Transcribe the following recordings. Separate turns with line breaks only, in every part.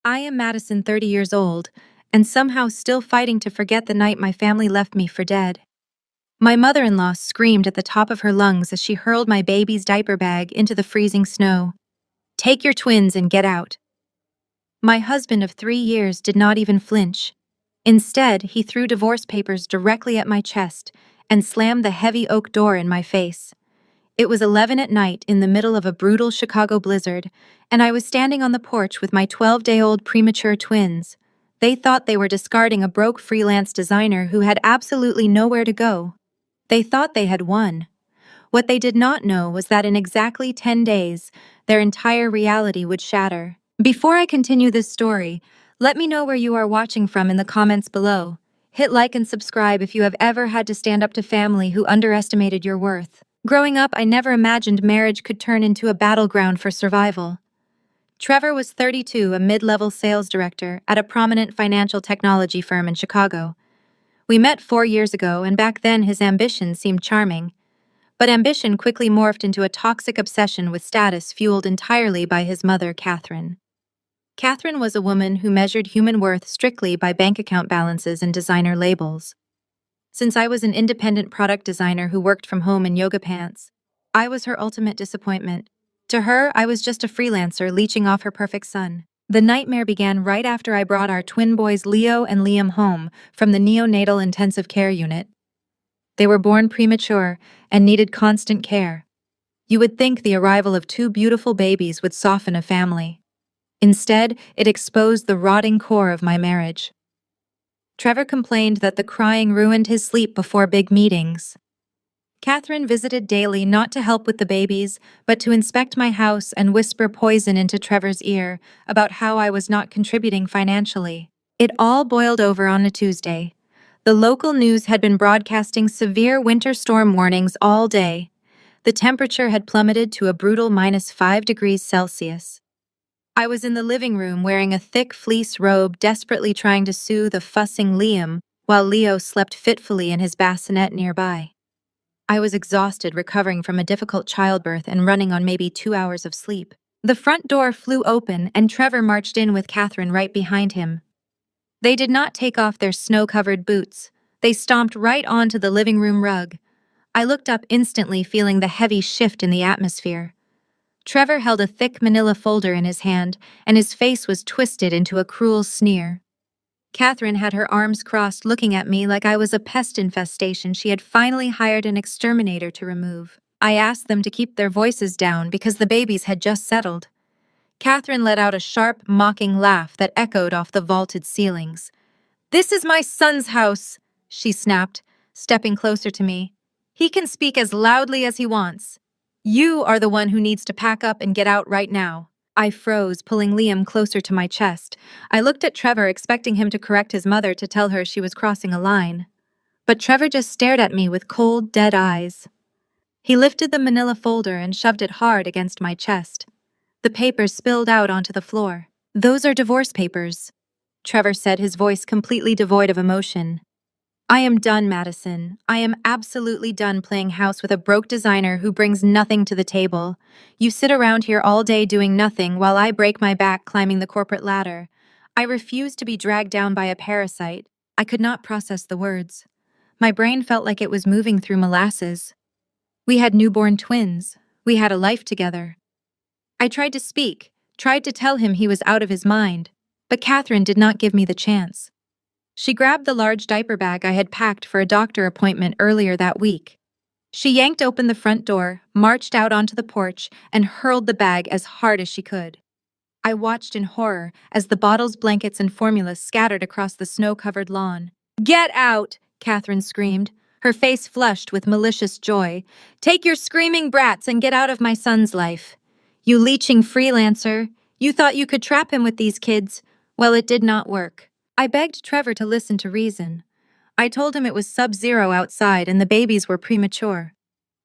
I am Madison, 30 years old, and somehow still fighting to forget the night my family left me for dead. My mother-in-law screamed at the top of her lungs as she hurled my baby's diaper bag into the freezing snow. "Take your twins and get out." My husband of 3 years did not even flinch. Instead, he threw divorce papers directly at my chest and slammed the heavy oak door in my face. It was 11 at night in the middle of a brutal Chicago blizzard, and I was standing on the porch with my 12-day-old premature twins. They thought they were discarding a broke freelance designer who had absolutely nowhere to go. They thought they had won. What they did not know was that in exactly 10 days, their entire reality would shatter. Before I continue this story, let me know where you are watching from in the comments below. Hit like and subscribe if you have ever had to stand up to family who underestimated your worth. Growing up, I never imagined marriage could turn into a battleground for survival. Trevor was 32, a mid-level sales director at a prominent financial technology firm in Chicago. We met 4 years ago, and back then his ambition seemed charming. But ambition quickly morphed into a toxic obsession with status fueled entirely by his mother, Catherine. Catherine was a woman who measured human worth strictly by bank account balances and designer labels. Since I was an independent product designer who worked from home in yoga pants, I was her ultimate disappointment. To her, I was just a freelancer leeching off her perfect son. The nightmare began right after I brought our twin boys Leo and Liam home from the neonatal intensive care unit. They were born premature and needed constant care. You would think the arrival of two beautiful babies would soften a family. Instead, it exposed the rotting core of my marriage. Trevor complained that the crying ruined his sleep before big meetings. Catherine visited daily not to help with the babies, but to inspect my house and whisper poison into Trevor's ear about how I was not contributing financially. It all boiled over on a Tuesday. The local news had been broadcasting severe winter storm warnings all day. The temperature had plummeted to a brutal -5 degrees Celsius. I was in the living room wearing a thick fleece robe, desperately trying to soothe a fussing Liam, while Leo slept fitfully in his bassinet nearby. I was exhausted, recovering from a difficult childbirth and running on maybe 2 hours of sleep. The front door flew open, and Trevor marched in with Catherine right behind him. They did not take off their snow-covered boots. They stomped right onto the living room rug. I looked up instantly, feeling the heavy shift in the atmosphere. Trevor held a thick manila folder in his hand, and his face was twisted into a cruel sneer. Catherine had her arms crossed, looking at me like I was a pest infestation she had finally hired an exterminator to remove. I asked them to keep their voices down because the babies had just settled. Catherine let out a sharp, mocking laugh that echoed off the vaulted ceilings. "This is my son's house," she snapped, stepping closer to me. "He can speak as loudly as he wants. You are the one who needs to pack up and get out right now." I froze, pulling Liam closer to my chest. I looked at Trevor, expecting him to correct his mother to tell her she was crossing a line. But Trevor just stared at me with cold, dead eyes. He lifted the manila folder and shoved it hard against my chest. The papers spilled out onto the floor. "Those are divorce papers," Trevor said, his voice completely devoid of emotion. "I am done, Madison. I am absolutely done playing house with a broke designer who brings nothing to the table. You sit around here all day doing nothing while I break my back climbing the corporate ladder. I refuse to be dragged down by a parasite." I could not process the words. My brain felt like it was moving through molasses. We had newborn twins. We had a life together. I tried to speak, tried to tell him he was out of his mind, but Catherine did not give me the chance. She grabbed the large diaper bag I had packed for a doctor appointment earlier that week. She yanked open the front door, marched out onto the porch, and hurled the bag as hard as she could. I watched in horror as the bottles, blankets, and formulas scattered across the snow-covered lawn. "Get out!" Catherine screamed, her face flushed with malicious joy. "Take your screaming brats and get out of my son's life. You leeching freelancer, you thought you could trap him with these kids. Well, it did not work." I begged Trevor to listen to reason. I told him it was sub-zero outside and the babies were premature.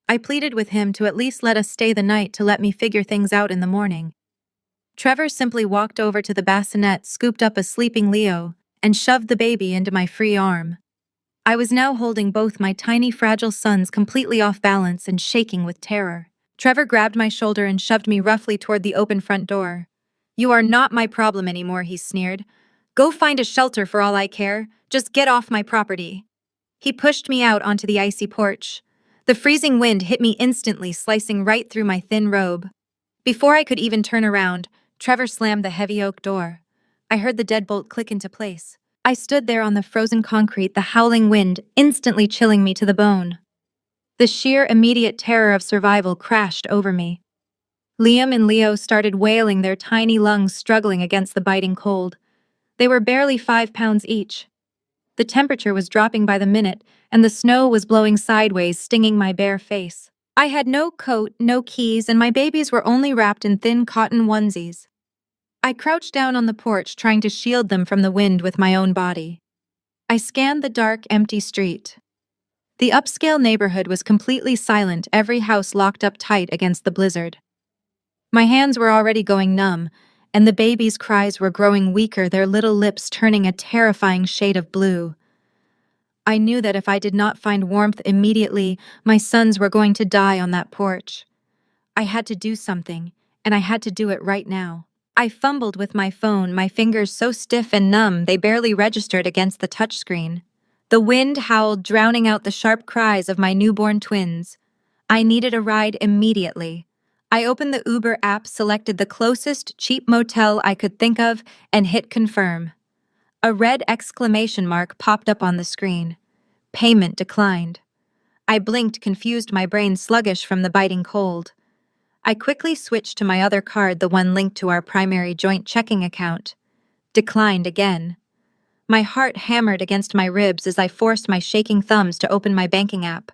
I pleaded with him to at least let us stay the night to let me figure things out in the morning. Trevor simply walked over to the bassinet, scooped up a sleeping Leo, and shoved the baby into my free arm. I was now holding both my tiny, fragile sons completely off balance and shaking with terror. Trevor grabbed my shoulder and shoved me roughly toward the open front door. "You are not my problem anymore," he sneered. "Go find a shelter for all I care. Just get off my property." He pushed me out onto the icy porch. The freezing wind hit me instantly, slicing right through my thin robe. Before I could even turn around, Trevor slammed the heavy oak door. I heard the deadbolt click into place. I stood there on the frozen concrete, the howling wind instantly chilling me to the bone. The sheer immediate terror of survival crashed over me. Liam and Leo started wailing, their tiny lungs struggling against the biting cold. They were barely 5 pounds each. The temperature was dropping by the minute, and the snow was blowing sideways, stinging my bare face. I had no coat, no keys, and my babies were only wrapped in thin cotton onesies. I crouched down on the porch, trying to shield them from the wind with my own body. I scanned the dark, empty street. The upscale neighborhood was completely silent, every house locked up tight against the blizzard. My hands were already going numb, and the babies' cries were growing weaker, their little lips turning a terrifying shade of blue. I knew that if I did not find warmth immediately, my sons were going to die on that porch. I had to do something, and I had to do it right now. I fumbled with my phone, my fingers so stiff and numb they barely registered against the touchscreen. The wind howled, drowning out the sharp cries of my newborn twins. I needed a ride immediately. I opened the Uber app, selected the closest cheap motel I could think of, and hit confirm. A red exclamation mark popped up on the screen. Payment declined. I blinked, confused, my brain sluggish from the biting cold. I quickly switched to my other card, the one linked to our primary joint checking account. Declined again. My heart hammered against my ribs as I forced my shaking thumbs to open my banking app.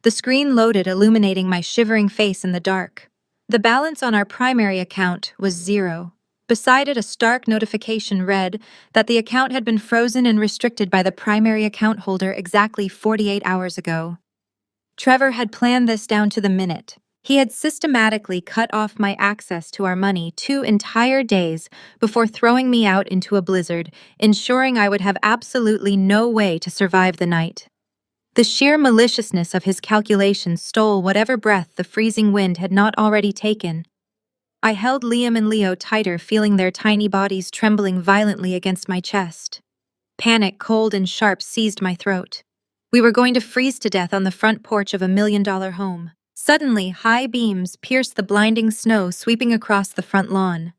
The screen loaded, illuminating my shivering face in the dark. The balance on our primary account was 0. Beside it, a stark notification read that the account had been frozen and restricted by the primary account holder exactly 48 hours ago. Trevor had planned this down to the minute. He had systematically cut off my access to our money 2 entire days before throwing me out into a blizzard, ensuring I would have absolutely no way to survive the night. The sheer maliciousness of his calculations stole whatever breath the freezing wind had not already taken. I held Liam and Leo tighter, feeling their tiny bodies trembling violently against my chest. Panic, cold and sharp, seized my throat. We were going to freeze to death on the front porch of a $1 million home. Suddenly, high beams pierced the blinding snow, sweeping across the front lawn.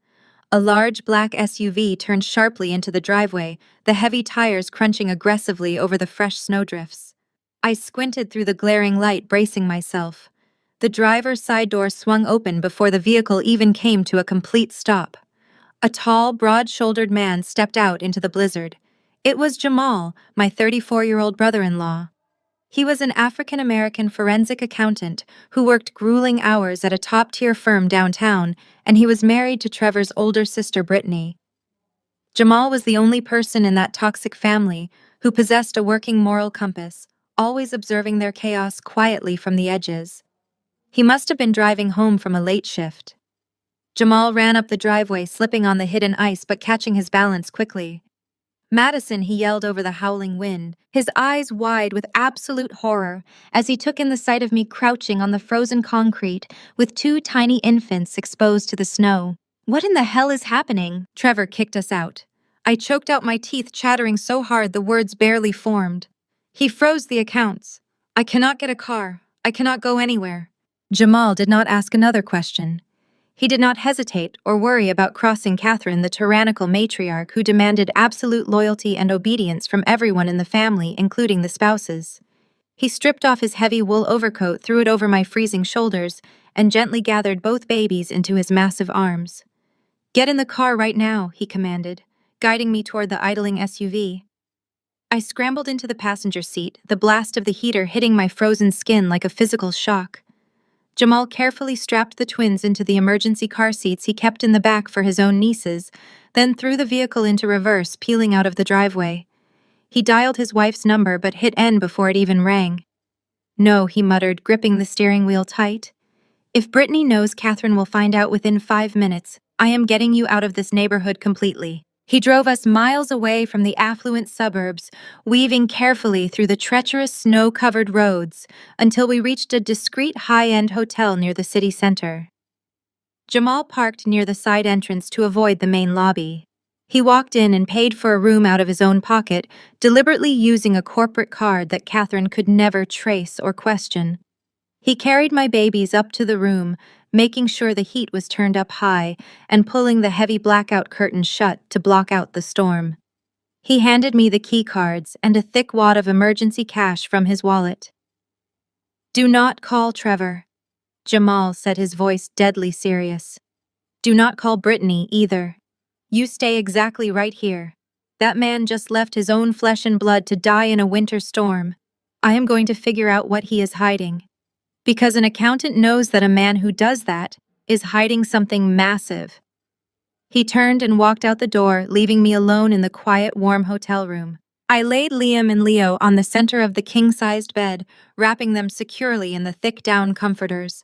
A large black SUV turned sharply into the driveway, the heavy tires crunching aggressively over the fresh snowdrifts. I squinted through the glaring light, bracing myself. The driver's side door swung open before the vehicle even came to a complete stop. A tall, broad-shouldered man stepped out into the blizzard. It was Jamal, my 34-year-old brother-in-law. He was an African-American forensic accountant who worked grueling hours at a top-tier firm downtown, and he was married to Trevor's older sister, Brittany. Jamal was the only person in that toxic family who possessed a working moral compass, always observing their chaos quietly from the edges. He must have been driving home from a late shift. Jamal ran up the driveway, slipping on the hidden ice but catching his balance quickly. "Madison," he yelled over the howling wind, his eyes wide with absolute horror as he took in the sight of me crouching on the frozen concrete with 2 tiny infants exposed to the snow. "What in the hell is happening?" Trevor kicked us out. I choked out my teeth, chattering so hard the words barely formed. "He froze the accounts. I cannot get a car. I cannot go anywhere." Jamal did not ask another question. He did not hesitate or worry about crossing Catherine, the tyrannical matriarch who demanded absolute loyalty and obedience from everyone in the family, including the spouses. He stripped off his heavy wool overcoat, threw it over my freezing shoulders, and gently gathered both babies into his massive arms. "Get in the car right now," he commanded, guiding me toward the idling SUV. I scrambled into the passenger seat, the blast of the heater hitting my frozen skin like a physical shock. Jamal carefully strapped the twins into the emergency car seats he kept in the back for his own nieces, then threw the vehicle into reverse, peeling out of the driveway. He dialed his wife's number but hit N before it even rang. "No," he muttered, gripping the steering wheel tight. "If Brittany knows, Catherine will find out within 5 minutes. I am getting you out of this neighborhood completely." He drove us miles away from the affluent suburbs, weaving carefully through the treacherous snow-covered roads until we reached a discreet high-end hotel near the city center. Jamal parked near the side entrance to avoid the main lobby. He walked in and paid for a room out of his own pocket, deliberately using a corporate card that Catherine could never trace or question. He carried my babies up to the room, making sure the heat was turned up high and pulling the heavy blackout curtains shut to block out the storm. He handed me the key cards and a thick wad of emergency cash from his wallet. "Do not call Trevor," Jamal said, his voice deadly serious. "Do not call Brittany either. You stay exactly right here. That man just left his own flesh and blood to die in a winter storm. I am going to figure out what he is hiding. Because an accountant knows that a man who does that is hiding something massive." He turned and walked out the door, leaving me alone in the quiet, warm hotel room. I laid Liam and Leo on the center of the king-sized bed, wrapping them securely in the thick down comforters.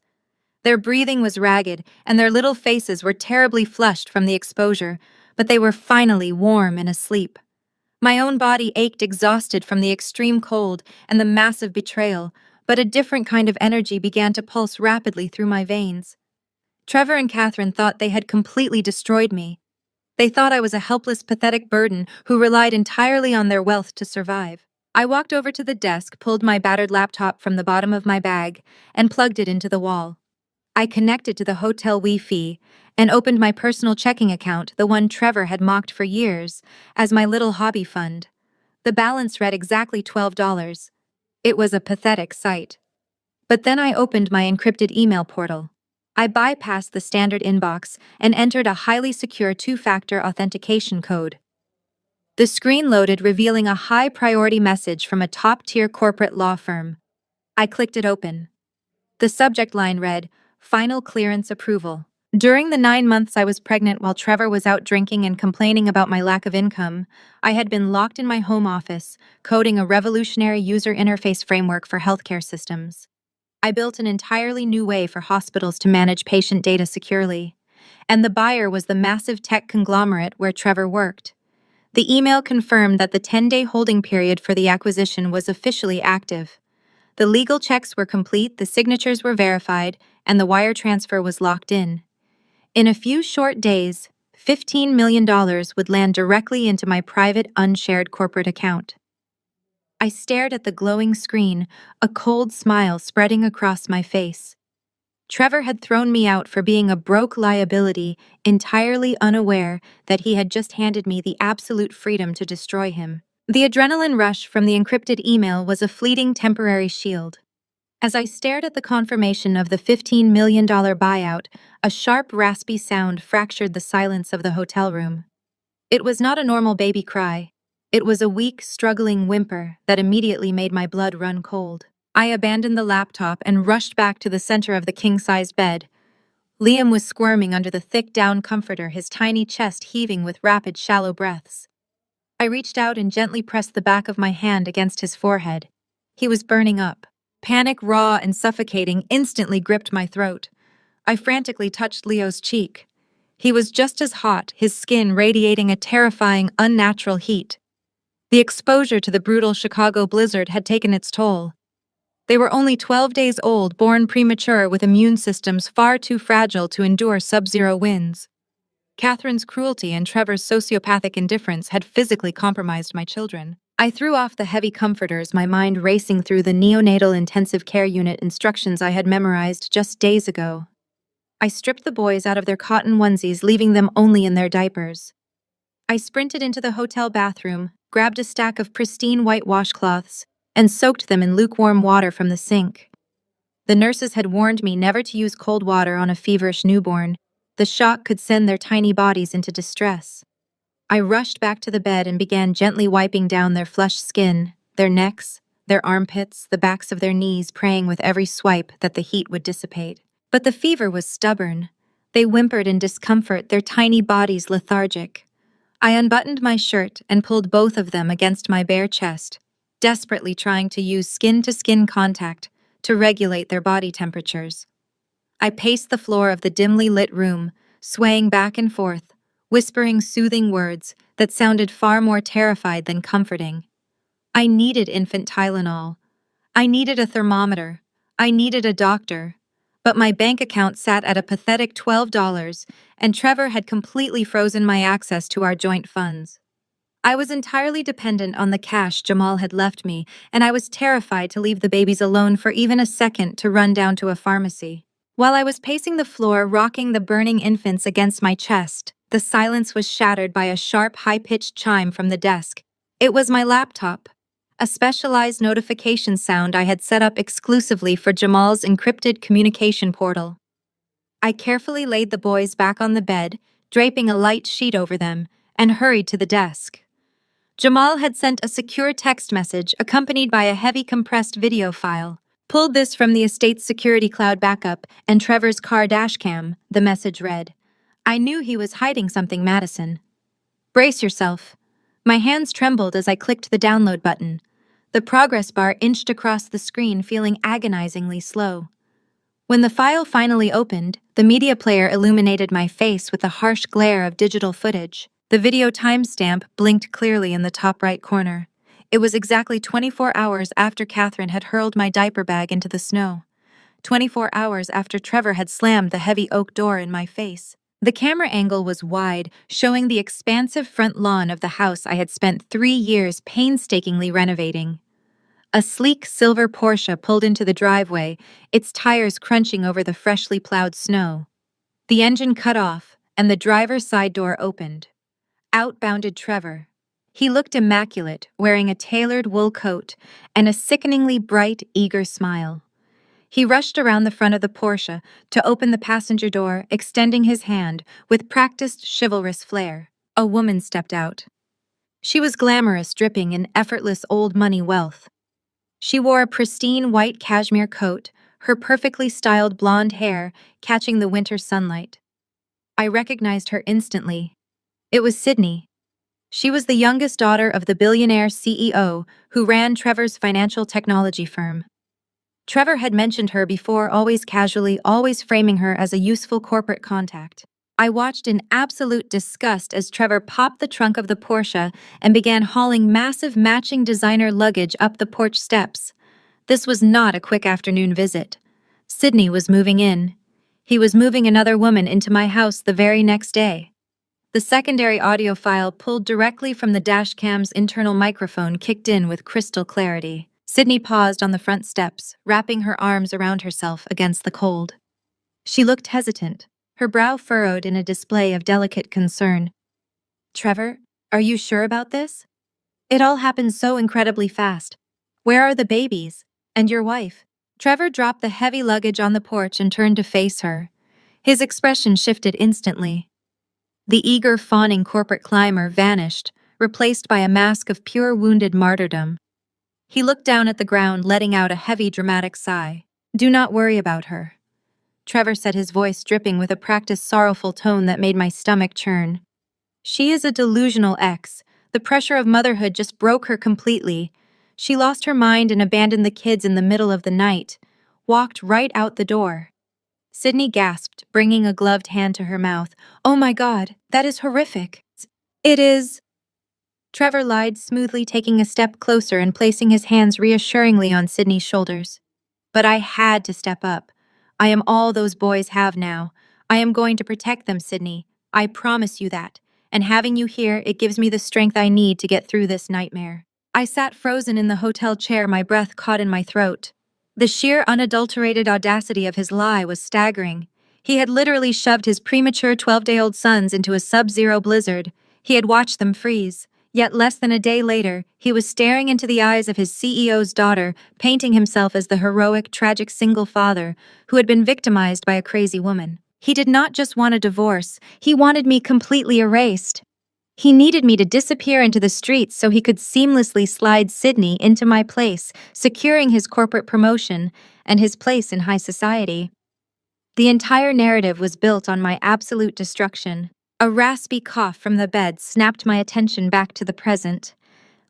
Their breathing was ragged, and their little faces were terribly flushed from the exposure, but they were finally warm and asleep. My own body ached, exhausted from the extreme cold and the massive betrayal, but a different kind of energy began to pulse rapidly through my veins. Trevor and Catherine thought they had completely destroyed me. They thought I was a helpless, pathetic burden who relied entirely on their wealth to survive. I walked over to the desk, pulled my battered laptop from the bottom of my bag, and plugged it into the wall. I connected to the hotel Wi-Fi and opened my personal checking account, the one Trevor had mocked for years, as my little hobby fund. The balance read exactly $12. It was a pathetic sight. But then I opened my encrypted email portal. I bypassed the standard inbox and entered a highly secure two-factor authentication code. The screen loaded, revealing a high-priority message from a top-tier corporate law firm. I clicked it open. The subject line read, "Final clearance approval." During the 9 months I was pregnant while Trevor was out drinking and complaining about my lack of income, I had been locked in my home office, coding a revolutionary user interface framework for healthcare systems. I built an entirely new way for hospitals to manage patient data securely. And the buyer was the massive tech conglomerate where Trevor worked. The email confirmed that the 10-day holding period for the acquisition was officially active. The legal checks were complete, the signatures were verified, and the wire transfer was locked in. In a few short days, $15 million would land directly into my private, unshared corporate account. I stared at the glowing screen, a cold smile spreading across my face. Trevor had thrown me out for being a broke liability, entirely unaware that he had just handed me the absolute freedom to destroy him. The adrenaline rush from the encrypted email was a fleeting temporary shield. As I stared at the confirmation of the $15 million buyout, a sharp, raspy sound fractured the silence of the hotel room. It was not a normal baby cry. It was a weak, struggling whimper that immediately made my blood run cold. I abandoned the laptop and rushed back to the center of the king-sized bed. Liam was squirming under the thick down comforter, his tiny chest heaving with rapid, shallow breaths. I reached out and gently pressed the back of my hand against his forehead. He was burning up. Panic, raw and suffocating, instantly gripped my throat. I frantically touched Leo's cheek. He was just as hot, his skin radiating a terrifying, unnatural heat. The exposure to the brutal Chicago blizzard had taken its toll. They were only 12 days old, born premature with immune systems far too fragile to endure sub-zero winds. Catherine's cruelty and Trevor's sociopathic indifference had physically compromised my children. I threw off the heavy comforters, my mind racing through the neonatal intensive care unit instructions I had memorized just days ago. I stripped the boys out of their cotton onesies, leaving them only in their diapers. I sprinted into the hotel bathroom, grabbed a stack of pristine white washcloths, and soaked them in lukewarm water from the sink. The nurses had warned me never to use cold water on a feverish newborn. The shock could send their tiny bodies into distress. I rushed back to the bed and began gently wiping down their flushed skin, their necks, their armpits, the backs of their knees, praying with every swipe that the heat would dissipate. But the fever was stubborn. They whimpered in discomfort, their tiny bodies lethargic. I unbuttoned my shirt and pulled both of them against my bare chest, desperately trying to use skin-to-skin contact to regulate their body temperatures. I paced the floor of the dimly lit room, swaying back and forth, whispering soothing words that sounded far more terrified than comforting. I needed infant Tylenol. I needed a thermometer. I needed a doctor. But my bank account sat at a pathetic $12, and Trevor had completely frozen my access to our joint funds. I was entirely dependent on the cash Jamal had left me, and I was terrified to leave the babies alone for even a second to run down to a pharmacy. While I was pacing the floor, rocking the burning infants against my chest, the silence was shattered by a sharp, high-pitched chime from the desk. It was my laptop, a specialized notification sound I had set up exclusively for Jamal's encrypted communication portal. I carefully laid the boys back on the bed, draping a light sheet over them, and hurried to the desk. Jamal had sent a secure text message accompanied by a heavy compressed video file. Pulled this from the estate's security cloud backup and Trevor's car dashcam, the message read. I knew he was hiding something, Madison. Brace yourself. My hands trembled as I clicked the download button. The progress bar inched across the screen, feeling agonizingly slow. When the file finally opened, the media player illuminated my face with a harsh glare of digital footage. The video timestamp blinked clearly in the top right corner. It was exactly 24 hours after Catherine had hurled my diaper bag into the snow. 24 hours after Trevor had slammed the heavy oak door in my face. The camera angle was wide, showing the expansive front lawn of the house I had spent 3 years painstakingly renovating. A sleek silver Porsche pulled into the driveway, its tires crunching over the freshly plowed snow. The engine cut off, and the driver's side door opened. Out bounded Trevor. He looked immaculate, wearing a tailored wool coat and a sickeningly bright, eager smile. He rushed around the front of the Porsche to open the passenger door, extending his hand with practiced chivalrous flair. A woman stepped out. She was glamorous, dripping in effortless old money wealth. She wore a pristine white cashmere coat, her perfectly styled blonde hair catching the winter sunlight. I recognized her instantly. It was Sydney. She was the youngest daughter of the billionaire CEO who ran Trevor's financial technology firm. Trevor had mentioned her before, always casually, always framing her as a useful corporate contact. I watched in absolute disgust as Trevor popped the trunk of the Porsche and began hauling massive matching designer luggage up the porch steps. This was not a quick afternoon visit. Sydney was moving in. He was moving another woman into my house the very next day. The secondary audio file pulled directly from the dashcam's internal microphone kicked in with crystal clarity. Sydney paused on the front steps, wrapping her arms around herself against the cold. She looked hesitant, her brow furrowed in a display of delicate concern. Trevor, are you sure about this? It all happened so incredibly fast. Where are the babies? And your wife? Trevor dropped the heavy luggage on the porch and turned to face her. His expression shifted instantly. The eager, fawning corporate climber vanished, replaced by a mask of pure wounded martyrdom. He looked down at the ground, letting out a heavy, dramatic sigh. Do not worry about her. Trevor said, his voice dripping with a practiced, sorrowful tone that made my stomach churn. She is a delusional ex. The pressure of motherhood just broke her completely. She lost her mind and abandoned the kids in the middle of the night. Walked right out the door. Sydney gasped, bringing a gloved hand to her mouth. Oh my God, that is horrific. It is. Trevor lied smoothly, taking a step closer and placing his hands reassuringly on Sydney's shoulders. But I had to step up. I am all those boys have now. I am going to protect them, Sydney. I promise you that. And having you here, it gives me the strength I need to get through this nightmare. I sat frozen in the hotel chair, my breath caught in my throat. The sheer unadulterated audacity of his lie was staggering. He had literally shoved his premature 12-day-old sons into a sub-zero blizzard. He had watched them freeze. Yet less than a day later, he was staring into the eyes of his CEO's daughter, painting himself as the heroic, tragic single father who had been victimized by a crazy woman. He did not just want a divorce, he wanted me completely erased. He needed me to disappear into the streets so he could seamlessly slide Sydney into my place, securing his corporate promotion and his place in high society. The entire narrative was built on my absolute destruction. A raspy cough from the bed snapped my attention back to the present.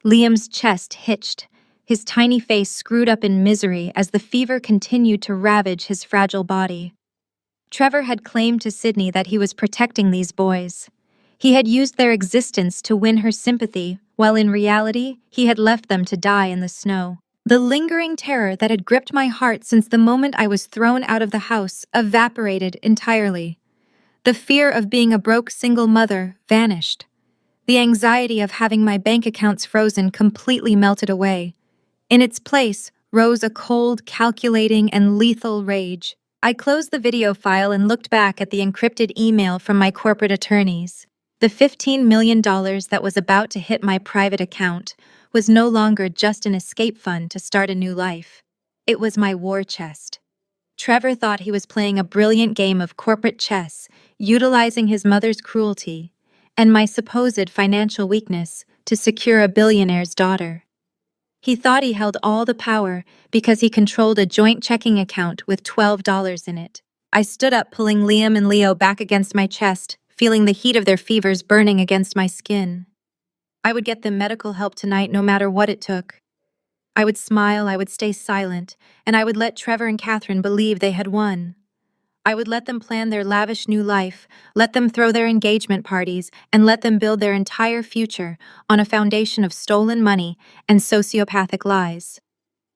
Liam's chest hitched, his tiny face screwed up in misery as the fever continued to ravage his fragile body. Trevor had claimed to Sydney that he was protecting these boys. He had used their existence to win her sympathy, while in reality, he had left them to die in the snow. The lingering terror that had gripped my heart since the moment I was thrown out of the house evaporated entirely. The fear of being a broke single mother vanished. The anxiety of having my bank accounts frozen completely melted away. In its place rose a cold, calculating, and lethal rage. I closed the video file and looked back at the encrypted email from my corporate attorneys. The $15 million that was about to hit my private account was no longer just an escape fund to start a new life. It was my war chest. Trevor thought he was playing a brilliant game of corporate chess, utilizing his mother's cruelty and my supposed financial weakness to secure a billionaire's daughter. He thought he held all the power because he controlled a joint checking account with $12 in it. I stood up, pulling Liam and Leo back against my chest, feeling the heat of their fevers burning against my skin. I would get them medical help tonight no matter what it took. I would smile, I would stay silent, and I would let Trevor and Catherine believe they had won. I would let them plan their lavish new life, let them throw their engagement parties, and let them build their entire future on a foundation of stolen money and sociopathic lies.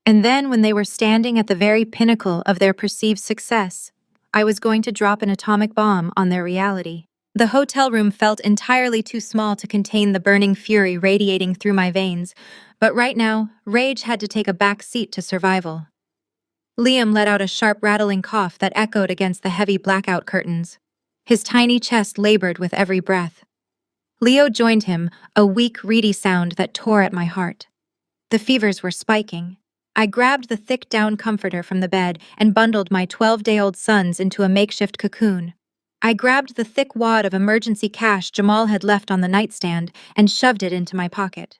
And then, when they were standing at the very pinnacle of their perceived success, I was going to drop an atomic bomb on their reality. The hotel room felt entirely too small to contain the burning fury radiating through my veins, but right now, rage had to take a back seat to survival. Liam let out a sharp rattling cough that echoed against the heavy blackout curtains. His tiny chest labored with every breath. Leo joined him, a weak, reedy sound that tore at my heart. The fevers were spiking. I grabbed the thick down comforter from the bed and bundled my 12-day-old sons into a makeshift cocoon. I grabbed the thick wad of emergency cash Jamal had left on the nightstand and shoved it into my pocket.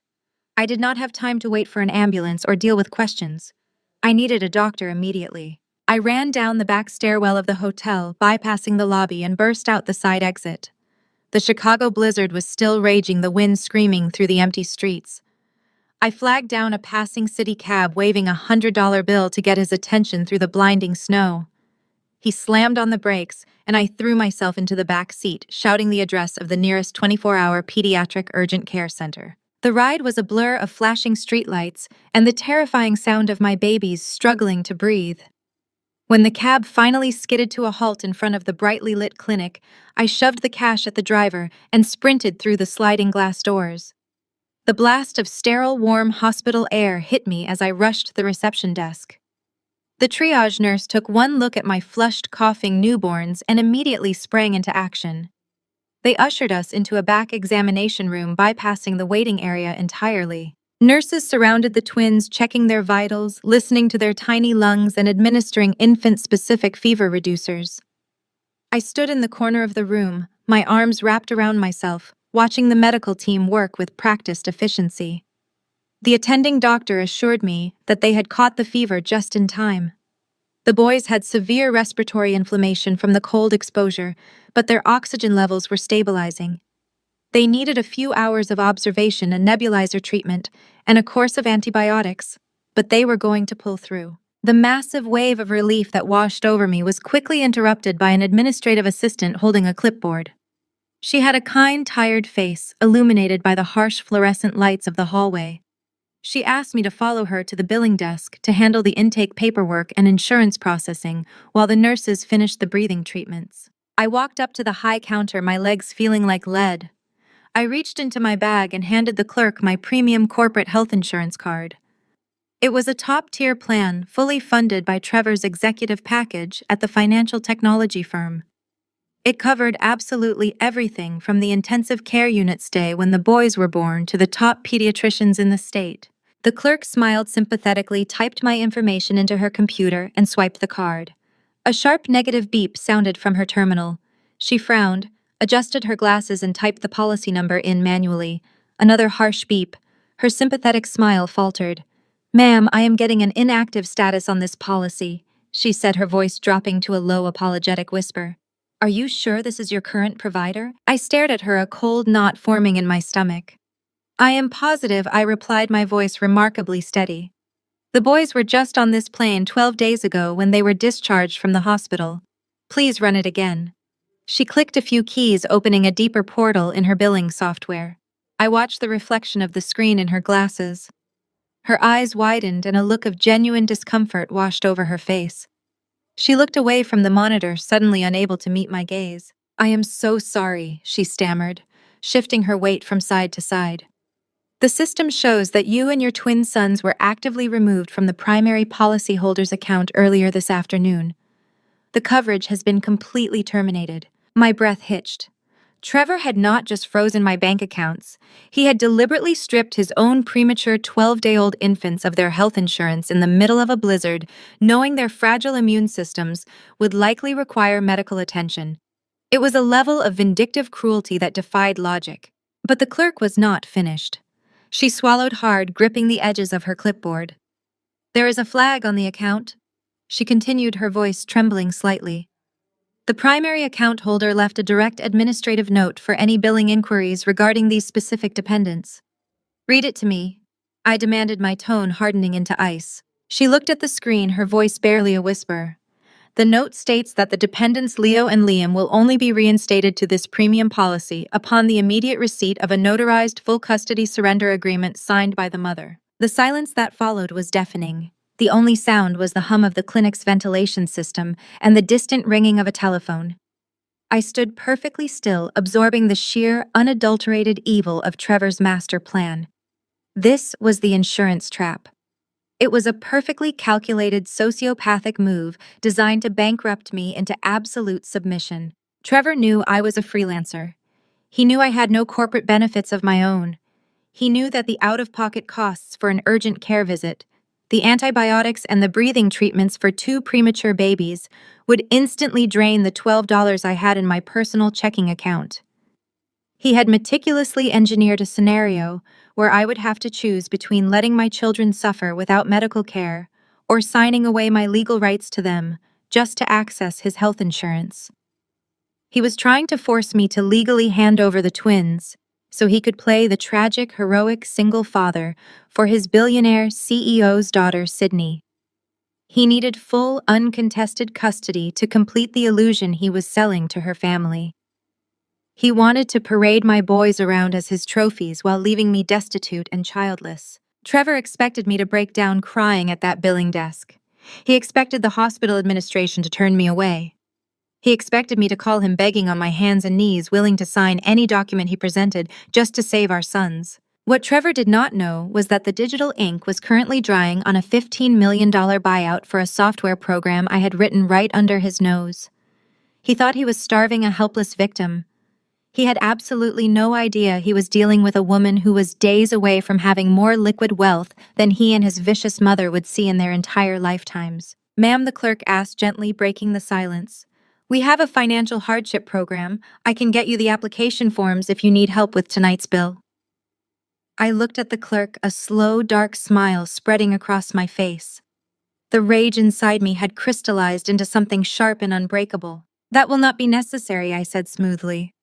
I did not have time to wait for an ambulance or deal with questions. I needed a doctor immediately. I ran down the back stairwell of the hotel, bypassing the lobby, and burst out the side exit. The Chicago blizzard was still raging, the wind screaming through the empty streets. I flagged down a passing city cab, waving a $100 bill to get his attention through the blinding snow. He slammed on the brakes, and I threw myself into the back seat, shouting the address of the nearest 24-hour pediatric urgent care center. The ride was a blur of flashing streetlights and the terrifying sound of my babies struggling to breathe. When the cab finally skidded to a halt in front of the brightly lit clinic, I shoved the cash at the driver and sprinted through the sliding glass doors. The blast of sterile, warm hospital air hit me as I rushed the reception desk. The triage nurse took one look at my flushed, coughing newborns and immediately sprang into action. They ushered us into a back examination room, bypassing the waiting area entirely. Nurses surrounded the twins, checking their vitals, listening to their tiny lungs, and administering infant-specific fever reducers. I stood in the corner of the room, my arms wrapped around myself, watching the medical team work with practiced efficiency. The attending doctor assured me that they had caught the fever just in time. The boys had severe respiratory inflammation from the cold exposure, but their oxygen levels were stabilizing. They needed a few hours of observation and nebulizer treatment and a course of antibiotics, but they were going to pull through. The massive wave of relief that washed over me was quickly interrupted by an administrative assistant holding a clipboard. She had a kind, tired face, illuminated by the harsh fluorescent lights of the hallway. She asked me to follow her to the billing desk to handle the intake paperwork and insurance processing while the nurses finished the breathing treatments. I walked up to the high counter, my legs feeling like lead. I reached into my bag and handed the clerk my premium corporate health insurance card. It was a top-tier plan, fully funded by Trevor's executive package at the financial technology firm. It covered absolutely everything from the intensive care unit stay when the boys were born to the top pediatricians in the state. The clerk smiled sympathetically, typed my information into her computer, and swiped the card. A sharp negative beep sounded from her terminal. She frowned, adjusted her glasses, and typed the policy number in manually. Another harsh beep. Her sympathetic smile faltered. "Ma'am, I am getting an inactive status on this policy," she said, her voice dropping to a low, apologetic whisper. "Are you sure this is your current provider?" I stared at her, a cold knot forming in my stomach. "I am positive," I replied, my voice remarkably steady. "The boys were just on this plane 12 days ago when they were discharged from the hospital. Please run it again." She clicked a few keys, opening a deeper portal in her billing software. I watched the reflection of the screen in her glasses. Her eyes widened and a look of genuine discomfort washed over her face. She looked away from the monitor, suddenly unable to meet my gaze. "I am so sorry," she stammered, shifting her weight from side to side. "The system shows that you and your twin sons were actively removed from the primary policyholder's account earlier this afternoon. The coverage has been completely terminated." My breath hitched. Trevor had not just frozen my bank accounts, he had deliberately stripped his own premature 12-day-old infants of their health insurance in the middle of a blizzard, knowing their fragile immune systems would likely require medical attention. It was a level of vindictive cruelty that defied logic. But the clerk was not finished. She swallowed hard, gripping the edges of her clipboard. "There is a flag on the account," she continued, her voice trembling slightly. "The primary account holder left a direct administrative note for any billing inquiries regarding these specific dependents." "Read it to me," I demanded, my tone hardening into ice. She looked at the screen, her voice barely a whisper. "The note states that the dependents Leo and Liam will only be reinstated to this premium policy upon the immediate receipt of a notarized full custody surrender agreement signed by the mother." The silence that followed was deafening. The only sound was the hum of the clinic's ventilation system and the distant ringing of a telephone. I stood perfectly still, absorbing the sheer, unadulterated evil of Trevor's master plan. This was the insurance trap. It was a perfectly calculated sociopathic move designed to bankrupt me into absolute submission. Trevor knew I was a freelancer. He knew I had no corporate benefits of my own. He knew that the out-of-pocket costs for an urgent care visit, the antibiotics and the breathing treatments for 2 premature babies, would instantly drain the $12 I had in my personal checking account. He had meticulously engineered a scenario where I would have to choose between letting my children suffer without medical care or signing away my legal rights to them just to access his health insurance. He was trying to force me to legally hand over the twins so he could play the tragic, heroic single father for his billionaire CEO's daughter, Sydney. He needed full, uncontested custody to complete the illusion he was selling to her family. He wanted to parade my boys around as his trophies while leaving me destitute and childless. Trevor expected me to break down crying at that billing desk. He expected the hospital administration to turn me away. He expected me to call him begging on my hands and knees, willing to sign any document he presented just to save our sons. What Trevor did not know was that the digital ink was currently drying on a $15 million buyout for a software program I had written right under his nose. He thought he was starving a helpless victim. He had absolutely no idea he was dealing with a woman who was days away from having more liquid wealth than he and his vicious mother would see in their entire lifetimes. "Ma'am," the clerk asked, gently breaking the silence. "We have a financial hardship program. I can get you the application forms if you need help with tonight's bill." I looked at the clerk, a slow, dark smile spreading across my face. The rage inside me had crystallized into something sharp and unbreakable. "That will not be necessary," I said smoothly.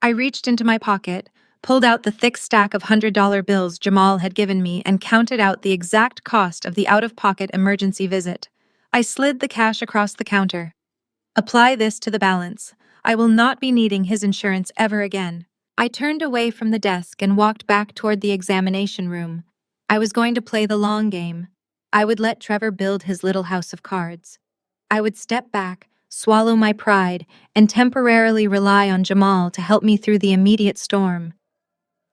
I reached into my pocket, pulled out the thick stack of $100 bills Jamal had given me, and counted out the exact cost of the out-of-pocket emergency visit. I slid the cash across the counter. "Apply this to the balance. I will not be needing his insurance ever again." I turned away from the desk and walked back toward the examination room. I was going to play the long game. I would let Trevor build his little house of cards. I would step back, swallow my pride, and temporarily rely on Jamal to help me through the immediate storm.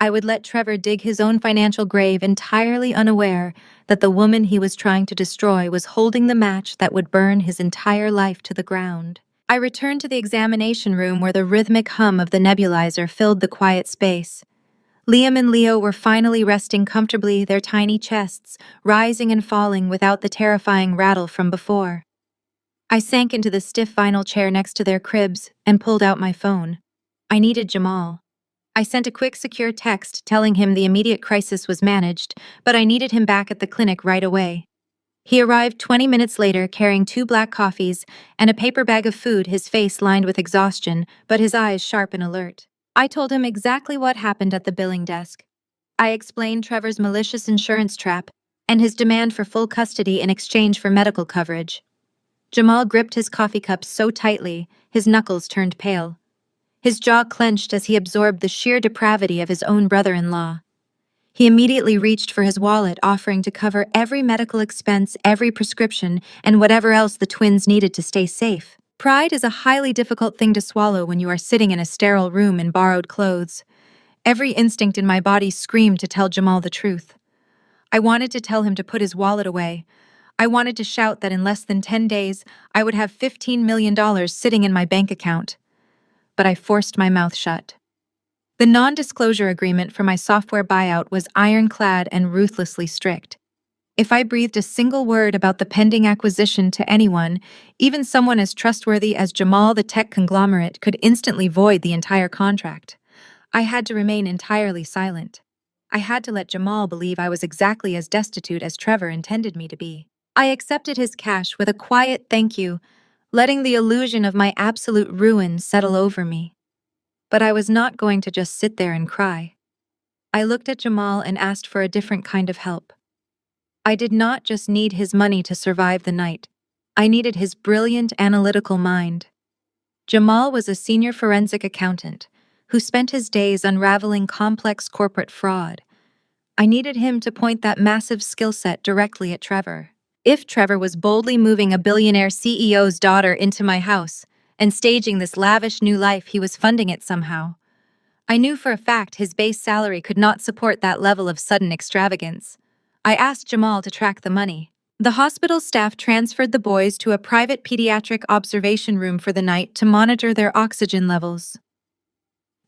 I would let Trevor dig his own financial grave, entirely unaware that the woman he was trying to destroy was holding the match that would burn his entire life to the ground. I returned to the examination room where the rhythmic hum of the nebulizer filled the quiet space. Liam and Leo were finally resting comfortably, their tiny chests rising and falling without the terrifying rattle from before. I sank into the stiff vinyl chair next to their cribs and pulled out my phone. I needed Jamal. I sent a quick, secure text telling him the immediate crisis was managed, but I needed him back at the clinic right away. He arrived 20 minutes later carrying 2 black coffees and a paper bag of food, his face lined with exhaustion, but his eyes sharp and alert. I told him exactly what happened at the billing desk. I explained Trevor's malicious insurance trap and his demand for full custody in exchange for medical coverage. Jamal gripped his coffee cup so tightly, his knuckles turned pale. His jaw clenched as he absorbed the sheer depravity of his own brother-in-law. He immediately reached for his wallet, offering to cover every medical expense, every prescription, and whatever else the twins needed to stay safe. Pride is a highly difficult thing to swallow when you are sitting in a sterile room in borrowed clothes. Every instinct in my body screamed to tell Jamal the truth. I wanted to tell him to put his wallet away. I wanted to shout that in less than 10 days, I would have $15 million sitting in my bank account. But I forced my mouth shut. The non-disclosure agreement for my software buyout was ironclad and ruthlessly strict. If I breathed a single word about the pending acquisition to anyone, even someone as trustworthy as Jamal the tech conglomerate could instantly void the entire contract. I had to remain entirely silent. I had to let Jamal believe I was exactly as destitute as Trevor intended me to be. I accepted his cash with a quiet thank you, letting the illusion of my absolute ruin settle over me. But I was not going to just sit there and cry. I looked at Jamal and asked for a different kind of help. I did not just need his money to survive the night. I needed his brilliant analytical mind. Jamal was a senior forensic accountant who spent his days unraveling complex corporate fraud. I needed him to point that massive skill set directly at Trevor. If Trevor was boldly moving a billionaire CEO's daughter into my house and staging this lavish new life, he was funding it somehow. I knew for a fact his base salary could not support that level of sudden extravagance. I asked Jamal to track the money. The hospital staff transferred the boys to a private pediatric observation room for the night to monitor their oxygen levels.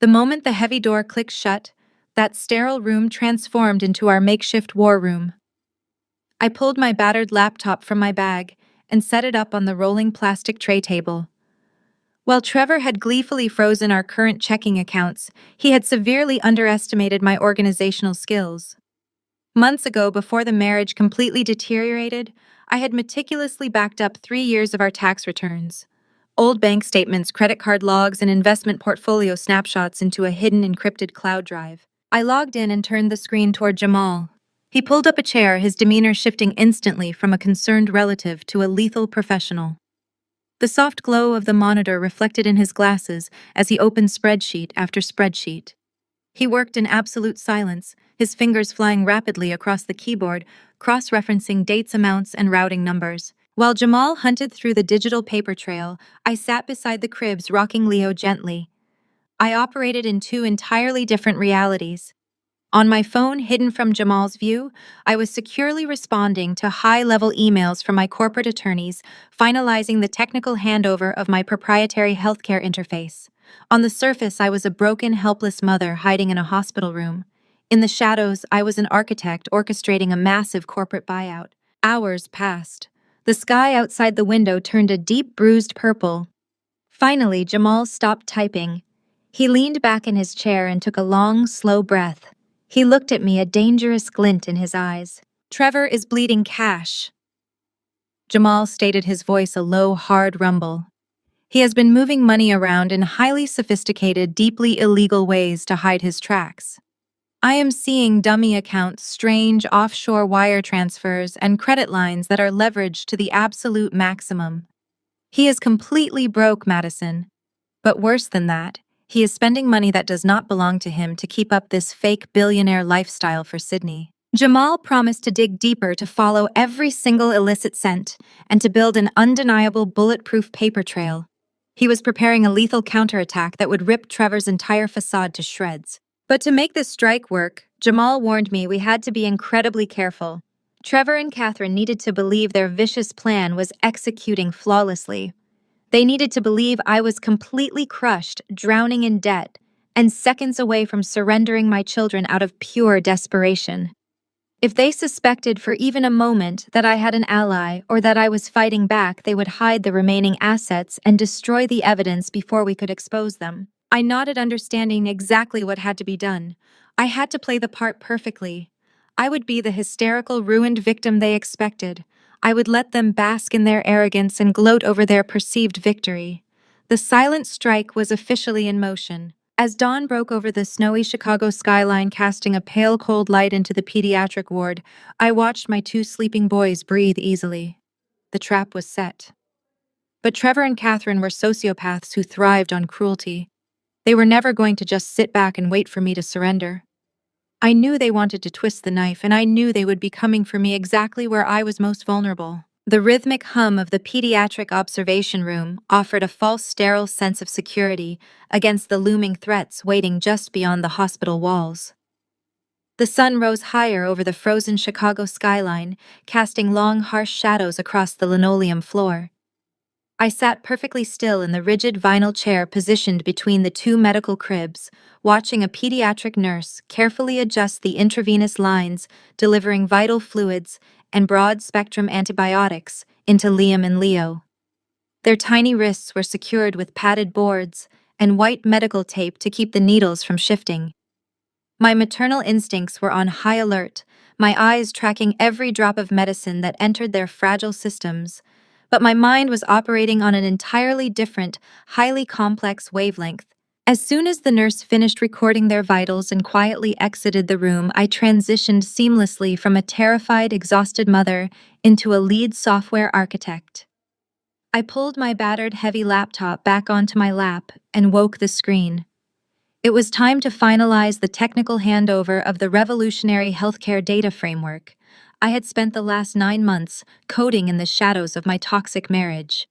The moment the heavy door clicked shut, that sterile room transformed into our makeshift war room. I pulled my battered laptop from my bag and set it up on the rolling plastic tray table. While Trevor had gleefully frozen our current checking accounts, he had severely underestimated my organizational skills. Months ago, before the marriage completely deteriorated, I had meticulously backed up 3 years of our tax returns. Old bank statements, credit card logs, and investment portfolio snapshots into a hidden encrypted cloud drive. I logged in and turned the screen toward Jamal. He pulled up a chair, his demeanor shifting instantly from a concerned relative to a lethal professional. The soft glow of the monitor reflected in his glasses as he opened spreadsheet after spreadsheet. He worked in absolute silence, his fingers flying rapidly across the keyboard, cross-referencing dates, amounts, and routing numbers. While Jamal hunted through the digital paper trail, I sat beside the cribs, rocking Leo gently. I operated in two entirely different realities. On my phone, hidden from Jamal's view, I was securely responding to high-level emails from my corporate attorneys, finalizing the technical handover of my proprietary healthcare interface. On the surface, I was a broken, helpless mother hiding in a hospital room. In the shadows, I was an architect orchestrating a massive corporate buyout. Hours passed. The sky outside the window turned a deep, bruised purple. Finally, Jamal stopped typing. He leaned back in his chair and took a long, slow breath. He looked at me, a dangerous glint in his eyes. "Trevor is bleeding cash." Jamal stated, his voice a low, hard rumble. "He has been moving money around in highly sophisticated, deeply illegal ways to hide his tracks. I am seeing dummy accounts, strange offshore wire transfers, and credit lines that are leveraged to the absolute maximum. He is completely broke, Madison. But worse than that, he is spending money that does not belong to him to keep up this fake billionaire lifestyle for Sydney." Jamal promised to dig deeper, to follow every single illicit cent, and to build an undeniable bulletproof paper trail. He was preparing a lethal counterattack that would rip Trevor's entire facade to shreds. But to make this strike work, Jamal warned me we had to be incredibly careful. Trevor and Catherine needed to believe their vicious plan was executing flawlessly. They needed to believe I was completely crushed, drowning in debt, and seconds away from surrendering my children out of pure desperation. If they suspected for even a moment that I had an ally or that I was fighting back, they would hide the remaining assets and destroy the evidence before we could expose them. I nodded, understanding exactly what had to be done. I had to play the part perfectly. I would be the hysterical, ruined victim they expected. I would let them bask in their arrogance and gloat over their perceived victory. The silent strike was officially in motion. As dawn broke over the snowy Chicago skyline, casting a pale, cold light into the pediatric ward, I watched my two sleeping boys breathe easily. The trap was set. But Trevor and Catherine were sociopaths who thrived on cruelty. They were never going to just sit back and wait for me to surrender. I knew they wanted to twist the knife, and I knew they would be coming for me exactly where I was most vulnerable. The rhythmic hum of the pediatric observation room offered a false sterile sense of security against the looming threats waiting just beyond the hospital walls. The sun rose higher over the frozen Chicago skyline, casting long, harsh shadows across the linoleum floor. I sat perfectly still in the rigid vinyl chair positioned between the two medical cribs, watching a pediatric nurse carefully adjust the intravenous lines, delivering vital fluids and broad-spectrum antibiotics into Liam and Leo. Their tiny wrists were secured with padded boards and white medical tape to keep the needles from shifting. My maternal instincts were on high alert, my eyes tracking every drop of medicine that entered their fragile systems, but my mind was operating on an entirely different, highly complex wavelength. As soon as the nurse finished recording their vitals and quietly exited the room, I transitioned seamlessly from a terrified, exhausted mother into a lead software architect. I pulled my battered, heavy laptop back onto my lap and woke the screen. It was time to finalize the technical handover of the revolutionary healthcare data framework. I had spent the last 9 months coding in the shadows of my toxic marriage.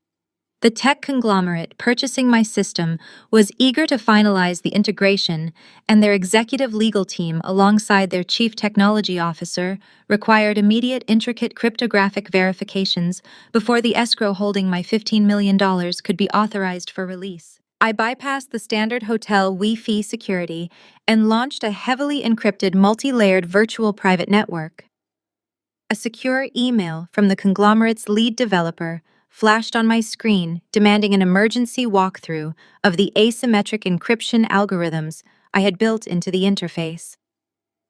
The tech conglomerate purchasing my system was eager to finalize the integration, and their executive legal team, alongside their chief technology officer, required immediate intricate cryptographic verifications before the escrow holding my $15 million could be authorized for release. I bypassed the standard hotel Wi-Fi security and launched a heavily encrypted multi-layered virtual private network. A secure email from the conglomerate's lead developer flashed on my screen demanding an emergency walkthrough of the asymmetric encryption algorithms I had built into the interface.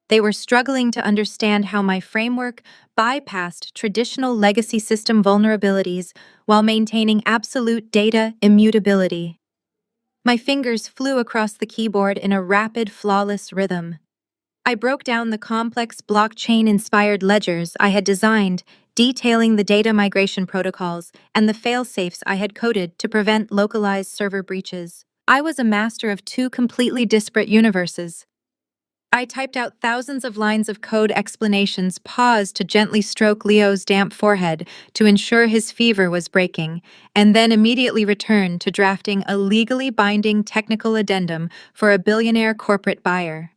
They were struggling to understand how my framework bypassed traditional legacy system vulnerabilities while maintaining absolute data immutability. My fingers flew across the keyboard in a rapid, flawless rhythm. I broke down the complex blockchain-inspired ledgers I had designed, detailing the data migration protocols and the fail-safes I had coded to prevent localized server breaches. I was a master of two completely disparate universes. I typed out thousands of lines of code explanations, paused to gently stroke Leo's damp forehead to ensure his fever was breaking, and then immediately returned to drafting a legally binding technical addendum for a billionaire corporate buyer.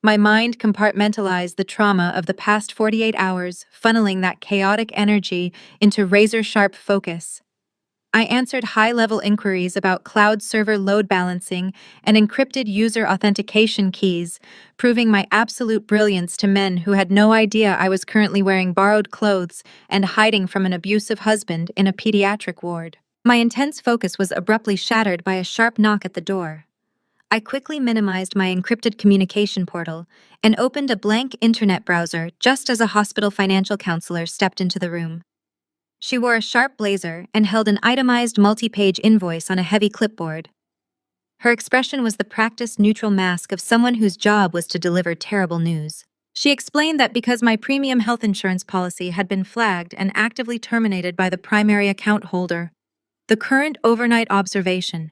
My mind compartmentalized the trauma of the past 48 hours, funneling that chaotic energy into razor-sharp focus. I answered high-level inquiries about cloud server load balancing and encrypted user authentication keys, proving my absolute brilliance to men who had no idea I was currently wearing borrowed clothes and hiding from an abusive husband in a pediatric ward. My intense focus was abruptly shattered by a sharp knock at the door. I quickly minimized my encrypted communication portal and opened a blank internet browser just as a hospital financial counselor stepped into the room. She wore a sharp blazer and held an itemized multi-page invoice on a heavy clipboard. Her expression was the practiced neutral mask of someone whose job was to deliver terrible news. She explained that because my premium health insurance policy had been flagged and actively terminated by the primary account holder, the current overnight observation,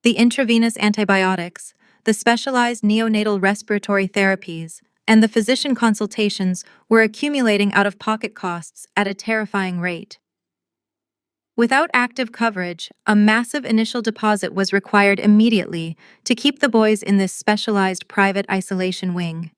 the intravenous antibiotics, the specialized neonatal respiratory therapies, and the physician consultations were accumulating out-of-pocket costs at a terrifying rate. Without active coverage, a massive initial deposit was required immediately to keep the boys in this specialized private isolation wing.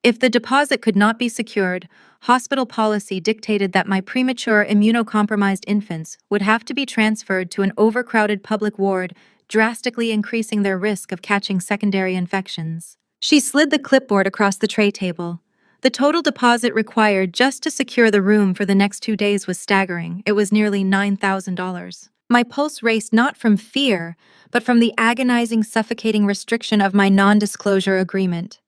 If the deposit could not be secured, hospital policy dictated that my premature immunocompromised infants would have to be transferred to an overcrowded public ward, drastically increasing their risk of catching secondary infections. She slid the clipboard across the tray table. The total deposit required just to secure the room for the next 2 days was staggering. It was nearly $9,000. My pulse raced not from fear, but from the agonizing, suffocating restriction of my non-disclosure agreement.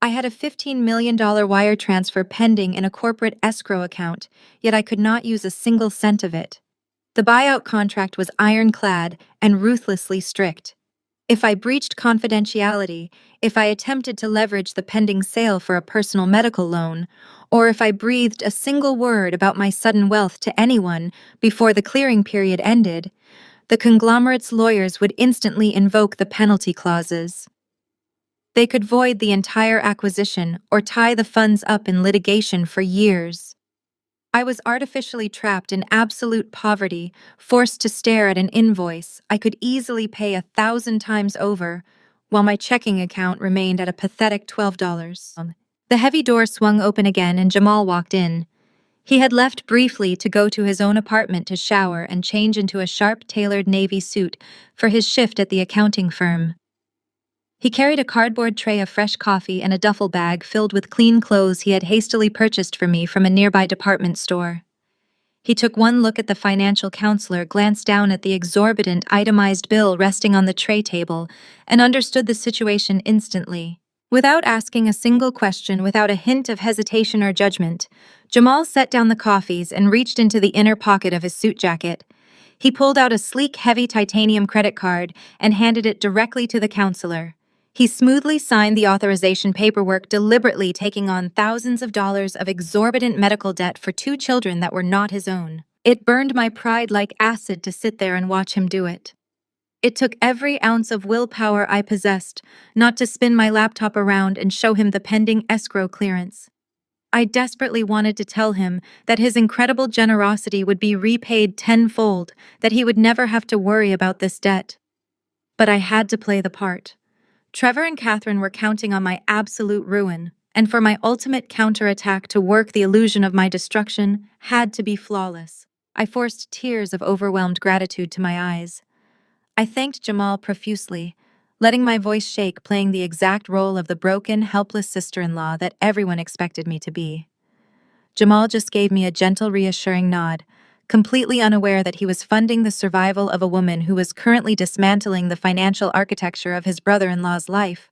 I had a $15 million wire transfer pending in a corporate escrow account, yet I could not use a single cent of it. The buyout contract was ironclad and ruthlessly strict. If I breached confidentiality, if I attempted to leverage the pending sale for a personal medical loan, or if I breathed a single word about my sudden wealth to anyone before the clearing period ended, the conglomerate's lawyers would instantly invoke the penalty clauses. They could void the entire acquisition or tie the funds up in litigation for years. I was artificially trapped in absolute poverty, forced to stare at an invoice I could easily pay 1,000 times over, while my checking account remained at a pathetic $12. The heavy door swung open again and Jamal walked in. He had left briefly to go to his own apartment to shower and change into a sharp-tailored navy suit for his shift at the accounting firm. He carried a cardboard tray of fresh coffee and a duffel bag filled with clean clothes he had hastily purchased for me from a nearby department store. He took one look at the financial counselor, glanced down at the exorbitant itemized bill resting on the tray table, and understood the situation instantly. Without asking a single question, without a hint of hesitation or judgment, Jamal set down the coffees and reached into the inner pocket of his suit jacket. He pulled out a sleek, heavy titanium credit card and handed it directly to the counselor. He smoothly signed the authorization paperwork, deliberately taking on thousands of dollars of exorbitant medical debt for 2 children that were not his own. It burned my pride like acid to sit there and watch him do it. It took every ounce of willpower I possessed not to spin my laptop around and show him the pending escrow clearance. I desperately wanted to tell him that his incredible generosity would be repaid tenfold, that he would never have to worry about this debt. But I had to play the part. Trevor and Catherine were counting on my absolute ruin, and for my ultimate counterattack to work, the illusion of my destruction had to be flawless. I forced tears of overwhelmed gratitude to my eyes. I thanked Jamal profusely, letting my voice shake, playing the exact role of the broken, helpless sister-in-law that everyone expected me to be. Jamal just gave me a gentle, reassuring nod, completely unaware that he was funding the survival of a woman who was currently dismantling the financial architecture of his brother-in-law's life.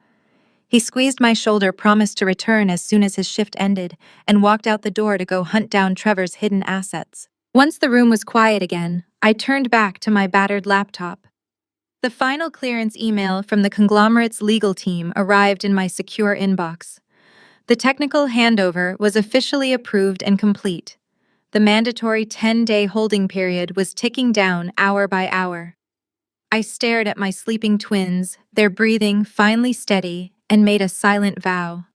He squeezed my shoulder, promised to return as soon as his shift ended, and walked out the door to go hunt down Trevor's hidden assets. Once the room was quiet again, I turned back to my battered laptop. The final clearance email from the conglomerate's legal team arrived in my secure inbox. The technical handover was officially approved and complete. The mandatory 10-day holding period was ticking down hour by hour. I stared at my sleeping twins, their breathing finally steady, and made a silent vow.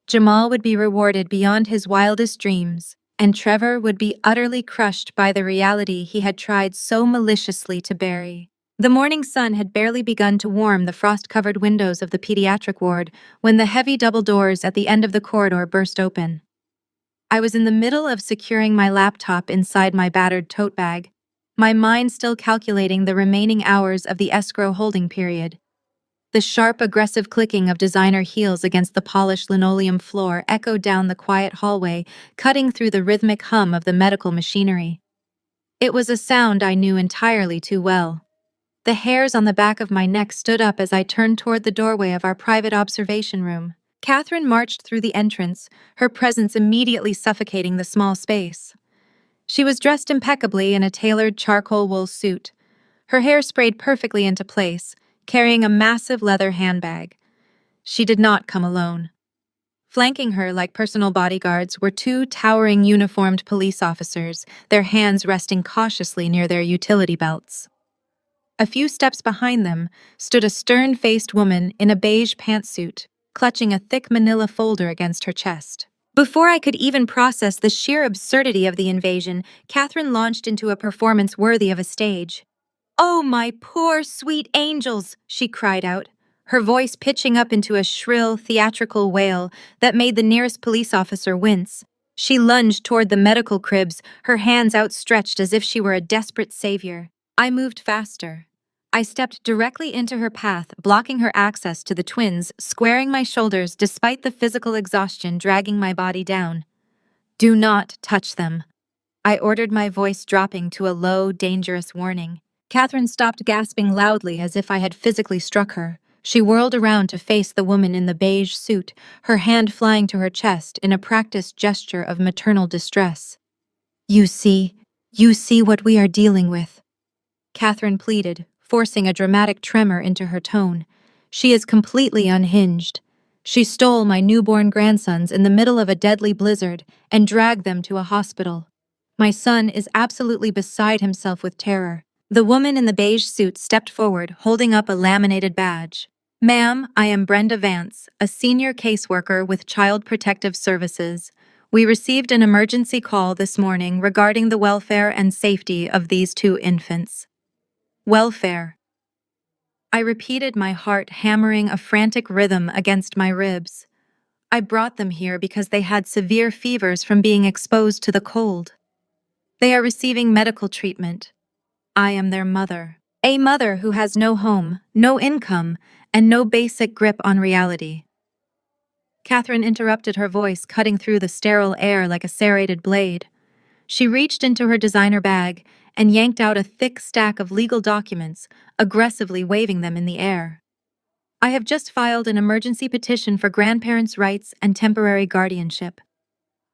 Jamal would be rewarded beyond his wildest dreams, and Trevor would be utterly crushed by the reality he had tried so maliciously to bury. The morning sun had barely begun to warm the frost-covered windows of the pediatric ward when the heavy double doors at the end of the corridor burst open. I was in the middle of securing my laptop inside my battered tote bag, my mind still calculating the remaining hours of the escrow holding period. The sharp, aggressive clicking of designer heels against the polished linoleum floor echoed down the quiet hallway, cutting through the rhythmic hum of the medical machinery. It was a sound I knew entirely too well. The hairs on the back of my neck stood up as I turned toward the doorway of our private observation room. Catherine marched through the entrance, her presence immediately suffocating the small space. She was dressed impeccably in a tailored charcoal wool suit, her hair sprayed perfectly into place, carrying a massive leather handbag. She did not come alone. Flanking her like personal bodyguards were 2 towering uniformed police officers, their hands resting cautiously near their utility belts. A few steps behind them stood a stern-faced woman in a beige pantsuit, clutching a thick manila folder against her chest. Before I could even process the sheer absurdity of the invasion, Catherine launched into a performance worthy of a stage. "Oh, my poor, sweet angels!" she cried out, her voice pitching up into a shrill, theatrical wail that made the nearest police officer wince. She lunged toward the medical cribs, her hands outstretched as if she were a desperate savior. I moved faster. I stepped directly into her path, blocking her access to the twins, squaring my shoulders despite the physical exhaustion dragging my body down. "Do not touch them," I ordered, my voice dropping to a low, dangerous warning. Catherine stopped, gasping loudly as if I had physically struck her. She whirled around to face the woman in the beige suit, her hand flying to her chest in a practiced gesture of maternal distress. You see what we are dealing with," Catherine pleaded, forcing a dramatic tremor into her tone. "She is completely unhinged. She stole my newborn grandsons in the middle of a deadly blizzard and dragged them to a hospital. My son is absolutely beside himself with terror." The woman in the beige suit stepped forward, holding up a laminated badge. Ma'am, I am Brenda Vance, a senior caseworker with Child Protective Services. We received an emergency call this morning regarding the welfare and safety of these two infants. Welfare. I repeated, my heart hammering a frantic rhythm against my ribs. I brought them here because they had severe fevers from being exposed to the cold. They are receiving medical treatment. I am their mother. A mother who has no home, no income, and no basic grip on reality. Catherine interrupted, her voice cutting through the sterile air like a serrated blade. She reached into her designer bag and yanked out a thick stack of legal documents, aggressively waving them in the air. I have just filed an emergency petition for grandparents' rights and temporary guardianship.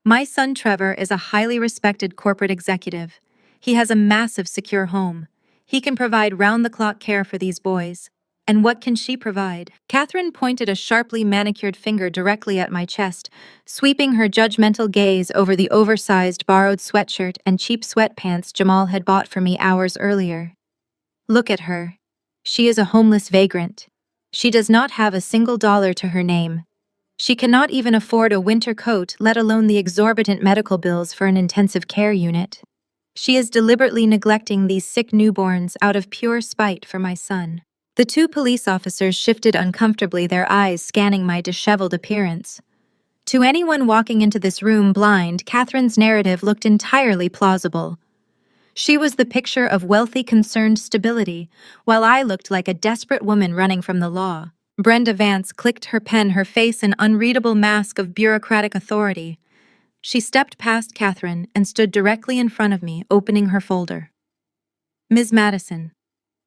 My son Trevor is a highly respected corporate executive. He has a massive secure home. He can provide round-the-clock care for these boys. And what can she provide? Catherine pointed a sharply manicured finger directly at my chest, sweeping her judgmental gaze over the oversized borrowed sweatshirt and cheap sweatpants Jamal had bought for me hours earlier. Look at her. She is a homeless vagrant. She does not have a single dollar to her name. She cannot even afford a winter coat, let alone the exorbitant medical bills for an intensive care unit. She is deliberately neglecting these sick newborns out of pure spite for my son. The two police officers shifted uncomfortably, their eyes scanning my disheveled appearance. To anyone walking into this room blind, Catherine's narrative looked entirely plausible. She was the picture of wealthy, concerned stability, while I looked like a desperate woman running from the law. Brenda Vance clicked her pen, her face an unreadable mask of bureaucratic authority. She stepped past Catherine and stood directly in front of me, opening her folder. Ms. Madison,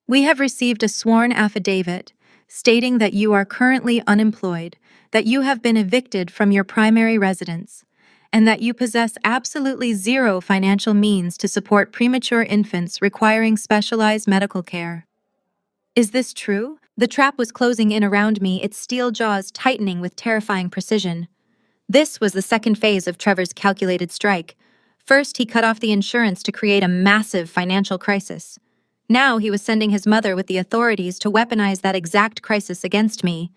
we have received a sworn affidavit stating that you are currently unemployed, that you have been evicted from your primary residence, and that you possess absolutely zero financial means to support premature infants requiring specialized medical care. Is this true? The trap was closing in around me, its steel jaws tightening with terrifying precision. This was the second phase of Trevor's calculated strike. First, he cut off the insurance to create a massive financial crisis. Now he was sending his mother with the authorities to weaponize that exact crisis against me.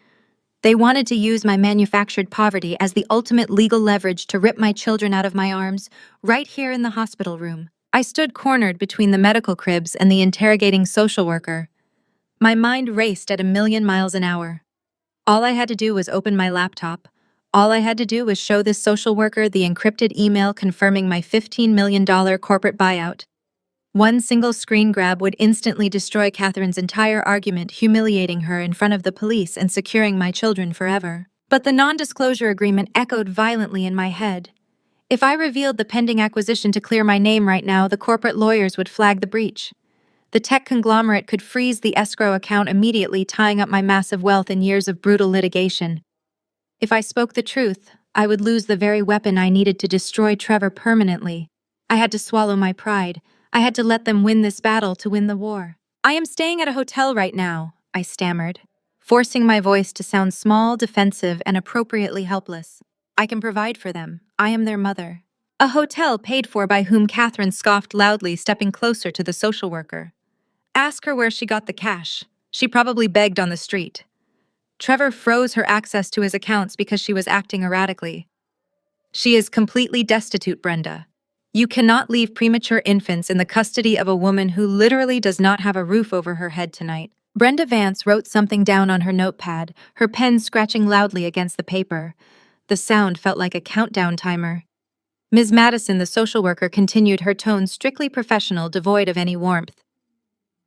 They wanted to use my manufactured poverty as the ultimate legal leverage to rip my children out of my arms, right here in the hospital room. I stood cornered between the medical cribs and the interrogating social worker. My mind raced at 1,000,000 miles an hour. All I had to do was open my laptop. All I had to do was show this social worker the encrypted email confirming my $15 million corporate buyout. One single screen grab would instantly destroy Catherine's entire argument, humiliating her in front of the police and securing my children forever. But the non-disclosure agreement echoed violently in my head. If I revealed the pending acquisition to clear my name right now, the corporate lawyers would flag the breach. The tech conglomerate could freeze the escrow account immediately, tying up my massive wealth in years of brutal litigation. If I spoke the truth, I would lose the very weapon I needed to destroy Trevor permanently. I had to swallow my pride. I had to let them win this battle to win the war. I am staying at a hotel right now, I stammered, forcing my voice to sound small, defensive, and appropriately helpless. I can provide for them. I am their mother. A hotel paid for by whom? Catherine scoffed loudly, stepping closer to the social worker. Ask her where she got the cash. She probably begged on the street. Trevor froze her access to his accounts because she was acting erratically. She is completely destitute, Brenda. You cannot leave premature infants in the custody of a woman who literally does not have a roof over her head tonight. Brenda Vance wrote something down on her notepad, her pen scratching loudly against the paper. The sound felt like a countdown timer. Ms. Madison, the social worker, continued, her tone strictly professional, devoid of any warmth.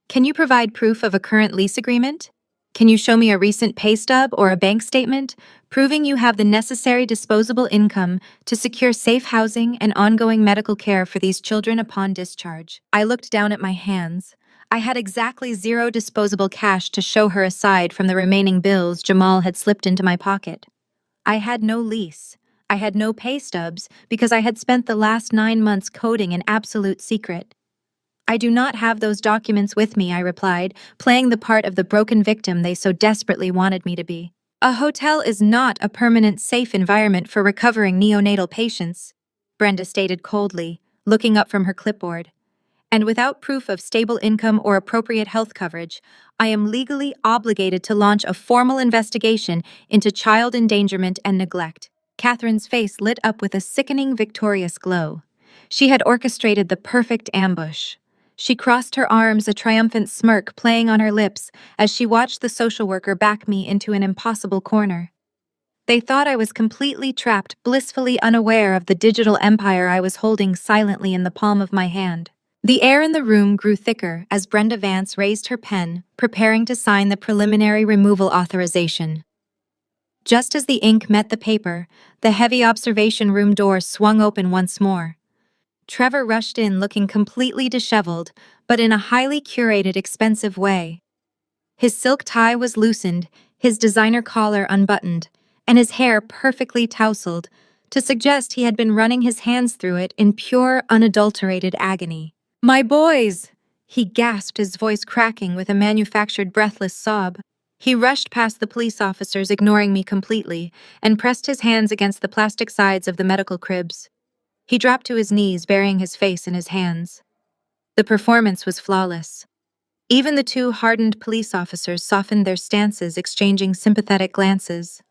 Can you provide proof of a current lease agreement? Can you show me a recent pay stub or a bank statement proving you have the necessary disposable income to secure safe housing and ongoing medical care for these children upon discharge? I looked down at my hands. I had exactly zero disposable cash to show her aside from the remaining bills Jamal had slipped into my pocket. I had no lease. I had no pay stubs because I had spent the last 9 months coding in absolute secret. I do not have those documents with me, I replied, playing the part of the broken victim they so desperately wanted me to be. A hotel is not a permanent safe environment for recovering neonatal patients, Brenda stated coldly, looking up from her clipboard. and without proof of stable income or appropriate health coverage, I am legally obligated to launch a formal investigation into child endangerment and neglect. Catherine's face lit up with a sickening, victorious glow. She had orchestrated the perfect ambush. She crossed her arms, a triumphant smirk playing on her lips as she watched the social worker back me into an impossible corner. They thought I was completely trapped, blissfully unaware of the digital empire I was holding silently in the palm of my hand. The air in the room grew thicker as Brenda Vance raised her pen, preparing to sign the preliminary removal authorization. Just as the ink met the paper, the heavy observation room door swung open once more. Trevor rushed in looking completely disheveled, but in a highly curated, expensive way. His silk tie was loosened, his designer collar unbuttoned, and his hair perfectly tousled, to suggest he had been running his hands through it in pure, unadulterated agony. "My boys!" he gasped, his voice cracking with a manufactured breathless sob. He rushed past the police officers, ignoring me completely, and pressed his hands against the plastic sides of the medical cribs. He dropped to his knees, burying his face in his hands. The performance was flawless. Even the two hardened police officers softened their stances, exchanging sympathetic glances.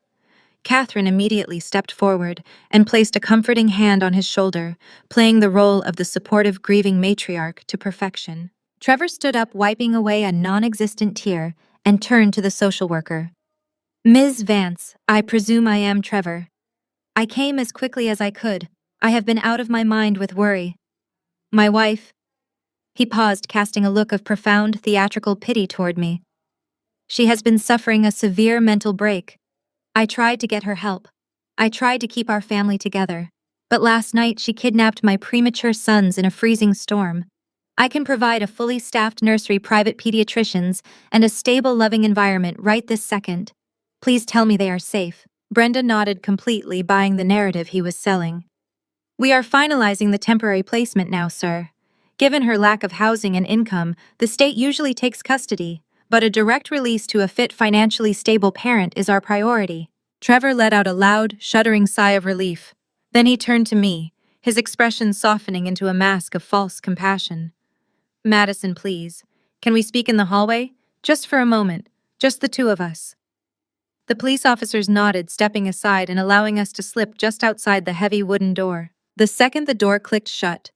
Catherine immediately stepped forward and placed a comforting hand on his shoulder, playing the role of the supportive, grieving matriarch to perfection. Trevor stood up, wiping away a non-existent tear, and turned to the social worker. "Ms. Vance, I presume I am Trevor. I came as quickly as I could. I have been out of my mind with worry. My wife—" He paused, casting a look of profound, theatrical pity toward me. "She has been suffering a severe mental break. I tried to get her help. I tried to keep our family together. But last night she kidnapped my premature sons in a freezing storm. I can provide a fully staffed nursery, private pediatricians, and a stable, loving environment right this second. Please tell me they are safe." Brenda nodded, completely buying the narrative he was selling. "We are finalizing the temporary placement now, sir. Given her lack of housing and income, the state usually takes custody, but a direct release to a fit, financially stable parent is our priority." Trevor let out a loud, shuddering sigh of relief. Then he turned to me, his expression softening into a mask of false compassion. "Madison, please. Can we speak in the hallway? Just for a moment. Just the two of us." The police officers nodded, stepping aside and allowing us to slip just outside the heavy wooden door. The second the door clicked shut,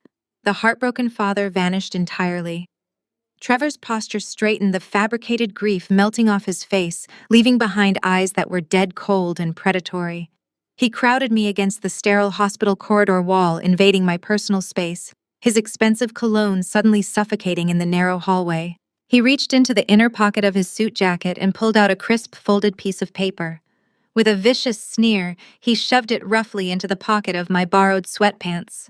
the heartbroken father vanished entirely. Trevor's posture straightened, the fabricated grief melting off his face, leaving behind eyes that were dead cold and predatory. He crowded me against the sterile hospital corridor wall, invading my personal space, his expensive cologne suddenly suffocating in the narrow hallway. He reached into the inner pocket of his suit jacket and pulled out a crisp, folded piece of paper. With a vicious sneer, he shoved it roughly into the pocket of my borrowed sweatpants.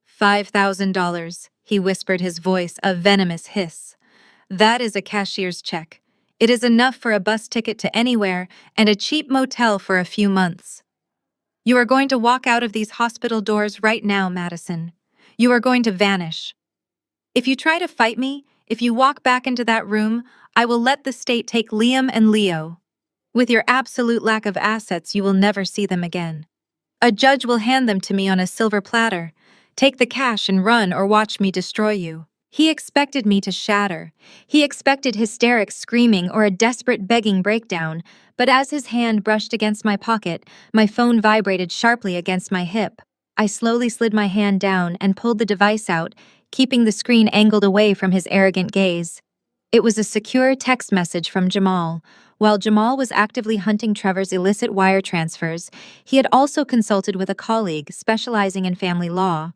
$5,000, he whispered, his voice a venomous hiss. "That is a cashier's check. It is enough for a bus ticket to anywhere and a cheap motel for a few months. You are going to walk out of these hospital doors right now, Madison. You are going to vanish. If you try to fight me, if you walk back into that room, I will let the state take Liam and Leo. With your absolute lack of assets, you will never see them again. A judge will hand them to me on a silver platter. Take the cash and run, or watch me destroy you." He expected me to shatter. He expected hysteric screaming or a desperate begging breakdown, but as his hand brushed against my pocket, my phone vibrated sharply against my hip. I slowly slid my hand down and pulled the device out, keeping the screen angled away from his arrogant gaze. It was a secure text message from Jamal. While Jamal was actively hunting Trevor's illicit wire transfers, he had also consulted with a colleague specializing in family law.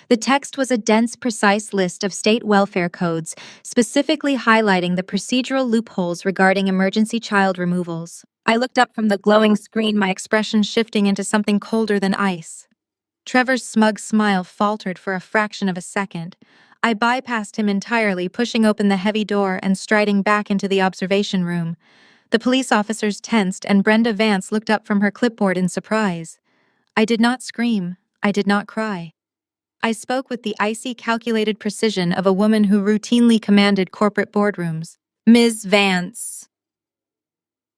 The text was a dense, precise list of state welfare codes, specifically highlighting the procedural loopholes regarding emergency child removals. I looked up from the glowing screen, my expression shifting into something colder than ice. Trevor's smug smile faltered for a fraction of a second. I bypassed him entirely, pushing open the heavy door and striding back into the observation room. The police officers tensed, and Brenda Vance looked up from her clipboard in surprise. I did not scream. I did not cry. I spoke with the icy, calculated precision of a woman who routinely commanded corporate boardrooms. "Ms. Vance."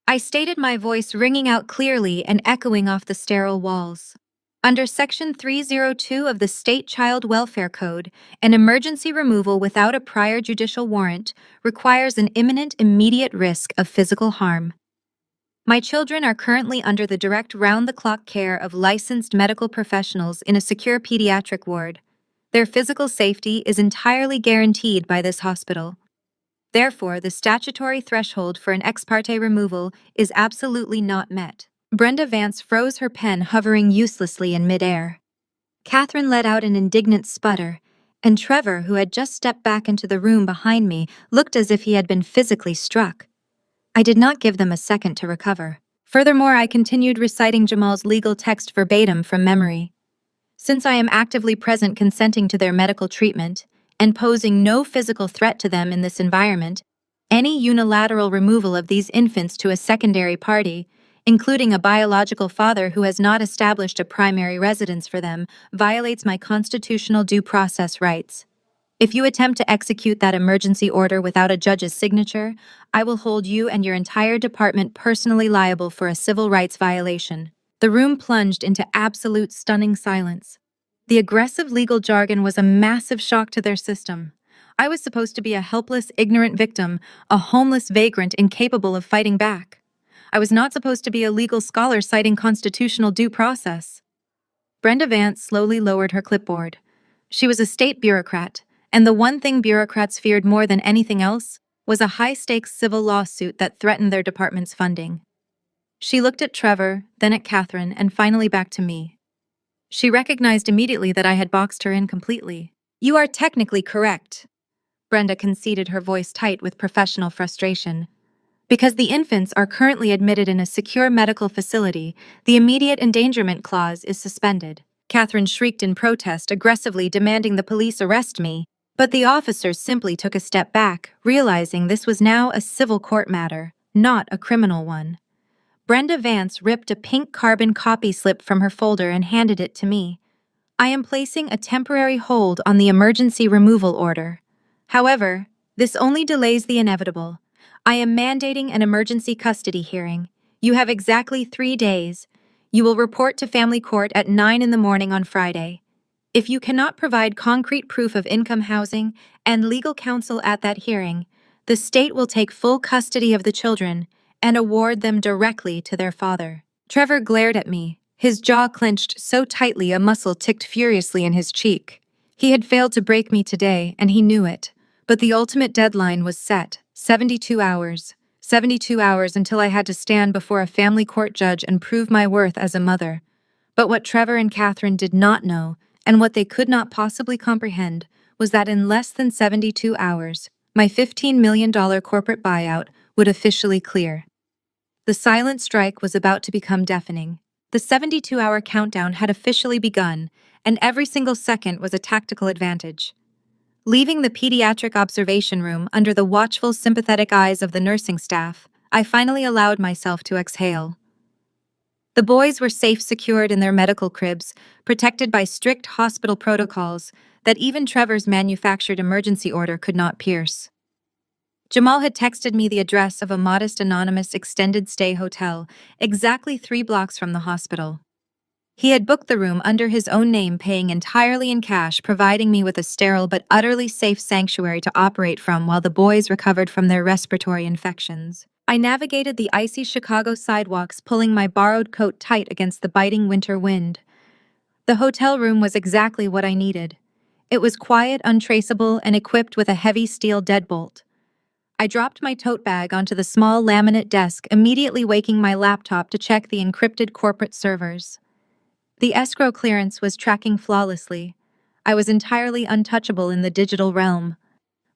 I stated, my voice ringing out clearly and echoing off the sterile walls. Under Section 302 of the State Child Welfare Code, an emergency removal without a prior judicial warrant requires an imminent, immediate risk of physical harm. My children are currently under the direct round-the-clock care of licensed medical professionals in a secure pediatric ward. Their physical safety is entirely guaranteed by this hospital. Therefore, the statutory threshold for an ex parte removal is absolutely not met. Brenda Vance froze her pen, hovering uselessly in midair. Catherine let out an indignant sputter, and Trevor, who had just stepped back into the room behind me, looked as if he had been physically struck. I did not give them a second to recover. Furthermore, I continued reciting Jamal's legal text verbatim from memory. Since I am actively present consenting to their medical treatment and posing no physical threat to them in this environment, any unilateral removal of these infants to a secondary party, including a biological father who has not established a primary residence for them, violates my constitutional due process rights. If you attempt to execute that emergency order without a judge's signature, I will hold you and your entire department personally liable for a civil rights violation. The room plunged into absolute stunning silence. The aggressive legal jargon was a massive shock to their system. I was supposed to be a helpless, ignorant victim, a homeless vagrant incapable of fighting back. I was not supposed to be a legal scholar citing constitutional due process. Brenda Vance slowly lowered her clipboard. She was a state bureaucrat, and the one thing bureaucrats feared more than anything else was a high-stakes civil lawsuit that threatened their department's funding. She looked at Trevor, then at Catherine, and finally back to me. She recognized immediately that I had boxed her in completely. "You are technically correct," Brenda conceded, her voice tight with professional frustration. "Because the infants are currently admitted in a secure medical facility, the immediate endangerment clause is suspended." Catherine shrieked in protest, aggressively demanding the police arrest me, but the officers simply took a step back, realizing this was now a civil court matter, not a criminal one. Brenda Vance ripped a pink carbon copy slip from her folder and handed it to me. "I am placing a temporary hold on the emergency removal order. However, this only delays the inevitable. I am mandating an emergency custody hearing. You have exactly 3 days. You will report to family court at 9 in the morning on Friday. If you cannot provide concrete proof of income, housing, and legal counsel at that hearing, the state will take full custody of the children and award them directly to their father." Trevor glared at me, his jaw clenched so tightly a muscle ticked furiously in his cheek. He had failed to break me today, and he knew it. But the ultimate deadline was set, 72 hours. 72 hours until I had to stand before a family court judge and prove my worth as a mother. But what Trevor and Catherine did not know, and what they could not possibly comprehend, was that in less than 72 hours, my $15 million corporate buyout would officially clear. The silent strike was about to become deafening. The 72-hour countdown had officially begun, and every single second was a tactical advantage. Leaving the pediatric observation room under the watchful, sympathetic eyes of the nursing staff, I finally allowed myself to exhale. The boys were safe, secured in their medical cribs, protected by strict hospital protocols that even Trevor's manufactured emergency order could not pierce. Jamal had texted me the address of a modest, anonymous extended stay hotel, exactly 3 blocks from the hospital. He had booked the room under his own name, paying entirely in cash, providing me with a sterile but utterly safe sanctuary to operate from while the boys recovered from their respiratory infections. I navigated the icy Chicago sidewalks, pulling my borrowed coat tight against the biting winter wind. The hotel room was exactly what I needed. It was quiet, untraceable, and equipped with a heavy steel deadbolt. I dropped my tote bag onto the small laminate desk, immediately waking my laptop to check the encrypted corporate servers. The escrow clearance was tracking flawlessly. I was entirely untouchable in the digital realm.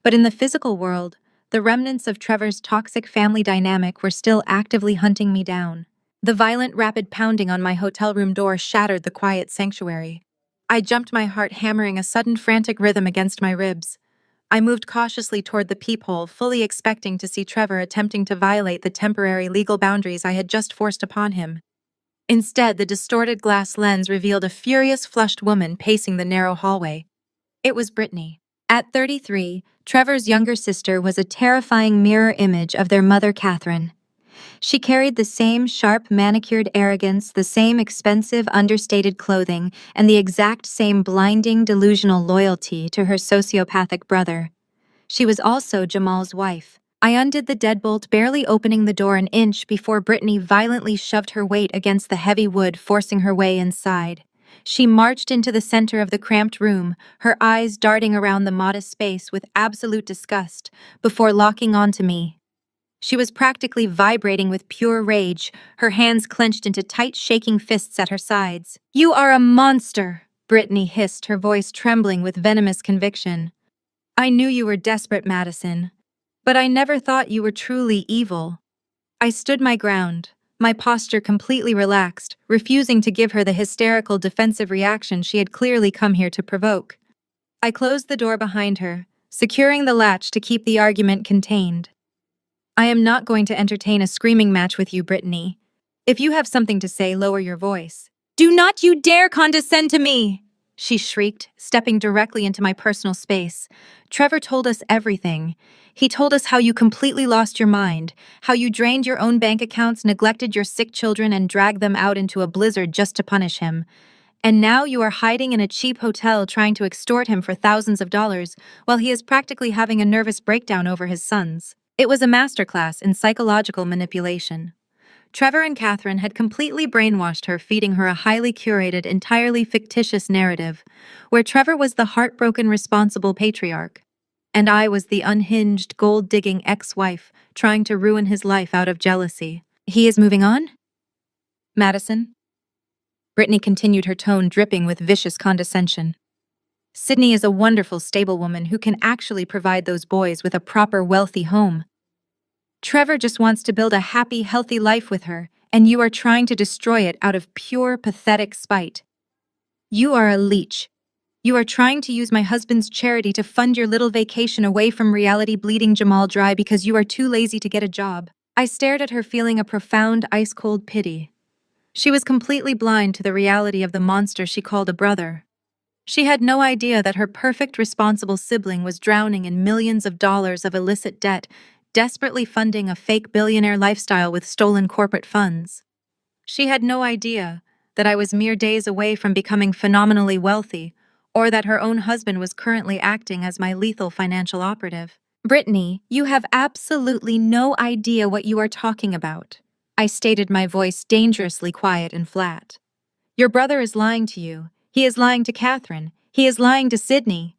But in the physical world, the remnants of Trevor's toxic family dynamic were still actively hunting me down. The violent, rapid pounding on my hotel room door shattered the quiet sanctuary. I jumped, my heart hammering a sudden frantic rhythm against my ribs. I moved cautiously toward the peephole, fully expecting to see Trevor attempting to violate the temporary legal boundaries I had just forced upon him. Instead, the distorted glass lens revealed a furious, flushed woman pacing the narrow hallway. It was Brittany. At 33, Trevor's younger sister was a terrifying mirror image of their mother, Catherine. She carried the same sharp, manicured arrogance, the same expensive, understated clothing, and the exact same blinding, delusional loyalty to her sociopathic brother. She was also Jamal's wife. I undid the deadbolt, barely opening the door an inch before Brittany violently shoved her weight against the heavy wood, forcing her way inside. She marched into the center of the cramped room, her eyes darting around the modest space with absolute disgust, before locking onto me. She was practically vibrating with pure rage, her hands clenched into tight, shaking fists at her sides. "You are a monster!" Brittany hissed, her voice trembling with venomous conviction. "I knew you were desperate, Madison, but I never thought you were truly evil." I stood my ground, my posture completely relaxed, refusing to give her the hysterical defensive reaction she had clearly come here to provoke. I closed the door behind her, securing the latch to keep the argument contained. "I am not going to entertain a screaming match with you, Brittany. If you have something to say, lower your voice." "Do not you dare condescend to me!" she shrieked, stepping directly into my personal space. "Trevor told us everything. He told us how you completely lost your mind, how you drained your own bank accounts, neglected your sick children, and dragged them out into a blizzard just to punish him. And now you are hiding in a cheap hotel trying to extort him for thousands of dollars while he is practically having a nervous breakdown over his sons." It was a masterclass in psychological manipulation. Trevor and Catherine had completely brainwashed her, feeding her a highly curated, entirely fictitious narrative, where Trevor was the heartbroken, responsible patriarch, and I was the unhinged, gold-digging ex-wife trying to ruin his life out of jealousy. "He is moving on? Madison?" Brittany continued, her tone dripping with vicious condescension. "Sydney is a wonderful, stable woman who can actually provide those boys with a proper, wealthy home. Trevor just wants to build a happy, healthy life with her, and you are trying to destroy it out of pure, pathetic spite. You are a leech. You are trying to use my husband's charity to fund your little vacation away from reality, bleeding Jamal dry because you are too lazy to get a job." I stared at her, feeling a profound, ice-cold pity. She was completely blind to the reality of the monster she called a brother. She had no idea that her perfect, responsible sibling was drowning in millions of dollars of illicit debt, desperately funding a fake billionaire lifestyle with stolen corporate funds. She had no idea that I was mere days away from becoming phenomenally wealthy, or that her own husband was currently acting as my lethal financial operative. "Brittany, you have absolutely no idea what you are talking about," I stated, my voice dangerously quiet and flat. "Your brother is lying to you. He is lying to Catherine. He is lying to Sydney."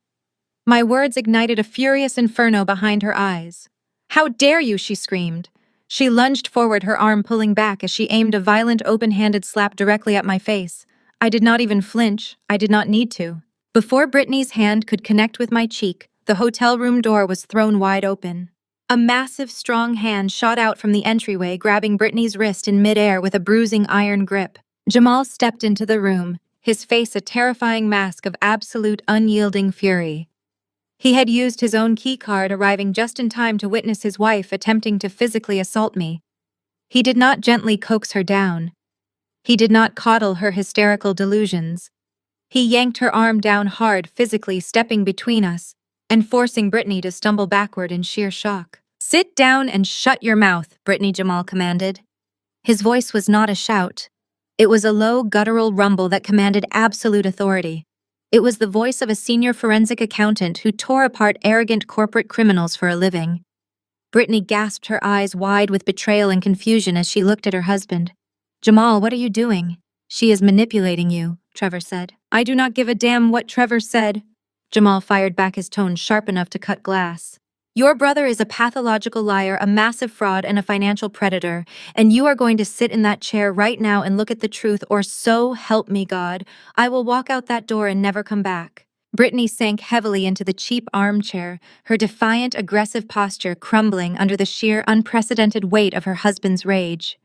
My words ignited a furious inferno behind her eyes. "How dare you!" she screamed. She lunged forward, her arm pulling back as she aimed a violent, open-handed slap directly at my face. I did not even flinch. I did not need to. Before Brittany's hand could connect with my cheek, the hotel room door was thrown wide open. A massive, strong hand shot out from the entryway, grabbing Brittany's wrist in midair with a bruising iron grip. Jamal stepped into the room, his face a terrifying mask of absolute, unyielding fury. He had used his own key card, arriving just in time to witness his wife attempting to physically assault me. He did not gently coax her down. He did not coddle her hysterical delusions. He yanked her arm down hard, physically stepping between us and forcing Brittany to stumble backward in sheer shock. "Sit down and shut your mouth," Brittany, Jamal commanded. His voice was not a shout. It was a low, guttural rumble that commanded absolute authority. It was the voice of a senior forensic accountant who tore apart arrogant corporate criminals for a living. Brittany gasped, her eyes wide with betrayal and confusion as she looked at her husband. "Jamal, what are you doing?" "She is manipulating you," Trevor said. "I do not give a damn what Trevor said." Jamal fired back, his tone sharp enough to cut glass. "Your brother is a pathological liar, a massive fraud, and a financial predator, and you are going to sit in that chair right now and look at the truth, or so help me God, I will walk out that door and never come back." Brittany sank heavily into the cheap armchair, her defiant, aggressive posture crumbling under the sheer, unprecedented weight of her husband's rage.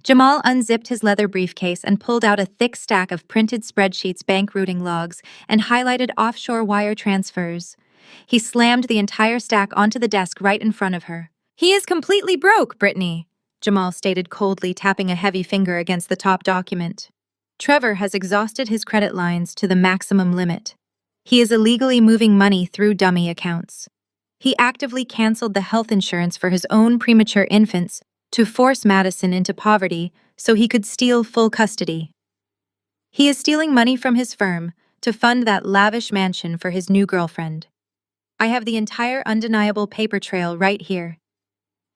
Jamal unzipped his leather briefcase and pulled out a thick stack of printed spreadsheets, bank routing logs, and highlighted offshore wire transfers. He slammed the entire stack onto the desk right in front of her. "He is completely broke, Brittany," Jamal stated coldly, tapping a heavy finger against the top document. "Trevor has exhausted his credit lines to the maximum limit. He is illegally moving money through dummy accounts. He actively canceled the health insurance for his own premature infants to force Madison into poverty so he could steal full custody. He is stealing money from his firm to fund that lavish mansion for his new girlfriend. I have the entire undeniable paper trail right here.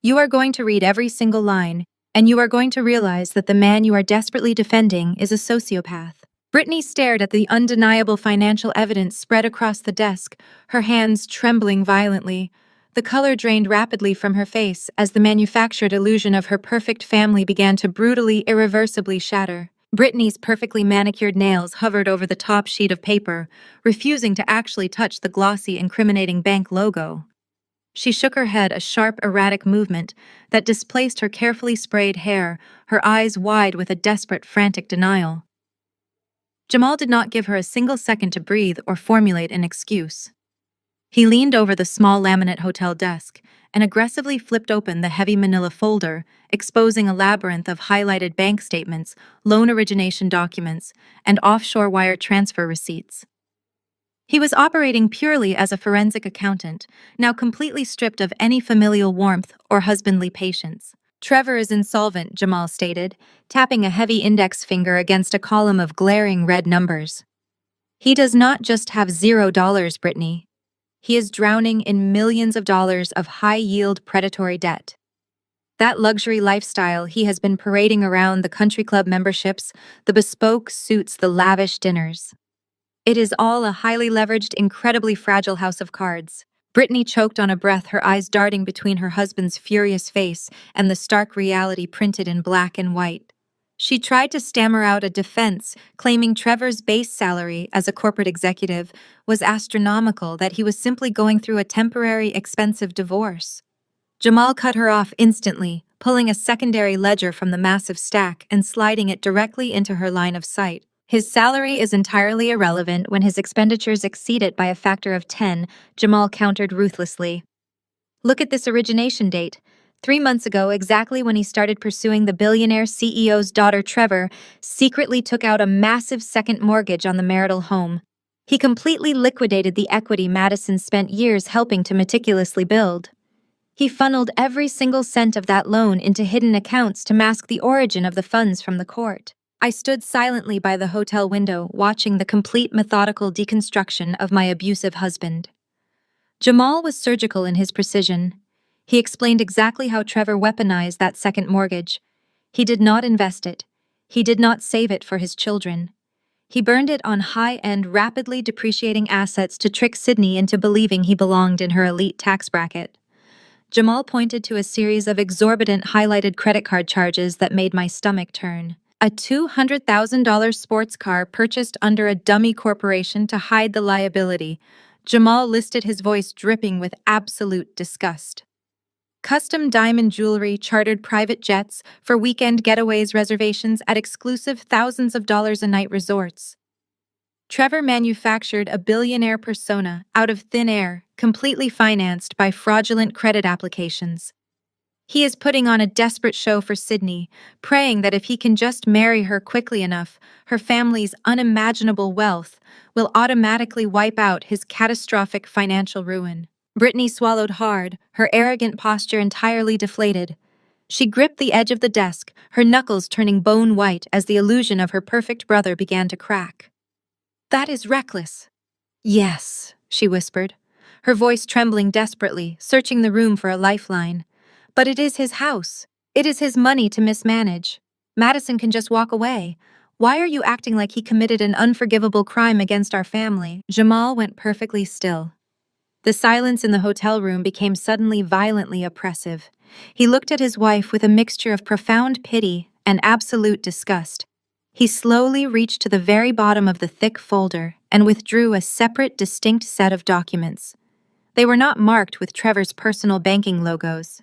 You are going to read every single line, and you are going to realize that the man you are desperately defending is a sociopath. Brittany stared at the undeniable financial evidence spread across the desk, her hands trembling violently. The color drained rapidly from her face as the manufactured illusion of her perfect family began to brutally, irreversibly shatter. Brittany's perfectly manicured nails hovered over the top sheet of paper, refusing to actually touch the glossy, incriminating bank logo. She shook her head, a sharp, erratic movement that displaced her carefully sprayed hair, her eyes wide with a desperate, frantic denial. Jamal did not give her a single second to breathe or formulate an excuse. He leaned over the small laminate hotel desk and aggressively flipped open the heavy manila folder, exposing a labyrinth of highlighted bank statements, loan origination documents, and offshore wire transfer receipts. He was operating purely as a forensic accountant, now completely stripped of any familial warmth or husbandly patience. Trevor is insolvent, Jamal stated, tapping a heavy index finger against a column of glaring red numbers. He does not just have $0, Brittany. He is drowning in millions of dollars of high-yield predatory debt. That luxury lifestyle he has been parading around, the country club memberships, the bespoke suits, the lavish dinners. It is all a highly leveraged, incredibly fragile house of cards. Brittany choked on a breath, her eyes darting between her husband's furious face and the stark reality printed in black and white. She tried to stammer out a defense, claiming Trevor's base salary as a corporate executive was astronomical, that he was simply going through a temporary, expensive divorce. Jamal cut her off instantly, pulling a secondary ledger from the massive stack and sliding it directly into her line of sight. His salary is entirely irrelevant when his expenditures exceed it by a factor of 10, Jamal countered ruthlessly. Look at this origination date. 3 months ago, exactly when he started pursuing the billionaire CEO's daughter, Trevor secretly took out a massive second mortgage on the marital home. He completely liquidated the equity Madison spent years helping to meticulously build. He funneled every single cent of that loan into hidden accounts to mask the origin of the funds from the court. I stood silently by the hotel window, watching the complete methodical deconstruction of my abusive husband. Jamal was surgical in his precision. He explained exactly how Trevor weaponized that second mortgage. He did not invest it. He did not save it for his children. He burned it on high-end, rapidly depreciating assets to trick Sydney into believing he belonged in her elite tax bracket. Jamal pointed to a series of exorbitant highlighted credit card charges that made my stomach turn. A $200,000 sports car purchased under a dummy corporation to hide the liability. Jamal listed, his voice dripping with absolute disgust. Custom diamond jewelry, chartered private jets for weekend getaways, reservations at exclusive thousands of dollars a night resorts. Trevor manufactured a billionaire persona out of thin air, completely financed by fraudulent credit applications. He is putting on a desperate show for Sydney, praying that if he can just marry her quickly enough, her family's unimaginable wealth will automatically wipe out his catastrophic financial ruin. Brittany swallowed hard, her arrogant posture entirely deflated. She gripped the edge of the desk, her knuckles turning bone white as the illusion of her perfect brother began to crack. That is reckless. Yes, she whispered, her voice trembling desperately, searching the room for a lifeline. But it is his house. It is his money to mismanage. Madison can just walk away. Why are you acting like he committed an unforgivable crime against our family? Jamal went perfectly still. The silence in the hotel room became suddenly violently oppressive. He looked at his wife with a mixture of profound pity and absolute disgust. He slowly reached to the very bottom of the thick folder and withdrew a separate, distinct set of documents. They were not marked with Trevor's personal banking logos.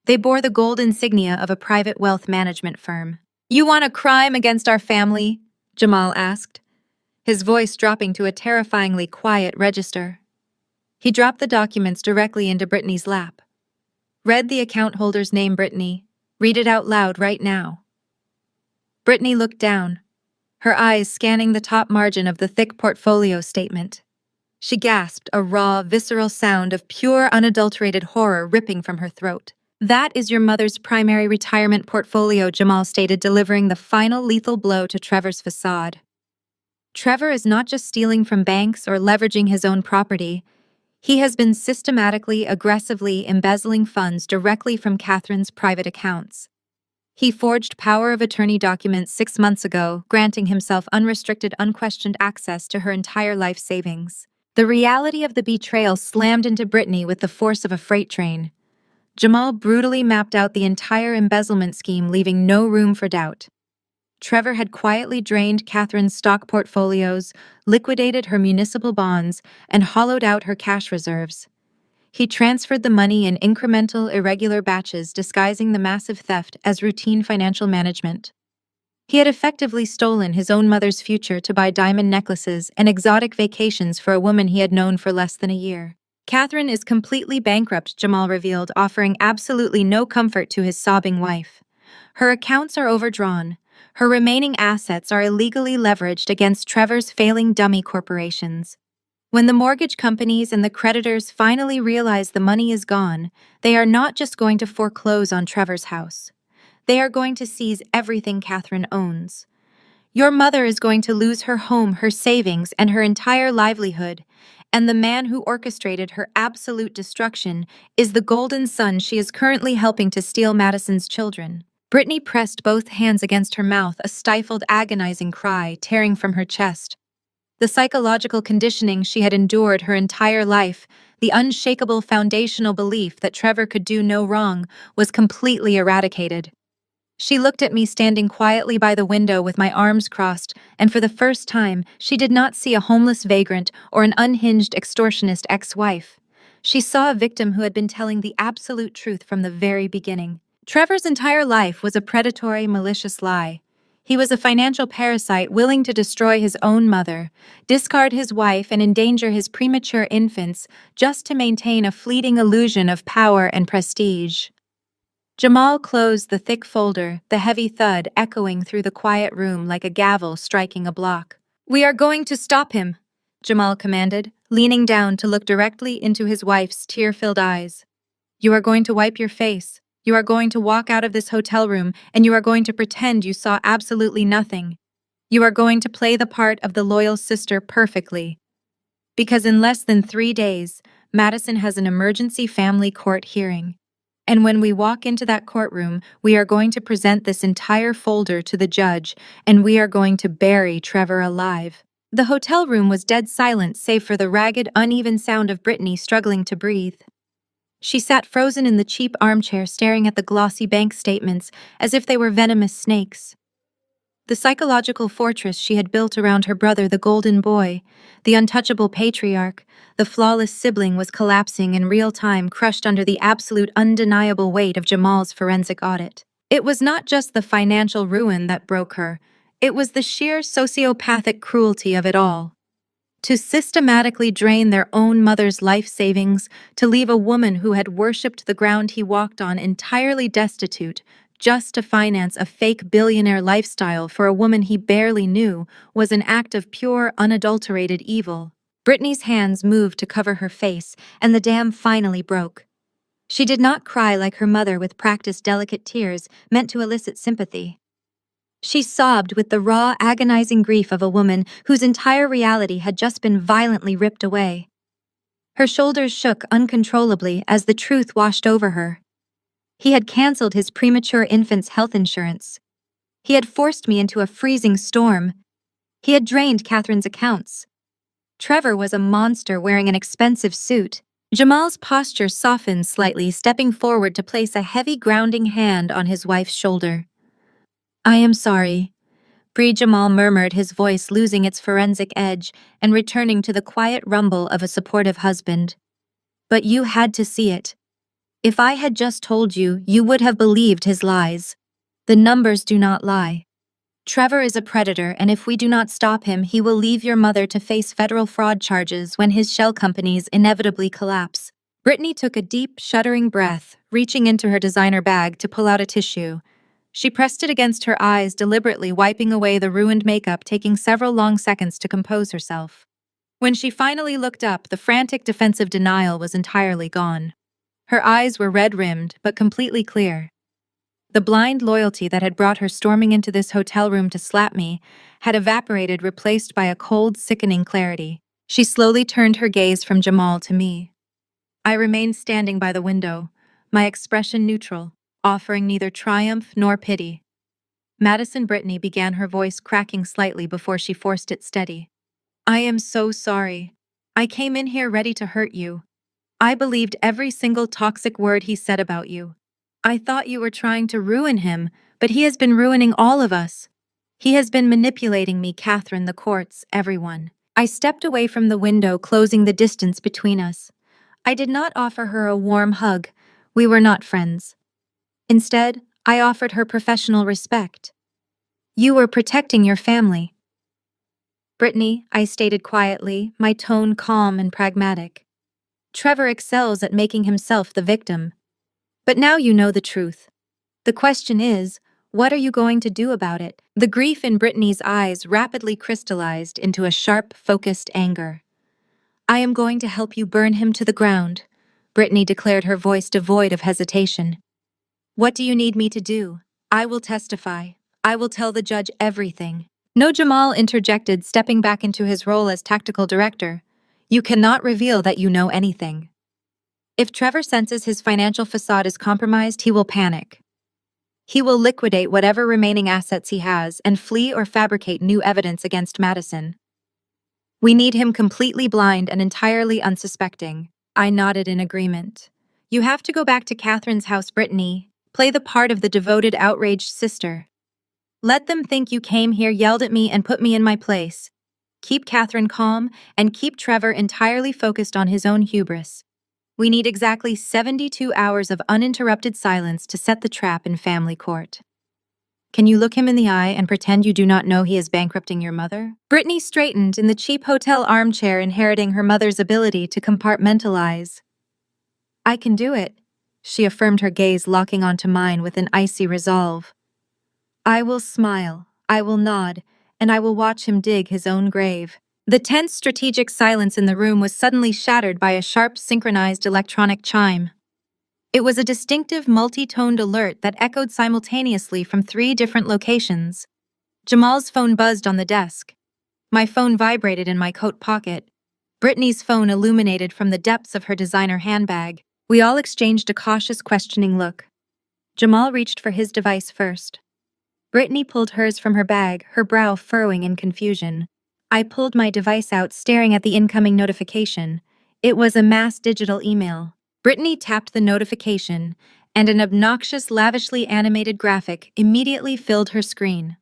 They bore the gold insignia of a private wealth management firm. You want a crime against our family? Jamal asked, his voice dropping to a terrifyingly quiet register. He dropped the documents directly into Brittany's lap. Read the account holder's name, Brittany. Read it out loud right now. Brittany looked down, her eyes scanning the top margin of the thick portfolio statement. She gasped, a raw, visceral sound of pure, unadulterated horror ripping from her throat. That is your mother's primary retirement portfolio, Jamal stated, delivering the final lethal blow to Trevor's facade. Trevor is not just stealing from banks or leveraging his own property. He has been systematically, aggressively embezzling funds directly from Catherine's private accounts. He forged power of attorney documents 6 months ago, granting himself unrestricted, unquestioned access to her entire life savings. The reality of the betrayal slammed into Brittany with the force of a freight train. Jamal brutally mapped out the entire embezzlement scheme, leaving no room for doubt. Trevor had quietly drained Catherine's stock portfolios, liquidated her municipal bonds, and hollowed out her cash reserves. He transferred the money in incremental, irregular batches, disguising the massive theft as routine financial management. He had effectively stolen his own mother's future to buy diamond necklaces and exotic vacations for a woman he had known for less than a year. Catherine is completely bankrupt, Jamal revealed, offering absolutely no comfort to his sobbing wife. Her accounts are overdrawn. Her remaining assets are illegally leveraged against Trevor's failing dummy corporations. When the mortgage companies and the creditors finally realize the money is gone, they are not just going to foreclose on Trevor's house. They are going to seize everything Catherine owns. Your mother is going to lose her home, her savings, and her entire livelihood. And the man who orchestrated her absolute destruction is the golden son she is currently helping to steal Madison's children. Brittany pressed both hands against her mouth, a stifled, agonizing cry tearing from her chest. The psychological conditioning she had endured her entire life, the unshakable foundational belief that Trevor could do no wrong, was completely eradicated. She looked at me standing quietly by the window with my arms crossed, and for the first time, she did not see a homeless vagrant or an unhinged extortionist ex-wife. She saw a victim who had been telling the absolute truth from the very beginning. Trevor's entire life was a predatory, malicious lie. He was a financial parasite willing to destroy his own mother, discard his wife, and endanger his premature infants just to maintain a fleeting illusion of power and prestige. Jamal closed the thick folder, the heavy thud echoing through the quiet room like a gavel striking a block. "We are going to stop him," Jamal commanded, leaning down to look directly into his wife's tear-filled eyes. "You are going to wipe your face. You are going to walk out of this hotel room, and you are going to pretend you saw absolutely nothing. You are going to play the part of the loyal sister perfectly. Because in less than 3 days, Madison has an emergency family court hearing. And when we walk into that courtroom, we are going to present this entire folder to the judge, and we are going to bury Trevor alive." The hotel room was dead silent save for the ragged, uneven sound of Brittany struggling to breathe. She sat frozen in the cheap armchair staring at the glossy bank statements as if they were venomous snakes. The psychological fortress she had built around her brother, the golden boy, the untouchable patriarch, the flawless sibling, was collapsing in real time, crushed under the absolute undeniable weight of Jamal's forensic audit. It was not just the financial ruin that broke her, it was the sheer sociopathic cruelty of it all. To systematically drain their own mother's life savings, to leave a woman who had worshipped the ground he walked on entirely destitute, just to finance a fake billionaire lifestyle for a woman he barely knew, was an act of pure, unadulterated evil. Brittany's hands moved to cover her face, and the dam finally broke. She did not cry like her mother with practiced delicate tears meant to elicit sympathy. She sobbed with the raw, agonizing grief of a woman whose entire reality had just been violently ripped away. Her shoulders shook uncontrollably as the truth washed over her. He had canceled his premature infant's health insurance. He had forced me into a freezing storm. He had drained Catherine's accounts. Trevor was a monster wearing an expensive suit. Jamal's posture softened slightly, stepping forward to place a heavy, grounding hand on his wife's shoulder. "I am sorry," Jamal murmured, his voice losing its forensic edge and returning to the quiet rumble of a supportive husband. "But you had to see it. If I had just told you, you would have believed his lies. The numbers do not lie. Trevor is a predator, and if we do not stop him, he will leave your mother to face federal fraud charges when his shell companies inevitably collapse." Brittany took a deep, shuddering breath, reaching into her designer bag to pull out a tissue. She pressed it against her eyes, deliberately wiping away the ruined makeup, taking several long seconds to compose herself. When she finally looked up, the frantic defensive denial was entirely gone. Her eyes were red-rimmed, but completely clear. The blind loyalty that had brought her storming into this hotel room to slap me had evaporated, replaced by a cold, sickening clarity. She slowly turned her gaze from Jamal to me. I remained standing by the window, my expression neutral, offering neither triumph nor pity. Madison Brittany began, her voice cracking slightly before she forced it steady. I am so sorry. I came in here ready to hurt you. I believed every single toxic word he said about you. I thought you were trying to ruin him, but he has been ruining all of us. He has been manipulating me, Catherine, the courts, everyone. I stepped away from the window, closing the distance between us. I did not offer her a warm hug. We were not friends. Instead, I offered her professional respect. You were protecting your family. Brittany, I stated quietly, my tone calm and pragmatic. Trevor excels at making himself the victim. But now you know the truth. The question is, what are you going to do about it? The grief in Brittany's eyes rapidly crystallized into a sharp, focused anger. I am going to help you burn him to the ground, Brittany declared, her voice devoid of hesitation. What do you need me to do? I will testify. I will tell the judge everything. No, Jamal interjected, stepping back into his role as tactical director. You cannot reveal that you know anything. If Trevor senses his financial facade is compromised, he will panic. He will liquidate whatever remaining assets he has and flee or fabricate new evidence against Madison. We need him completely blind and entirely unsuspecting. I nodded in agreement. You have to go back to Catherine's house, Brittany. Play the part of the devoted, outraged sister. Let them think you came here, yelled at me, and put me in my place. Keep Catherine calm and keep Trevor entirely focused on his own hubris. We need exactly 72 hours of uninterrupted silence to set the trap in family court. Can you look him in the eye and pretend you do not know he is bankrupting your mother? Brittany straightened in the cheap hotel armchair, inheriting her mother's ability to compartmentalize. I can do it, she affirmed, her gaze locking onto mine with an icy resolve. I will smile, I will nod, and I will watch him dig his own grave. The tense, strategic silence in the room was suddenly shattered by a sharp, synchronized electronic chime. It was a distinctive, multi-toned alert that echoed simultaneously from 3 different locations. Jamal's phone buzzed on the desk. My phone vibrated in my coat pocket. Brittany's phone illuminated from the depths of her designer handbag. We all exchanged a cautious, questioning look. Jamal reached for his device first. Brittany pulled hers from her bag, her brow furrowing in confusion. I pulled my device out, staring at the incoming notification. It was a mass digital email. Brittany tapped the notification, and an obnoxious, lavishly animated graphic immediately filled her screen.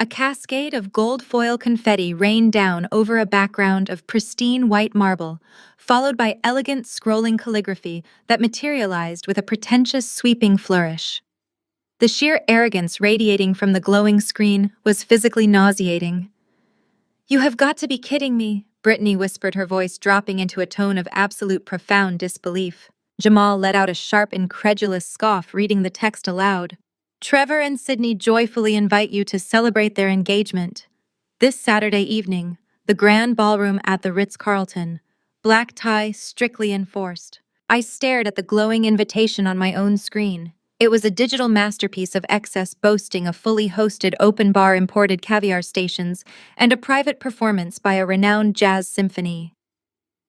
A cascade of gold foil confetti rained down over a background of pristine white marble, followed by elegant scrolling calligraphy that materialized with a pretentious, sweeping flourish. The sheer arrogance radiating from the glowing screen was physically nauseating. You have got to be kidding me, Brittany whispered, her voice dropping into a tone of absolute profound disbelief. Jamal let out a sharp, incredulous scoff, reading the text aloud. Trevor and Sydney joyfully invite you to celebrate their engagement. This Saturday evening, the grand ballroom at the Ritz-Carlton. Black tie strictly enforced. I stared at the glowing invitation on my own screen. It was a digital masterpiece of excess, boasting a fully hosted open bar, imported caviar stations, and a private performance by a renowned jazz symphony.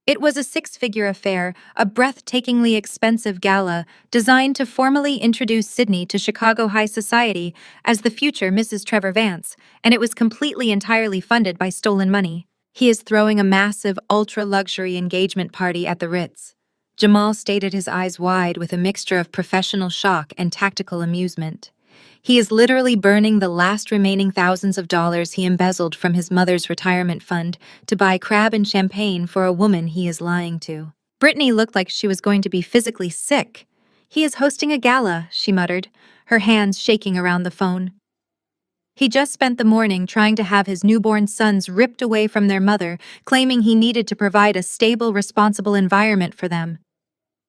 It was a 6-figure affair, a breathtakingly expensive gala designed to formally introduce Sydney to Chicago high society as the future Mrs. Trevor Vance, and it was completely entirely funded by stolen money. He is throwing a massive, ultra-luxury engagement party at the Ritz. Jamal stated, his eyes wide with a mixture of professional shock and tactical amusement. He is literally burning the last remaining thousands of dollars he embezzled from his mother's retirement fund to buy crab and champagne for a woman he is lying to. Brittany looked like she was going to be physically sick. He is hosting a gala, she muttered, her hands shaking around the phone. He just spent the morning trying to have his newborn sons ripped away from their mother, claiming he needed to provide a stable, responsible environment for them.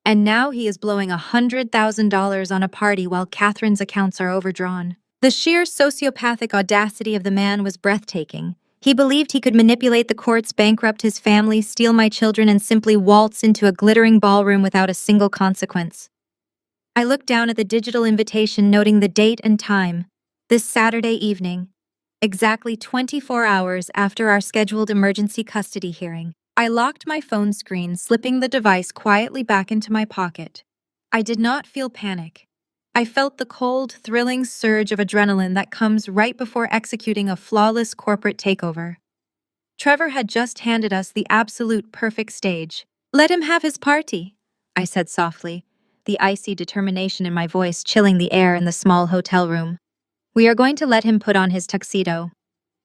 And now he is blowing $100,000 on a party while Catherine's accounts are overdrawn. The sheer sociopathic audacity of the man was breathtaking. He believed he could manipulate the courts, bankrupt his family, steal my children, and simply waltz into a glittering ballroom without a single consequence. I looked down at the digital invitation noting the date and time. This Saturday evening, exactly 24 hours after our scheduled emergency custody hearing. I locked my phone screen, slipping the device quietly back into my pocket. I did not feel panic. I felt the cold, thrilling surge of adrenaline that comes right before executing a flawless corporate takeover. Trevor had just handed us the absolute perfect stage. "Let him have his party," I said softly, the icy determination in my voice chilling the air in the small hotel room. "We are going to let him put on his tuxedo.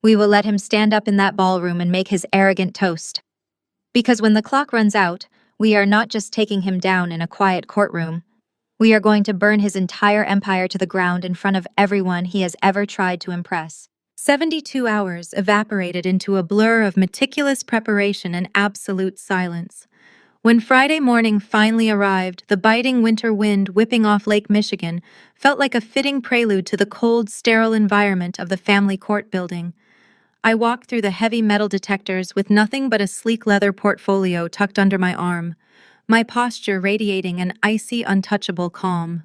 We will let him stand up in that ballroom and make his arrogant toast. Because when the clock runs out, we are not just taking him down in a quiet courtroom. We are going to burn his entire empire to the ground in front of everyone he has ever tried to impress." 72 hours evaporated into a blur of meticulous preparation and absolute silence. When Friday morning finally arrived, the biting winter wind whipping off Lake Michigan felt like a fitting prelude to the cold, sterile environment of the family court building. I walked through the heavy metal detectors with nothing but a sleek leather portfolio tucked under my arm, my posture radiating an icy, untouchable calm.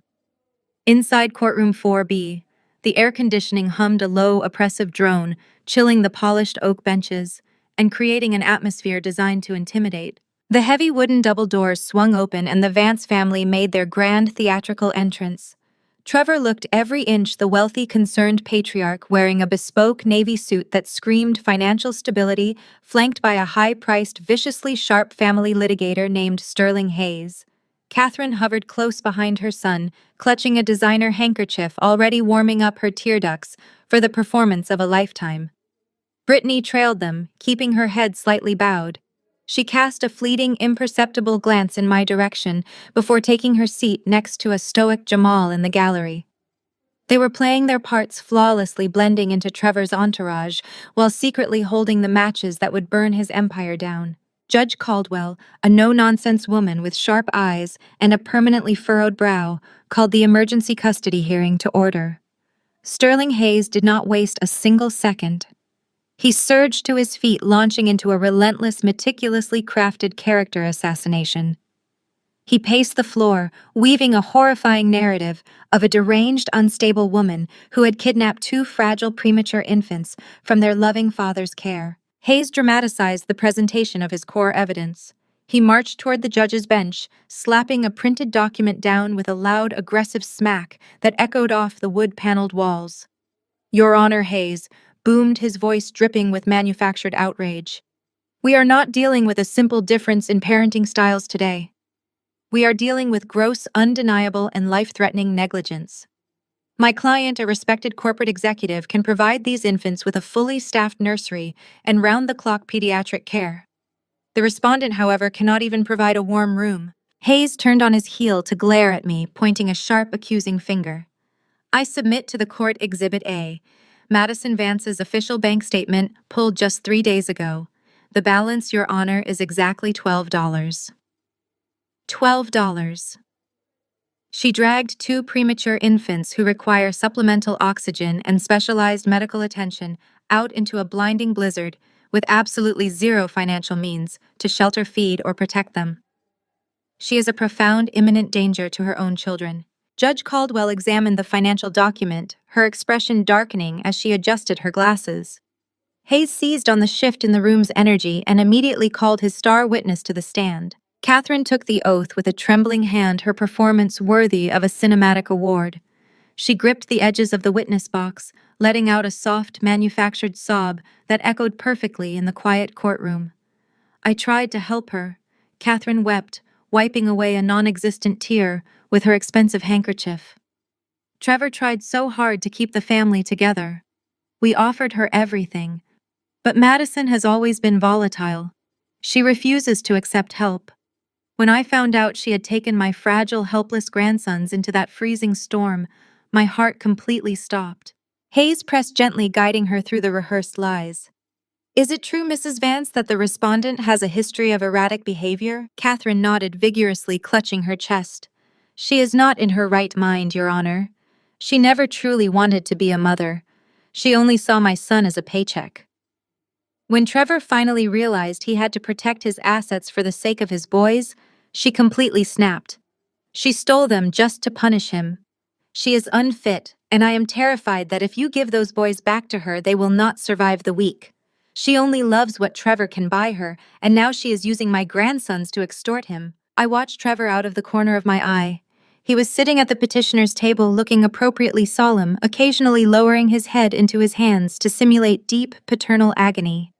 Inside courtroom 4B, the air conditioning hummed a low, oppressive drone, chilling the polished oak benches and creating an atmosphere designed to intimidate. The heavy wooden double doors swung open and the Vance family made their grand theatrical entrance. Trevor looked every inch the wealthy, concerned patriarch wearing a bespoke navy suit that screamed financial stability, flanked by a high-priced, viciously sharp family litigator named Sterling Hayes. Catherine hovered close behind her son, clutching a designer handkerchief already warming up her tear ducts for the performance of a lifetime. Brittany trailed them, keeping her head slightly bowed. She cast a fleeting, imperceptible glance in my direction before taking her seat next to a stoic Jamal in the gallery. They were playing their parts flawlessly, blending into Trevor's entourage while secretly holding the matches that would burn his empire down. Judge Caldwell, a no-nonsense woman with sharp eyes and a permanently furrowed brow, called the emergency custody hearing to order. Sterling Hayes did not waste a single second. He surged to his feet, launching into a relentless, meticulously crafted character assassination. He paced the floor, weaving a horrifying narrative of a deranged, unstable woman who had kidnapped two fragile premature infants from their loving father's care. Hayes dramatized the presentation of his core evidence. He marched toward the judge's bench, slapping a printed document down with a loud, aggressive smack that echoed off the wood-paneled walls. "Your Honor, Hayes," boomed his voice dripping with manufactured outrage. "We are not dealing with a simple difference in parenting styles today. We are dealing with gross, undeniable, and life-threatening negligence. My client, a respected corporate executive, can provide these infants with a fully staffed nursery and round-the-clock pediatric care. The respondent, however, cannot even provide a warm room." Hayes turned on his heel to glare at me, pointing a sharp, accusing finger. "I submit to the court Exhibit A, Madison Vance's official bank statement pulled just 3 days ago. The balance, Your Honor, is exactly $12. $12. She dragged two premature infants who require supplemental oxygen and specialized medical attention out into a blinding blizzard with absolutely zero financial means to shelter, feed, or protect them. She is a profound, imminent danger to her own children." Judge Caldwell examined the financial document, her expression darkening as she adjusted her glasses. Hayes seized on the shift in the room's energy and immediately called his star witness to the stand. Catherine took the oath with a trembling hand, her performance worthy of a cinematic award. She gripped the edges of the witness box, letting out a soft, manufactured sob that echoed perfectly in the quiet courtroom. I tried to help her. Catherine wept, wiping away a non-existent tear with her expensive handkerchief. Trevor tried so hard to keep the family together. We offered her everything. But Madison has always been volatile. She refuses to accept help. When I found out she had taken my fragile, helpless grandsons into that freezing storm, my heart completely stopped. Hayes pressed gently, guiding her through the rehearsed lies. "Is it true, Mrs. Vance, that the respondent has a history of erratic behavior?" Catherine nodded, vigorously clutching her chest. "She is not in her right mind, Your Honor. She never truly wanted to be a mother. She only saw my son as a paycheck." When Trevor finally realized he had to protect his assets for the sake of his boys, she completely snapped. She stole them just to punish him. She is unfit, and I am terrified that if you give those boys back to her, they will not survive the week. She only loves what Trevor can buy her, and now she is using my grandsons to extort him. I watched Trevor out of the corner of my eye. He was sitting at the petitioner's table looking appropriately solemn, occasionally lowering his head into his hands to simulate deep paternal agony.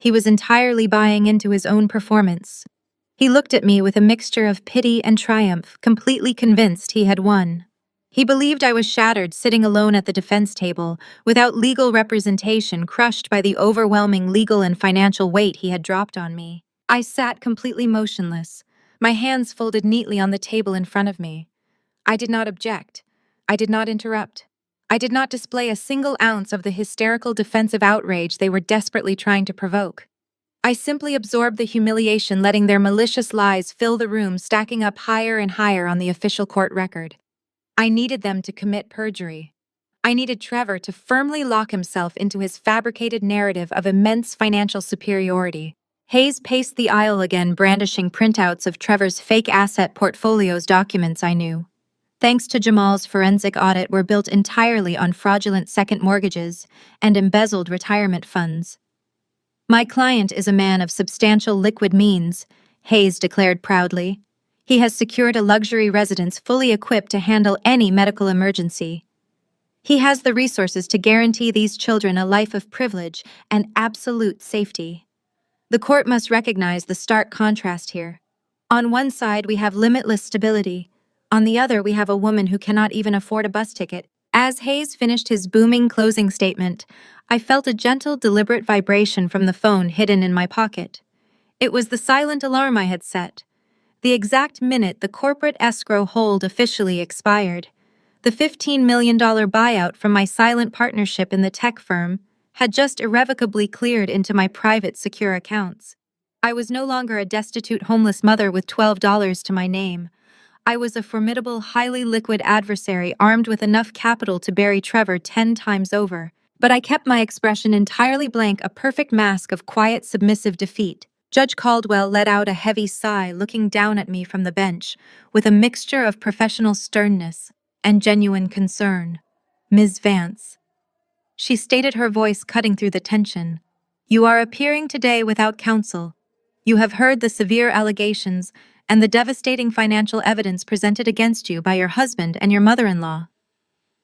He was entirely buying into his own performance. He looked at me with a mixture of pity and triumph, completely convinced he had won. He believed I was shattered, sitting alone at the defense table, without legal representation, crushed by the overwhelming legal and financial weight he had dropped on me. I sat completely motionless, my hands folded neatly on the table in front of me. I did not object. I did not interrupt. I did not display a single ounce of the hysterical defensive outrage they were desperately trying to provoke. I simply absorbed the humiliation, letting their malicious lies fill the room, stacking up higher and higher on the official court record. I needed them to commit perjury. I needed Trevor to firmly lock himself into his fabricated narrative of immense financial superiority. Hayes paced the aisle again, brandishing printouts of Trevor's fake asset portfolio's documents I knew. Thanks to Jamal's forensic audit, were built entirely on fraudulent second mortgages and embezzled retirement funds. My client is a man of substantial liquid means, Hayes declared proudly. He has secured a luxury residence fully equipped to handle any medical emergency. He has the resources to guarantee these children a life of privilege and absolute safety. The court must recognize the stark contrast here. On one side, we have limitless stability. On the other, we have a woman who cannot even afford a bus ticket. As Hayes finished his booming closing statement, I felt a gentle, deliberate vibration from the phone hidden in my pocket. It was the silent alarm I had set. The exact minute the corporate escrow hold officially expired. The $15 million buyout from my silent partnership in the tech firm had just irrevocably cleared into my private, secure accounts. I was no longer a destitute homeless mother with $12 to my name. I was a formidable, highly liquid adversary armed with enough capital to bury Trevor 10 times over. But I kept my expression entirely blank, a perfect mask of quiet, submissive defeat. Judge Caldwell let out a heavy sigh, looking down at me from the bench, with a mixture of professional sternness and genuine concern. "Ms. Vance," she stated, her voice cutting through the tension, "you are appearing today without counsel. You have heard the severe allegations and the devastating financial evidence presented against you by your husband and your mother-in-law.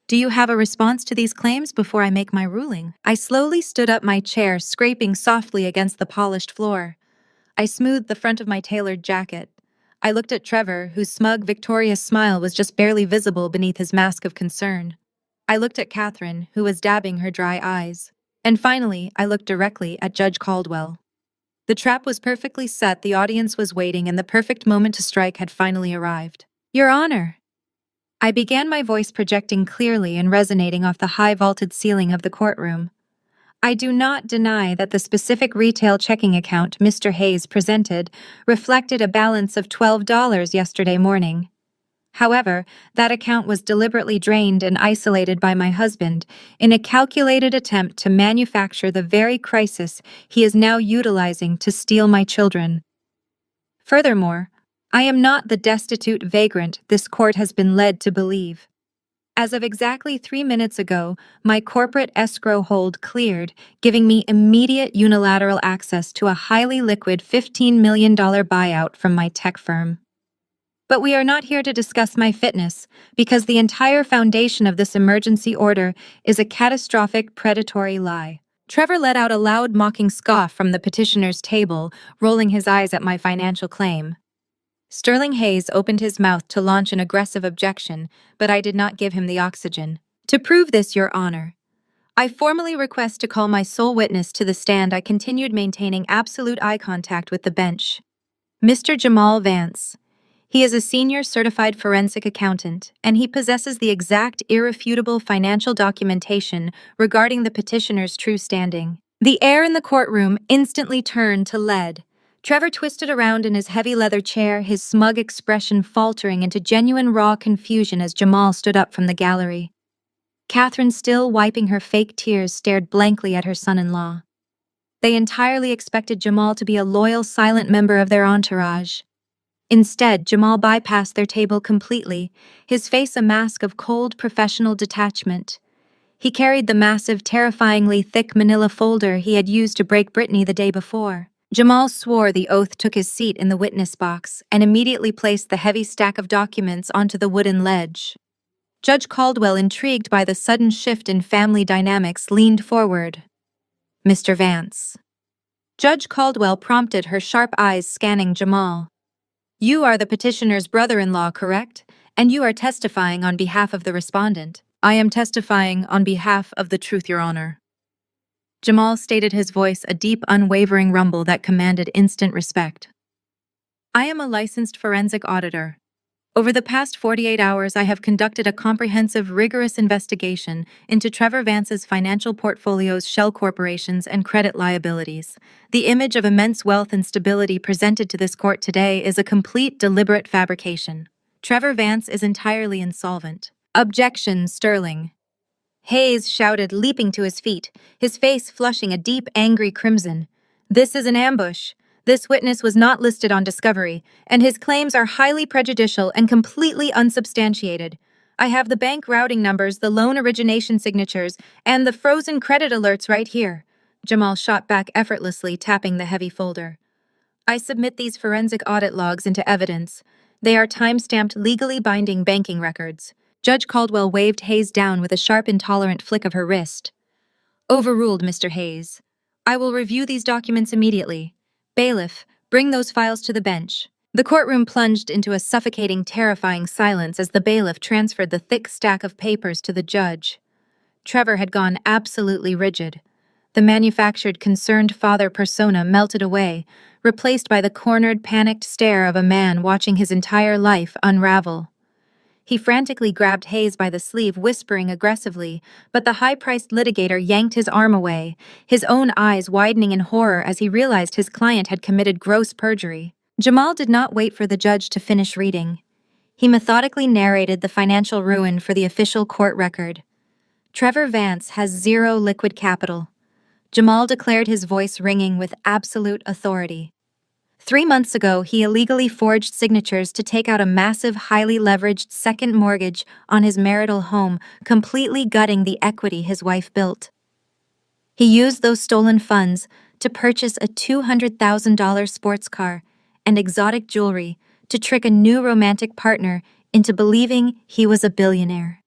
Do you have a response to these claims before I make my ruling?" I slowly stood up, my chair scraping softly against the polished floor. I smoothed the front of my tailored jacket. I looked at Trevor, whose smug, victorious smile was just barely visible beneath his mask of concern. I looked at Catherine, who was dabbing her dry eyes. And finally, I looked directly at Judge Caldwell. The trap was perfectly set, the audience was waiting, and the perfect moment to strike had finally arrived. "Your Honor," I began, my voice projecting clearly and resonating off the high vaulted ceiling of the courtroom. "I do not deny that the specific retail checking account Mr. Hayes presented reflected a balance of $12 yesterday morning. However, that account was deliberately drained and isolated by my husband in a calculated attempt to manufacture the very crisis he is now utilizing to steal my children. Furthermore, I am not the destitute vagrant this court has been led to believe. As of exactly 3 minutes ago, my corporate escrow hold cleared, giving me immediate unilateral access to a highly liquid $15 million buyout from my tech firm. But we are not here to discuss my fitness, because the entire foundation of this emergency order is a catastrophic, predatory lie." Trevor let out a loud, mocking scoff from the petitioner's table, rolling his eyes at my financial claim. Sterling Hayes opened his mouth to launch an aggressive objection, but I did not give him the oxygen. "To prove this, Your Honor, I formally request to call my sole witness to the stand." I continued, maintaining absolute eye contact with the bench. "Mr. Jamal Vance. He is a senior certified forensic accountant, and he possesses the exact, irrefutable financial documentation regarding the petitioner's true standing." The air in the courtroom instantly turned to lead. Trevor twisted around in his heavy leather chair, his smug expression faltering into genuine raw confusion as Jamal stood up from the gallery. Catherine, still wiping her fake tears, stared blankly at her son-in-law. They entirely expected Jamal to be a loyal, silent member of their entourage. Instead, Jamal bypassed their table completely, his face a mask of cold, professional detachment. He carried the massive, terrifyingly thick manila folder he had used to break Brittany the day before. Jamal swore the oath, took his seat in the witness box, and immediately placed the heavy stack of documents onto the wooden ledge. Judge Caldwell, intrigued by the sudden shift in family dynamics, leaned forward. "Mr. Vance." Judge Caldwell prompted, her sharp eyes scanning Jamal. "You are the petitioner's brother-in-law, correct? And you are testifying on behalf of the respondent." "I am testifying on behalf of the truth, Your Honor." Jamal stated, his voice a deep, unwavering rumble that commanded instant respect. "I am a licensed forensic auditor. Over the past 48 hours, I have conducted a comprehensive, rigorous investigation into Trevor Vance's financial portfolio's shell corporations and credit liabilities. The image of immense wealth and stability presented to this court today is a complete, deliberate fabrication. Trevor Vance is entirely insolvent." "Objection, Sterling." Hayes shouted, leaping to his feet, his face flushing a deep, angry crimson. "This is an ambush. This witness was not listed on discovery, and his claims are highly prejudicial and completely unsubstantiated. I have the bank routing numbers, the loan origination signatures, and the frozen credit alerts right here." Jamal shot back effortlessly, tapping the heavy folder. "I submit these forensic audit logs into evidence. They are time-stamped, legally binding banking records." Judge Caldwell waved Hayes down with a sharp, intolerant flick of her wrist. "Overruled, Mr. Hayes. I will review these documents immediately. Bailiff, bring those files to the bench." The courtroom plunged into a suffocating, terrifying silence as the bailiff transferred the thick stack of papers to the judge. Trevor had gone absolutely rigid. The manufactured, concerned father persona melted away, replaced by the cornered, panicked stare of a man watching his entire life unravel. He frantically grabbed Hayes by the sleeve, whispering aggressively, but the high-priced litigator yanked his arm away, his own eyes widening in horror as he realized his client had committed gross perjury. Jamal did not wait for the judge to finish reading. He methodically narrated the financial ruin for the official court record. "Trevor Vance has zero liquid capital," Jamal declared, his voice ringing with absolute authority. 3 months ago, he illegally forged signatures to take out a massive, highly leveraged second mortgage on his marital home, completely gutting the equity his wife built. He used those stolen funds to purchase a $200,000 sports car and exotic jewelry to trick a new romantic partner into believing he was a billionaire.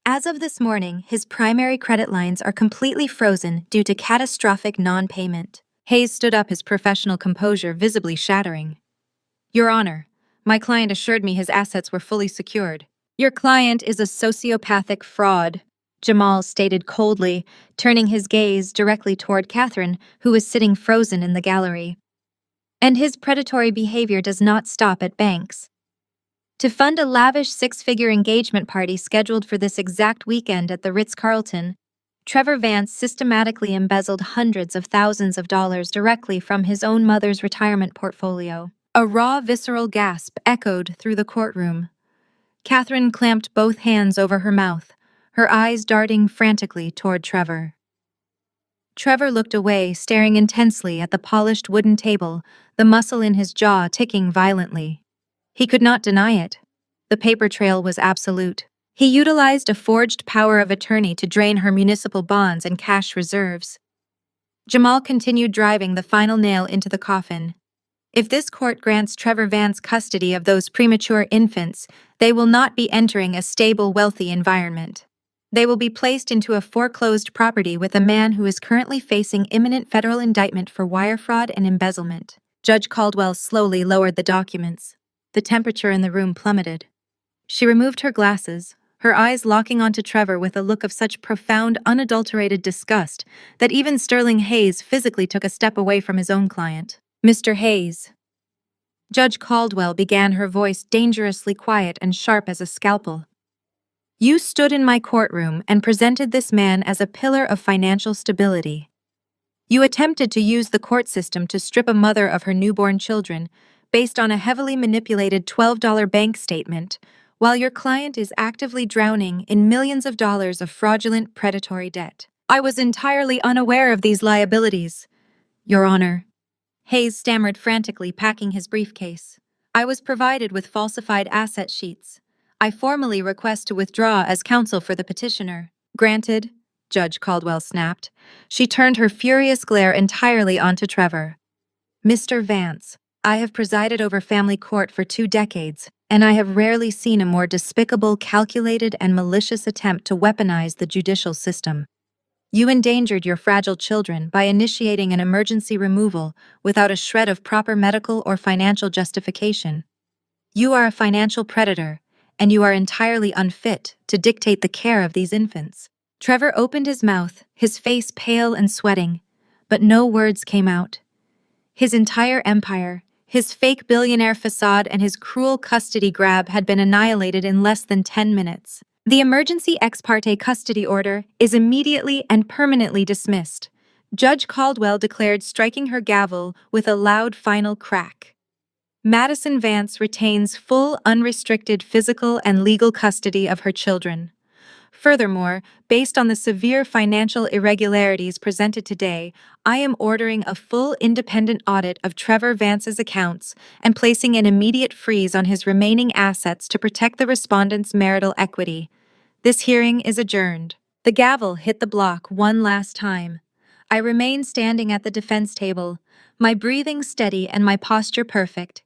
As of this morning, his primary credit lines are completely frozen due to catastrophic non-payment. Hayes stood up, his professional composure visibly shattering. "Your Honor, my client assured me his assets were fully secured." "Your client is a sociopathic fraud," Jamal stated coldly, turning his gaze directly toward Catherine, who was sitting frozen in the gallery. "And his predatory behavior does not stop at banks. To fund a lavish 6-figure engagement party scheduled for this exact weekend at the Ritz-Carlton, Trevor Vance systematically embezzled hundreds of thousands of dollars directly from his own mother's retirement portfolio." A raw, visceral gasp echoed through the courtroom. Catherine clamped both hands over her mouth, her eyes darting frantically toward Trevor. Trevor looked away, staring intensely at the polished wooden table, the muscle in his jaw ticking violently. He could not deny it. The paper trail was absolute. He utilized a forged power of attorney to drain her municipal bonds and cash reserves. Jamal continued, driving the final nail into the coffin. If this court grants Trevor Vance custody of those premature infants, they will not be entering a stable, wealthy environment. They will be placed into a foreclosed property with a man who is currently facing imminent federal indictment for wire fraud and embezzlement. Judge Caldwell slowly lowered the documents. The temperature in the room plummeted. She removed her glasses, her eyes locking onto Trevor with a look of such profound, unadulterated disgust that even Sterling Hayes physically took a step away from his own client. "Mr. Hayes." Judge Caldwell began, her voice dangerously quiet and sharp as a scalpel. "You stood in my courtroom and presented this man as a pillar of financial stability. You attempted to use the court system to strip a mother of her newborn children based on a heavily manipulated $12 bank statement, while your client is actively drowning in millions of dollars of fraudulent predatory debt. I was entirely unaware of these liabilities," Your Honor. Hayes stammered frantically, packing his briefcase. I was provided with falsified asset sheets. I formally request to withdraw as counsel for the petitioner. Granted, Judge Caldwell snapped. She turned her furious glare entirely onto Trevor. Mr. Vance, I have presided over family court for 2 decades, and I have rarely seen a more despicable, calculated, and malicious attempt to weaponize the judicial system. You endangered your fragile children by initiating an emergency removal without a shred of proper medical or financial justification. You are a financial predator, and you are entirely unfit to dictate the care of these infants. Trevor opened his mouth, his face pale and sweating, but no words came out. His entire empire, his fake billionaire facade, and his cruel custody grab had been annihilated in less than 10 minutes. The emergency ex parte custody order is immediately and permanently dismissed, Judge Caldwell declared, striking her gavel with a loud final crack. Madison Vance retains full, unrestricted physical and legal custody of her children. Furthermore, based on the severe financial irregularities presented today, I am ordering a full independent audit of Trevor Vance's accounts and placing an immediate freeze on his remaining assets to protect the respondent's marital equity. This hearing is adjourned. The gavel hit the block one last time. I remained standing at the defense table, my breathing steady and my posture perfect.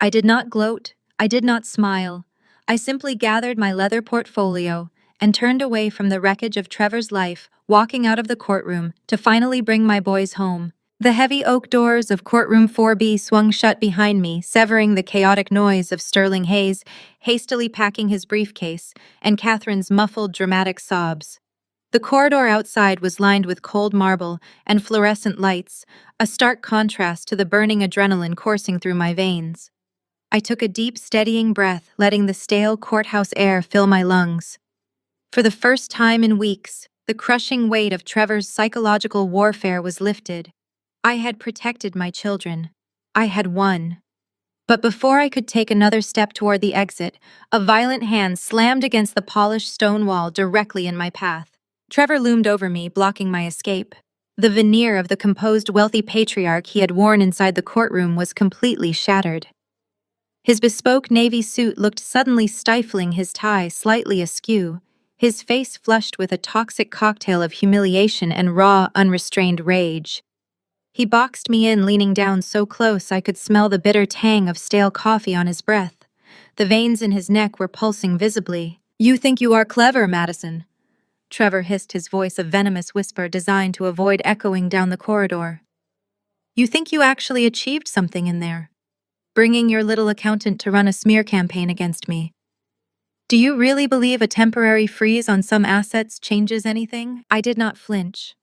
I did not gloat, I did not smile. I simply gathered my leather portfolio and turned away from the wreckage of Trevor's life, walking out of the courtroom to finally bring my boys home. The heavy oak doors of courtroom 4B swung shut behind me, severing the chaotic noise of Sterling Hayes hastily packing his briefcase and Catherine's muffled, dramatic sobs. The corridor outside was lined with cold marble and fluorescent lights, a stark contrast to the burning adrenaline coursing through my veins. I took a deep, steadying breath, letting the stale courthouse air fill my lungs. For the first time in weeks, the crushing weight of Trevor's psychological warfare was lifted. I had protected my children. I had won. But before I could take another step toward the exit, a violent hand slammed against the polished stone wall directly in my path. Trevor loomed over me, blocking my escape. The veneer of the composed, wealthy patriarch he had worn inside the courtroom was completely shattered. His bespoke navy suit looked suddenly stifling, his tie slightly askew, his face flushed with a toxic cocktail of humiliation and raw, unrestrained rage. He boxed me in, leaning down so close I could smell the bitter tang of stale coffee on his breath. The veins in his neck were pulsing visibly. "You think you are clever, Madison?" Trevor hissed, his voice a venomous whisper designed to avoid echoing down the corridor. "You think you actually achieved something in there? Bringing your little accountant to run a smear campaign against me. Do you really believe a temporary freeze on some assets changes anything?" I did not flinch.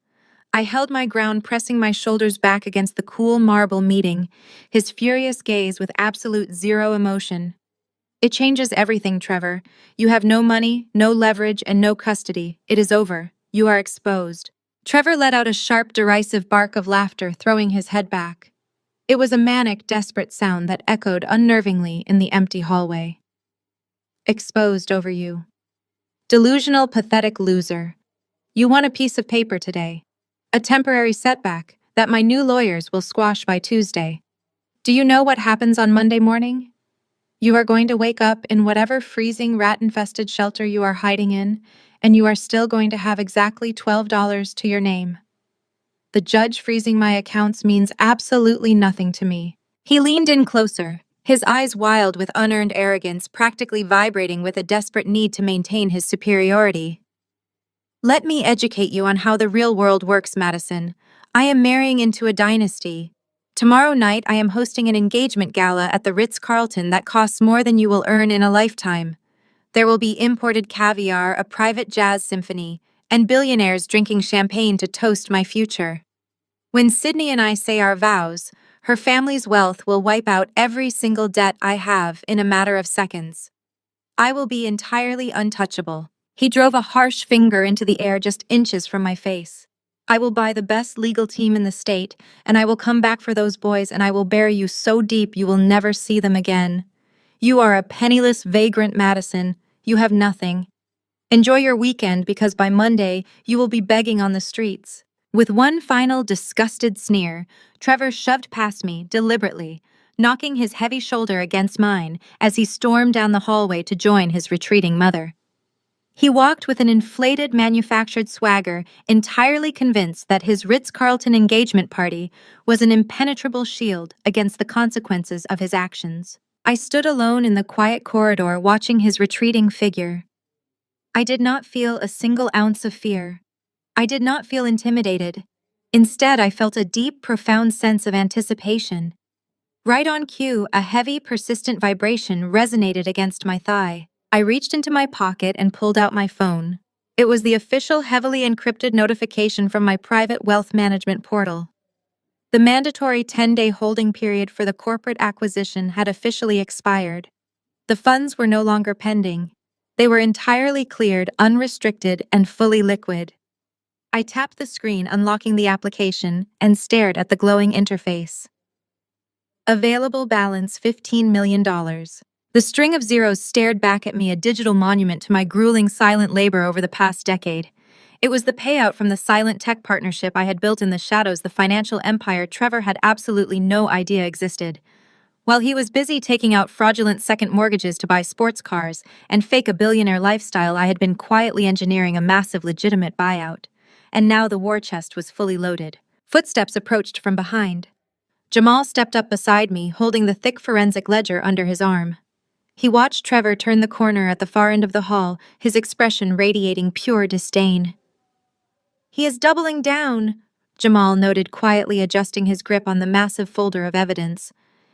I held my ground, pressing my shoulders back against the cool marble, meeting his furious gaze with absolute zero emotion. "It changes everything, Trevor. You have no money, no leverage, and no custody. It is over. You are exposed." Trevor let out a sharp, derisive bark of laughter, throwing his head back. It was a manic, desperate sound that echoed unnervingly in the empty hallway. "Exposed over you. Delusional, pathetic loser. You won a piece of paper today. A temporary setback that my new lawyers will squash by Tuesday. Do you know what happens on Monday morning? You are going to wake up in whatever freezing, rat-infested shelter you are hiding in, and you are still going to have exactly $12 to your name. The judge freezing my accounts means absolutely nothing to me." He leaned in closer, his eyes wild with unearned arrogance, practically vibrating with a desperate need to maintain his superiority. "Let me educate you on how the real world works, Madison. I am marrying into a dynasty. Tomorrow night I am hosting an engagement gala at the Ritz-Carlton that costs more than you will earn in a lifetime. There will be imported caviar, a private jazz symphony, and billionaires drinking champagne to toast my future. When Sydney and I say our vows, her family's wealth will wipe out every single debt I have in a matter of seconds. I will be entirely untouchable." He drove a harsh finger into the air just inches from my face. "I will buy the best legal team in the state, and I will come back for those boys, and I will bury you so deep you will never see them again. You are a penniless, vagrant Madison. You have nothing. Enjoy your weekend, because by Monday you will be begging on the streets. With one final disgusted sneer, Trevor shoved past me deliberately, knocking his heavy shoulder against mine as he stormed down the hallway to join his retreating mother. He walked with an inflated manufactured swagger, entirely convinced that his Ritz-Carlton engagement party was an impenetrable shield against the consequences of his actions. I stood alone in the quiet corridor watching his retreating figure. I did not feel a single ounce of fear. I did not feel intimidated. Instead, I felt a deep, profound sense of anticipation. Right on cue, a heavy, persistent vibration resonated against my thigh. I reached into my pocket and pulled out my phone. It was the official, heavily encrypted notification from my private wealth management portal. The mandatory 10-day holding period for the corporate acquisition had officially expired. The funds were no longer pending. They were entirely cleared, unrestricted, and fully liquid. I tapped the screen, unlocking the application, and stared at the glowing interface. Available balance $15 million. The string of zeros stared back at me, a digital monument to my grueling silent labor over the past decade. It was the payout from the silent tech partnership I had built in the shadows, the financial empire Trevor had absolutely no idea existed. While he was busy taking out fraudulent second mortgages to buy sports cars and fake a billionaire lifestyle, I had been quietly engineering a massive legitimate buyout. And now the war chest was fully loaded. Footsteps approached from behind. Jamal stepped up beside me, holding the thick forensic ledger under his arm. He watched Trevor turn the corner at the far end of the hall, his expression radiating pure disdain. "He is doubling down," Jamal noted, quietly adjusting his grip on the massive folder of evidence.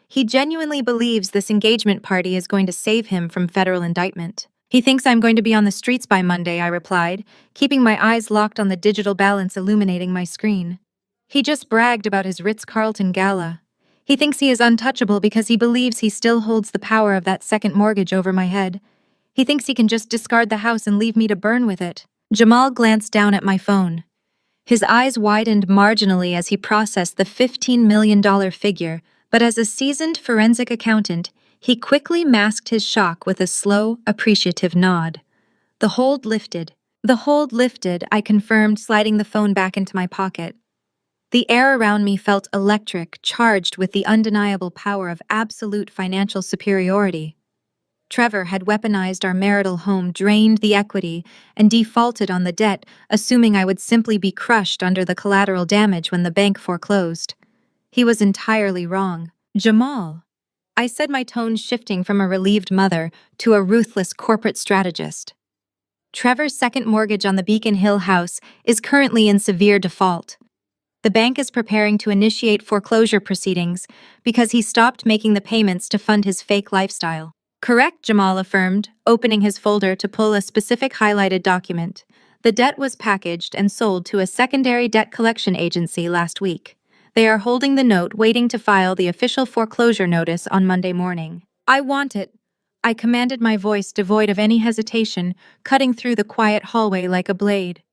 "He genuinely believes this engagement party is going to save him from federal indictment." "He thinks I'm going to be on the streets by Monday," I replied, keeping my eyes locked on the digital balance illuminating my screen. "He just bragged about his Ritz-Carlton gala. He thinks he is untouchable because he believes he still holds the power of that second mortgage over my head. He thinks he can just discard the house and leave me to burn with it." Jamal glanced down at my phone. His eyes widened marginally as he processed the $15 million figure, but as a seasoned forensic accountant, he quickly masked his shock with a slow, appreciative nod. The hold lifted. I confirmed, sliding the phone back into my pocket. The air around me felt electric, charged with the undeniable power of absolute financial superiority. Trevor had weaponized our marital home, drained the equity, and defaulted on the debt, assuming I would simply be crushed under the collateral damage when the bank foreclosed. He was entirely wrong. "Jamal," I said, my tone shifting from a relieved mother to a ruthless corporate strategist. "Trevor's second mortgage on the Beacon Hill house is currently in severe default. The bank is preparing to initiate foreclosure proceedings because he stopped making the payments to fund his fake lifestyle." "Correct," Jamal affirmed, opening his folder to pull a specific highlighted document. "The debt was packaged and sold to a secondary debt collection agency last week. They are holding the note, waiting to file the official foreclosure notice on Monday morning." "I want it," I commanded, my voice devoid of any hesitation, cutting through the quiet hallway like a blade.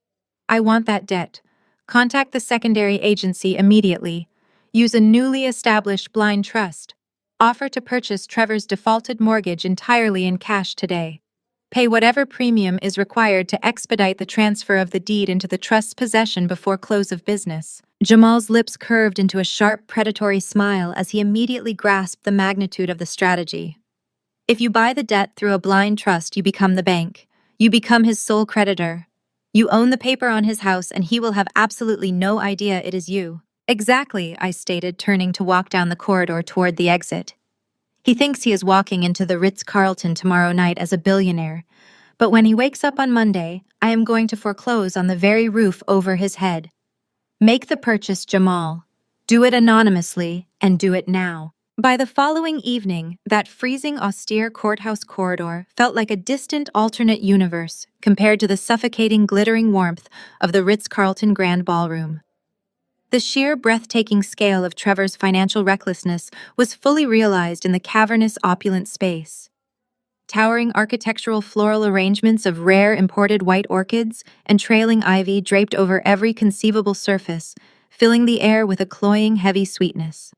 "I want that debt. Contact the secondary agency immediately. Use a newly established blind trust. Offer to purchase Trevor's defaulted mortgage entirely in cash today. Pay whatever premium is required to expedite the transfer of the deed into the trust's possession before close of business." Jamal's lips curved into a sharp, predatory smile as he immediately grasped the magnitude of the strategy. "If you buy the debt through a blind trust, you become the bank. You become his sole creditor. You own the paper on his house, and he will have absolutely no idea it is you." "Exactly," I stated, turning to walk down the corridor toward the exit. "He thinks he is walking into the Ritz-Carlton tomorrow night as a billionaire, but when he wakes up on Monday, I am going to foreclose on the very roof over his head. Make the purchase, Jamal. Do it anonymously, and do it now." By the following evening, that freezing, austere courthouse corridor felt like a distant alternate universe compared to the suffocating, glittering warmth of the Ritz-Carlton Grand Ballroom. The sheer, breathtaking scale of Trevor's financial recklessness was fully realized in the cavernous, opulent space. Towering architectural floral arrangements of rare imported white orchids and trailing ivy draped over every conceivable surface, filling the air with a cloying, heavy sweetness.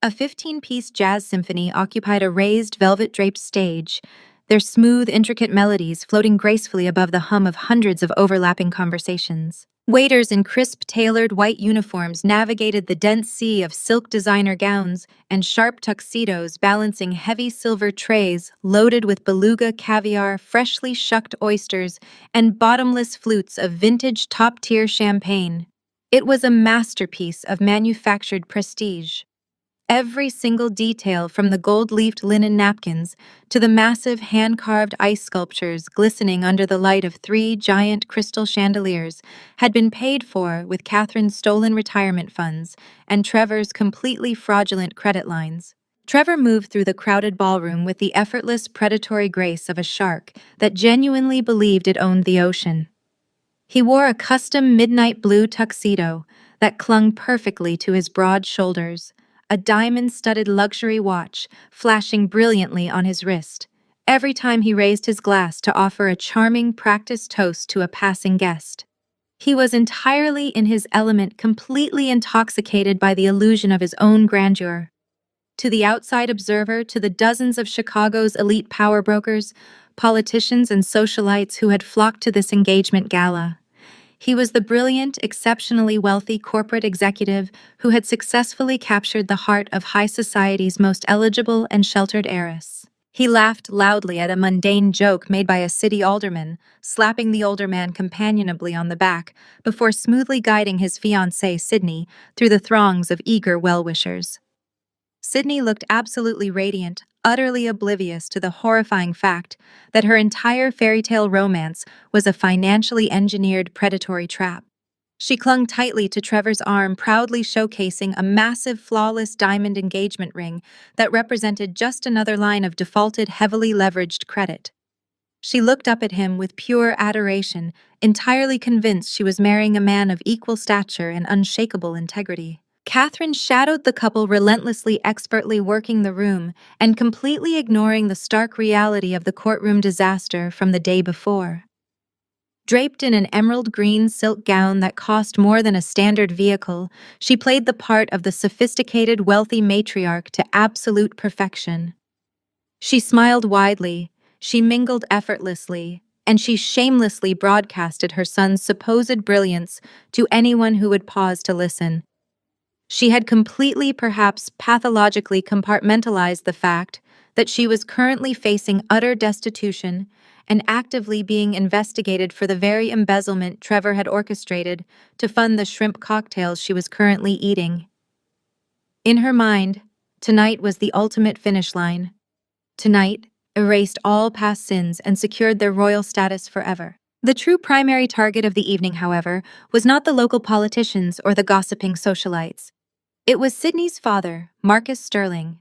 A 15-piece jazz symphony occupied a raised, velvet-draped stage, their smooth, intricate melodies floating gracefully above the hum of hundreds of overlapping conversations. Waiters in crisp, tailored white uniforms navigated the dense sea of silk designer gowns and sharp tuxedos balancing heavy silver trays loaded with beluga caviar, freshly shucked oysters, and bottomless flutes of vintage top-tier champagne. It was a masterpiece of manufactured prestige. Every single detail, from the gold-leafed linen napkins to the massive hand-carved ice sculptures glistening under the light of three giant crystal chandeliers, had been paid for with Catherine's stolen retirement funds and Trevor's completely fraudulent credit lines. Trevor moved through the crowded ballroom with the effortless predatory grace of a shark that genuinely believed it owned the ocean. He wore a custom midnight blue tuxedo that clung perfectly to his broad shoulders, a diamond-studded luxury watch flashing brilliantly on his wrist every time he raised his glass to offer a charming practice toast to a passing guest. He was entirely in his element, completely intoxicated by the illusion of his own grandeur. To the outside observer, to the dozens of Chicago's elite power brokers, politicians, and socialites who had flocked to this engagement gala, he was the brilliant, exceptionally wealthy corporate executive who had successfully captured the heart of high society's most eligible and sheltered heiress. He laughed loudly at a mundane joke made by a city alderman, slapping the older man companionably on the back before smoothly guiding his fiancée, Sydney, through the throngs of eager well-wishers. Sydney looked absolutely radiant, utterly oblivious to the horrifying fact that her entire fairy tale romance was a financially engineered predatory trap. She clung tightly to Trevor's arm, proudly showcasing a massive, flawless diamond engagement ring that represented just another line of defaulted, heavily leveraged credit. She looked up at him with pure adoration, entirely convinced she was marrying a man of equal stature and unshakable integrity. Catherine shadowed the couple, relentlessly, expertly working the room and completely ignoring the stark reality of the courtroom disaster from the day before. Draped in an emerald green silk gown that cost more than a standard vehicle, she played the part of the sophisticated, wealthy matriarch to absolute perfection. She smiled widely, she mingled effortlessly, and she shamelessly broadcasted her son's supposed brilliance to anyone who would pause to listen. She had completely, perhaps pathologically, compartmentalized the fact that she was currently facing utter destitution and actively being investigated for the very embezzlement Trevor had orchestrated to fund the shrimp cocktails she was currently eating. In her mind, tonight was the ultimate finish line. Tonight erased all past sins and secured their royal status forever. The true primary target of the evening, however, was not the local politicians or the gossiping socialites. It was Sydney's father, Marcus Sterling.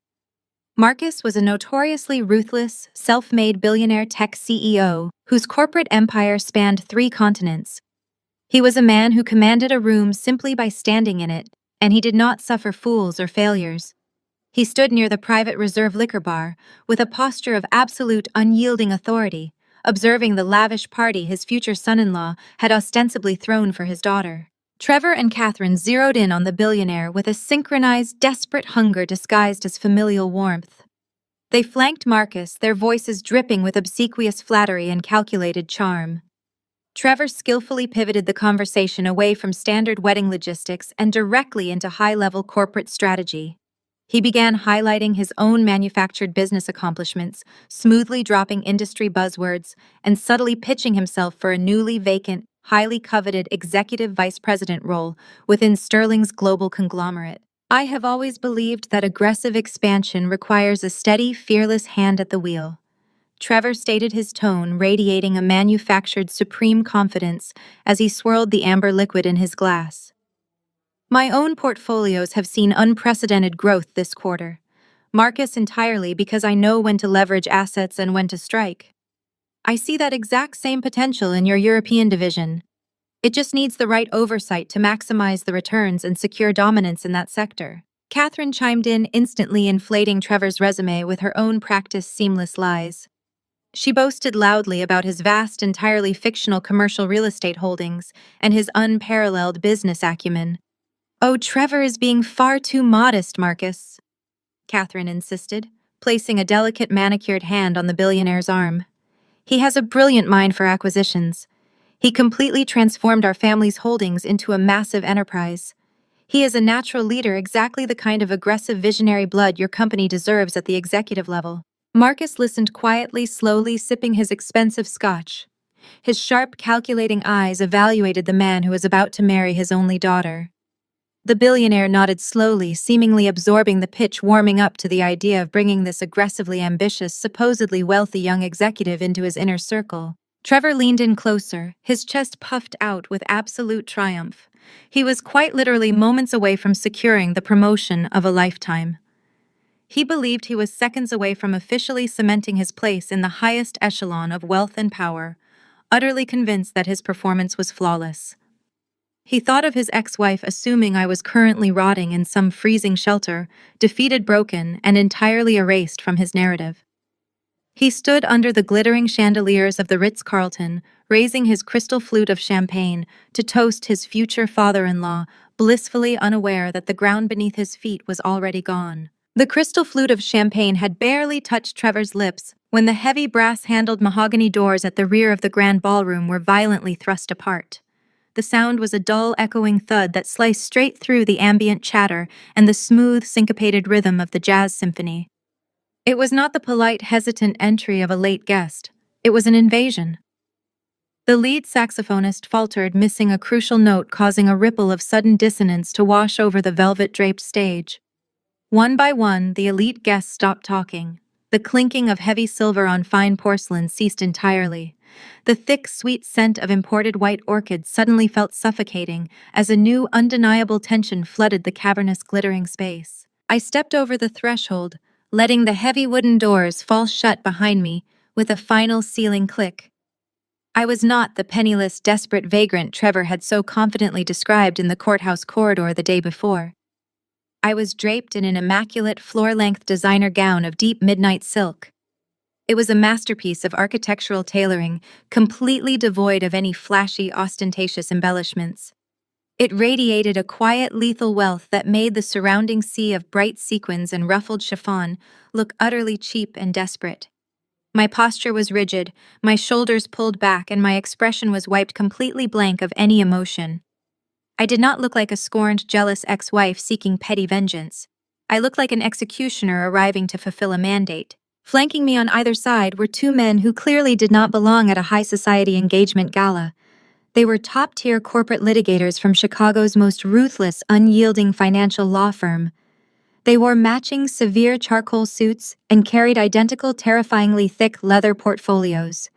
Marcus was a notoriously ruthless, self-made billionaire tech CEO whose corporate empire spanned 3 continents. He was a man who commanded a room simply by standing in it, and he did not suffer fools or failures. He stood near the private reserve liquor bar with a posture of absolute, unyielding authority, observing the lavish party his future son-in-law had ostensibly thrown for his daughter. Trevor and Catherine zeroed in on the billionaire with a synchronized, desperate hunger disguised as familial warmth. They flanked Marcus, their voices dripping with obsequious flattery and calculated charm. Trevor skillfully pivoted the conversation away from standard wedding logistics and directly into high-level corporate strategy. He began highlighting his own manufactured business accomplishments, smoothly dropping industry buzzwords, and subtly pitching himself for a newly vacant, highly coveted executive vice president role within Sterling's global conglomerate. I have always believed that aggressive expansion requires a steady, fearless hand at the wheel. Trevor stated, his tone radiating a manufactured supreme confidence as he swirled the amber liquid in his glass. My own portfolios have seen unprecedented growth this quarter. Marcus, entirely because I know when to leverage assets and when to strike. I see that exact same potential in your European division. It just needs the right oversight to maximize the returns and secure dominance in that sector. Catherine chimed in, instantly inflating Trevor's resume with her own practiced seamless lies. She boasted loudly about his vast, entirely fictional commercial real estate holdings and his unparalleled business acumen. "Oh, Trevor is being far too modest, Marcus," Catherine insisted, placing a delicate manicured hand on the billionaire's arm. "He has a brilliant mind for acquisitions. He completely transformed our family's holdings into a massive enterprise. He is a natural leader, exactly the kind of aggressive visionary blood your company deserves at the executive level. Marcus listened quietly, slowly sipping his expensive scotch. His sharp, calculating eyes evaluated the man who was about to marry his only daughter. The billionaire nodded slowly, seemingly absorbing the pitch, warming up to the idea of bringing this aggressively ambitious, supposedly wealthy young executive into his inner circle. Trevor leaned in closer, his chest puffed out with absolute triumph. He was quite literally moments away from securing the promotion of a lifetime. He believed he was seconds away from officially cementing his place in the highest echelon of wealth and power, utterly convinced that his performance was flawless. He thought of his ex-wife, assuming I was currently rotting in some freezing shelter, defeated, broken, and entirely erased from his narrative. He stood under the glittering chandeliers of the Ritz-Carlton, raising his crystal flute of champagne to toast his future father-in-law, blissfully unaware that the ground beneath his feet was already gone. The crystal flute of champagne had barely touched Trevor's lips when the heavy brass-handled mahogany doors at the rear of the grand ballroom were violently thrust apart. The sound was a dull, echoing thud that sliced straight through the ambient chatter and the smooth, syncopated rhythm of the jazz symphony. It was not the polite, hesitant entry of a late guest. It was an invasion. The lead saxophonist faltered, missing a crucial note, causing a ripple of sudden dissonance to wash over the velvet-draped stage. One by one, the elite guests stopped talking. The clinking of heavy silver on fine porcelain ceased entirely. The thick, sweet scent of imported white orchids suddenly felt suffocating as a new, undeniable tension flooded the cavernous, glittering space. I stepped over the threshold, letting the heavy wooden doors fall shut behind me with a final sealing click. I was not the penniless, desperate vagrant Trevor had so confidently described in the courthouse corridor the day before. I was draped in an immaculate, floor-length designer gown of deep midnight silk. It was a masterpiece of architectural tailoring, completely devoid of any flashy, ostentatious embellishments. It radiated a quiet, lethal wealth that made the surrounding sea of bright sequins and ruffled chiffon look utterly cheap and desperate. My posture was rigid, my shoulders pulled back, and my expression was wiped completely blank of any emotion. I did not look like a scorned, jealous ex-wife seeking petty vengeance. I looked like an executioner arriving to fulfill a mandate. Flanking me on either side were two men who clearly did not belong at a high society engagement gala. They were top-tier corporate litigators from Chicago's most ruthless, unyielding financial law firm. They wore matching, severe charcoal suits and carried identical, terrifyingly thick leather portfolios.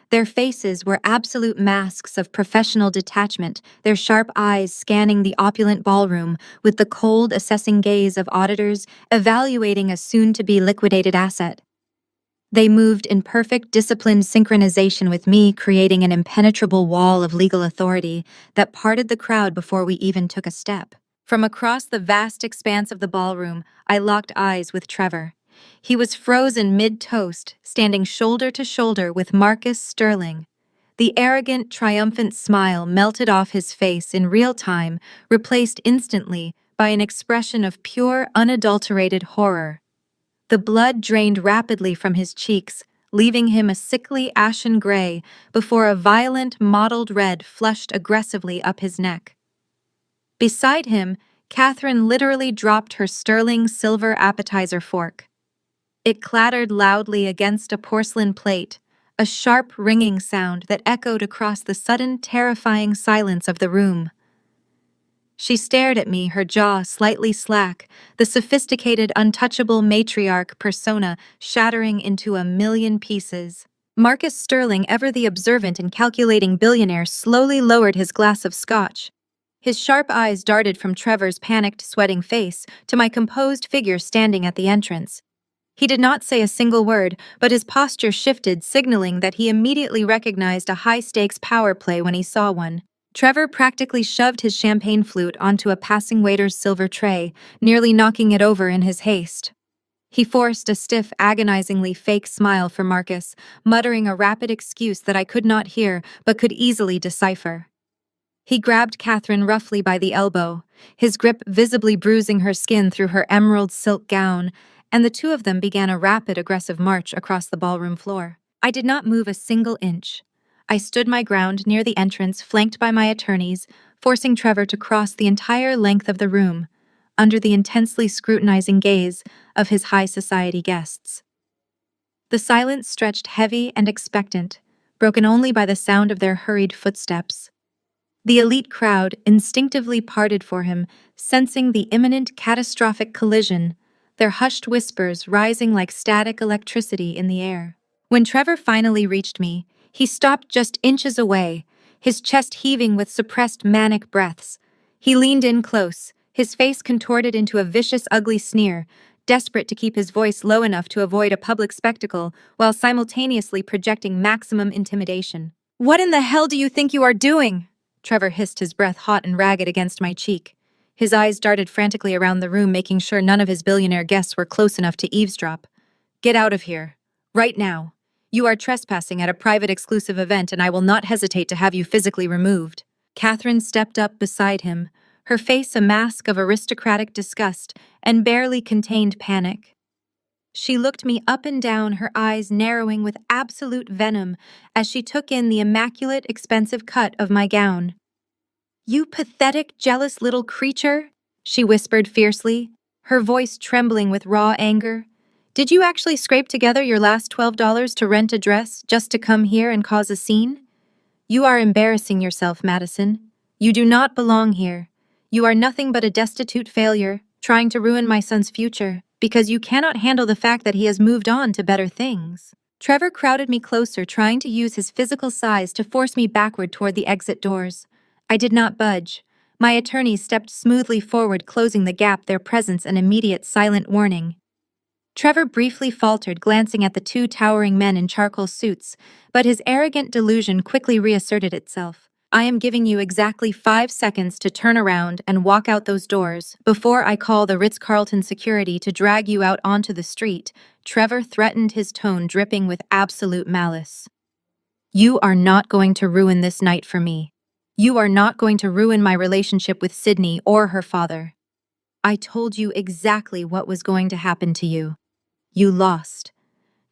Their faces were absolute masks of professional detachment, their sharp eyes scanning the opulent ballroom with the cold, assessing gaze of auditors evaluating a soon-to-be liquidated asset. They moved in perfect, disciplined synchronization with me, creating an impenetrable wall of legal authority that parted the crowd before we even took a step. From across the vast expanse of the ballroom, I locked eyes with Trevor. He was frozen mid-toast, standing shoulder to shoulder with Marcus Sterling. The arrogant, triumphant smile melted off his face in real time, replaced instantly by an expression of pure, unadulterated horror. The blood drained rapidly from his cheeks, leaving him a sickly ashen gray before a violent, mottled red flushed aggressively up his neck. Beside him, Catherine literally dropped her sterling silver appetizer fork. It clattered loudly against a porcelain plate, a sharp ringing sound that echoed across the sudden, terrifying silence of the room. She stared at me, her jaw slightly slack, the sophisticated, untouchable matriarch persona shattering into a million pieces. Marcus Sterling, ever the observant and calculating billionaire, slowly lowered his glass of scotch. His sharp eyes darted from Trevor's panicked, sweating face to my composed figure standing at the entrance. He did not say a single word, but his posture shifted, signaling that he immediately recognized a high-stakes power play when he saw one. Trevor practically shoved his champagne flute onto a passing waiter's silver tray, nearly knocking it over in his haste. He forced a stiff, agonizingly fake smile for Marcus, muttering a rapid excuse that I could not hear but could easily decipher. He grabbed Catherine roughly by the elbow, his grip visibly bruising her skin through her emerald silk gown, and the two of them began a rapid, aggressive march across the ballroom floor. I did not move a single inch. I stood my ground near the entrance, flanked by my attorneys, forcing Trevor to cross the entire length of the room, under the intensely scrutinizing gaze of his high society guests. The silence stretched heavy and expectant, broken only by the sound of their hurried footsteps. The elite crowd instinctively parted for him, sensing the imminent catastrophic collision, their hushed whispers rising like static electricity in the air. When Trevor finally reached me, he stopped just inches away, his chest heaving with suppressed manic breaths. He leaned in close, his face contorted into a vicious, ugly sneer, desperate to keep his voice low enough to avoid a public spectacle while simultaneously projecting maximum intimidation. "What in the hell do you think you are doing?" Trevor hissed, his breath hot and ragged against my cheek. His eyes darted frantically around the room, making sure none of his billionaire guests were close enough to eavesdrop. "Get out of here. Right now. You are trespassing at a private exclusive event, and I will not hesitate to have you physically removed." Catherine stepped up beside him, her face a mask of aristocratic disgust and barely contained panic. She looked me up and down, her eyes narrowing with absolute venom as she took in the immaculate, expensive cut of my gown. "You pathetic, jealous little creature," she whispered fiercely, her voice trembling with raw anger. "Did you actually scrape together your last $12 to rent a dress just to come here and cause a scene? You are embarrassing yourself, Madison. You do not belong here. You are nothing but a destitute failure, trying to ruin my son's future, because you cannot handle the fact that he has moved on to better things." Trevor crowded me closer, trying to use his physical size to force me backward toward the exit doors. I did not budge. My attorneys stepped smoothly forward, closing the gap, their presence an immediate silent warning. Trevor briefly faltered, glancing at the two towering men in charcoal suits, but his arrogant delusion quickly reasserted itself. "I am giving you exactly 5 seconds to turn around and walk out those doors before I call the Ritz-Carlton security to drag you out onto the street," Trevor threatened, his tone dripping with absolute malice. "You are not going to ruin this night for me. You are not going to ruin my relationship with Sydney or her father. I told you exactly what was going to happen to you. You lost.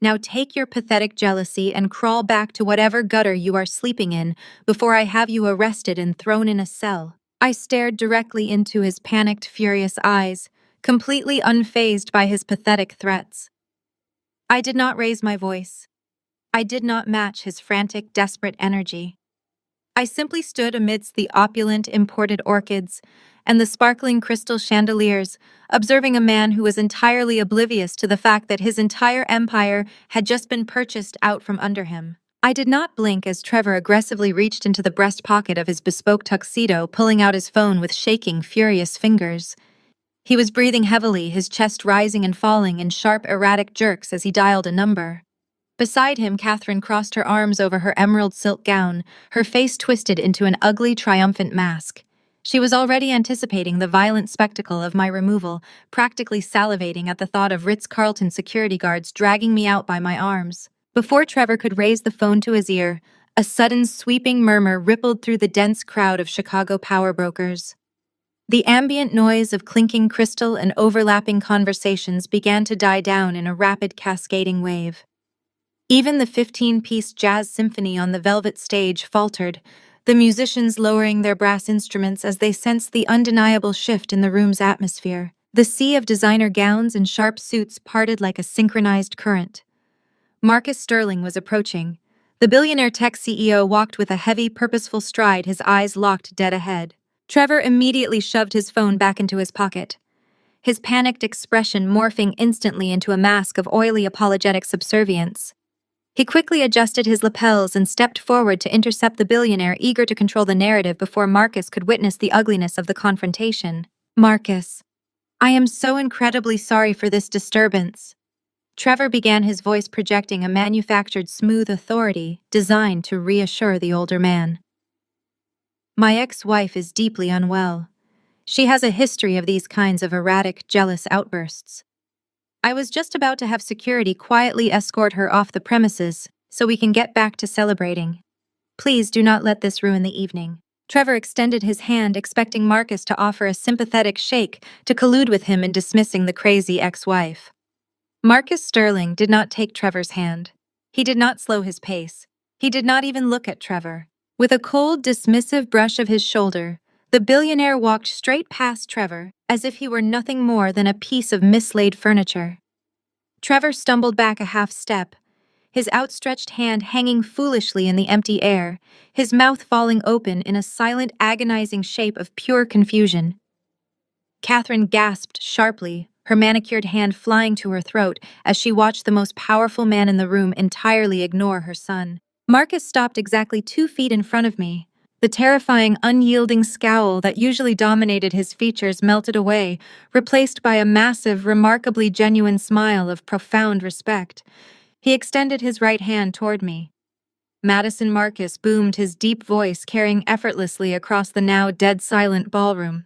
Now take your pathetic jealousy and crawl back to whatever gutter you are sleeping in before I have you arrested and thrown in a cell." I stared directly into his panicked, furious eyes, completely unfazed by his pathetic threats. I did not raise my voice. I did not match his frantic, desperate energy. I simply stood amidst the opulent imported orchids and the sparkling crystal chandeliers, observing a man who was entirely oblivious to the fact that his entire empire had just been purchased out from under him. I did not blink as Trevor aggressively reached into the breast pocket of his bespoke tuxedo, pulling out his phone with shaking, furious fingers. He was breathing heavily, his chest rising and falling in sharp, erratic jerks as he dialed a number. Beside him, Catherine crossed her arms over her emerald silk gown, her face twisted into an ugly, triumphant mask. She was already anticipating the violent spectacle of my removal, practically salivating at the thought of Ritz-Carlton security guards dragging me out by my arms. Before Trevor could raise the phone to his ear, a sudden sweeping murmur rippled through the dense crowd of Chicago power brokers. The ambient noise of clinking crystal and overlapping conversations began to die down in a rapid, cascading wave. Even the 15-piece jazz symphony on the velvet stage faltered, the musicians lowering their brass instruments as they sensed the undeniable shift in the room's atmosphere. The sea of designer gowns and sharp suits parted like a synchronized current. Marcus Sterling was approaching. The billionaire tech CEO walked with a heavy, purposeful stride, his eyes locked dead ahead. Trevor immediately shoved his phone back into his pocket, his panicked expression morphing instantly into a mask of oily, apologetic subservience. He quickly adjusted his lapels and stepped forward to intercept the billionaire, eager to control the narrative before Marcus could witness the ugliness of the confrontation. "Marcus, I am so incredibly sorry for this disturbance." Trevor began, his voice projecting a manufactured smooth authority designed to reassure the older man. "My ex-wife is deeply unwell. She has a history of these kinds of erratic, jealous outbursts. I was just about to have security quietly escort her off the premises so we can get back to celebrating. Please do not let this ruin the evening." Trevor extended his hand, expecting Marcus to offer a sympathetic shake to collude with him in dismissing the crazy ex-wife. Marcus Sterling did not take Trevor's hand. He did not slow his pace. He did not even look at Trevor. With a cold, dismissive brush of his shoulder, the billionaire walked straight past Trevor, as if he were nothing more than a piece of mislaid furniture. Trevor stumbled back a half step, his outstretched hand hanging foolishly in the empty air, his mouth falling open in a silent, agonizing shape of pure confusion. Catherine gasped sharply, her manicured hand flying to her throat as she watched the most powerful man in the room entirely ignore her son. Marcus stopped exactly 2 feet in front of me. The terrifying, unyielding scowl that usually dominated his features melted away, replaced by a massive, remarkably genuine smile of profound respect. He extended his right hand toward me. Madison Marcus boomed his deep voice, carrying effortlessly across the now dead-silent ballroom.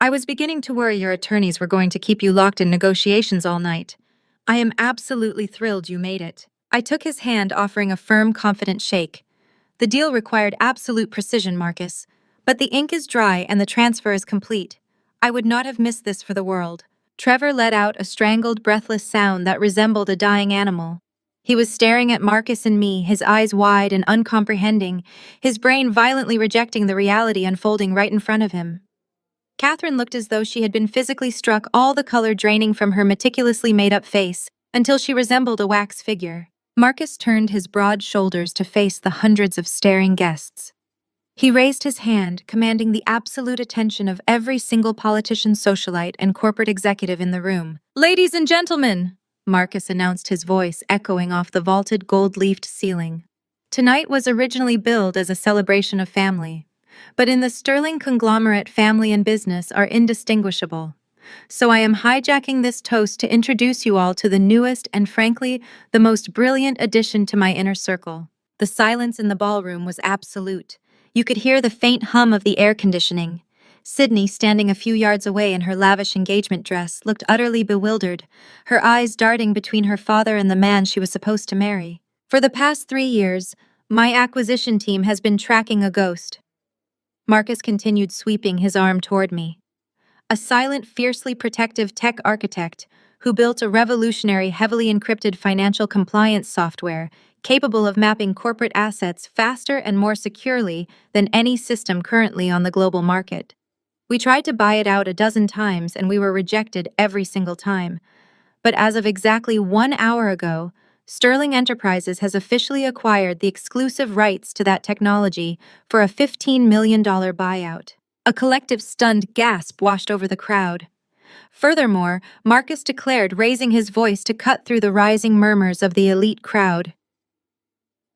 I was beginning to worry your attorneys were going to keep you locked in negotiations all night. I am absolutely thrilled you made it. I took his hand, offering a firm, confident shake. The deal required absolute precision, Marcus. But the ink is dry and the transfer is complete. I would not have missed this for the world. Trevor let out a strangled, breathless sound that resembled a dying animal. He was staring at Marcus and me, his eyes wide and uncomprehending, his brain violently rejecting the reality unfolding right in front of him. Catherine looked as though she had been physically struck, all the color draining from her meticulously made-up face, until she resembled a wax figure. Marcus turned his broad shoulders to face the hundreds of staring guests. He raised his hand, commanding the absolute attention of every single politician, socialite, and corporate executive in the room. "Ladies and gentlemen," Marcus announced, his voice echoing off the vaulted gold-leafed ceiling. Tonight was originally billed as a celebration of family. But in the sterling conglomerate, family and business are indistinguishable. So I am hijacking this toast to introduce you all to the newest and, frankly, the most brilliant addition to my inner circle. The silence in the ballroom was absolute. You could hear the faint hum of the air conditioning. Sydney, standing a few yards away in her lavish engagement dress, looked utterly bewildered, her eyes darting between her father and the man she was supposed to marry. For the past 3 years, my acquisition team has been tracking a ghost. Marcus continued, sweeping his arm toward me. A silent, fiercely protective tech architect who built a revolutionary, heavily encrypted financial compliance software capable of mapping corporate assets faster and more securely than any system currently on the global market. We tried to buy it out a dozen times and we were rejected every single time. But as of exactly 1 hour ago, Sterling Enterprises has officially acquired the exclusive rights to that technology for a $15 million buyout. A collective stunned gasp washed over the crowd. Furthermore, Marcus declared, raising his voice to cut through the rising murmurs of the elite crowd.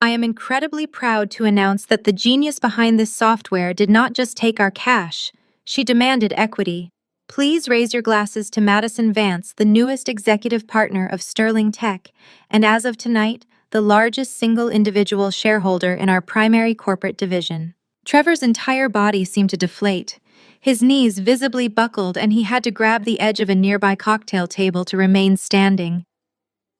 I am incredibly proud to announce that the genius behind this software did not just take our cash, she demanded equity. Please raise your glasses to Madison Vance, the newest executive partner of Sterling Tech, and as of tonight, the largest single individual shareholder in our primary corporate division. Trevor's entire body seemed to deflate. His knees visibly buckled and he had to grab the edge of a nearby cocktail table to remain standing.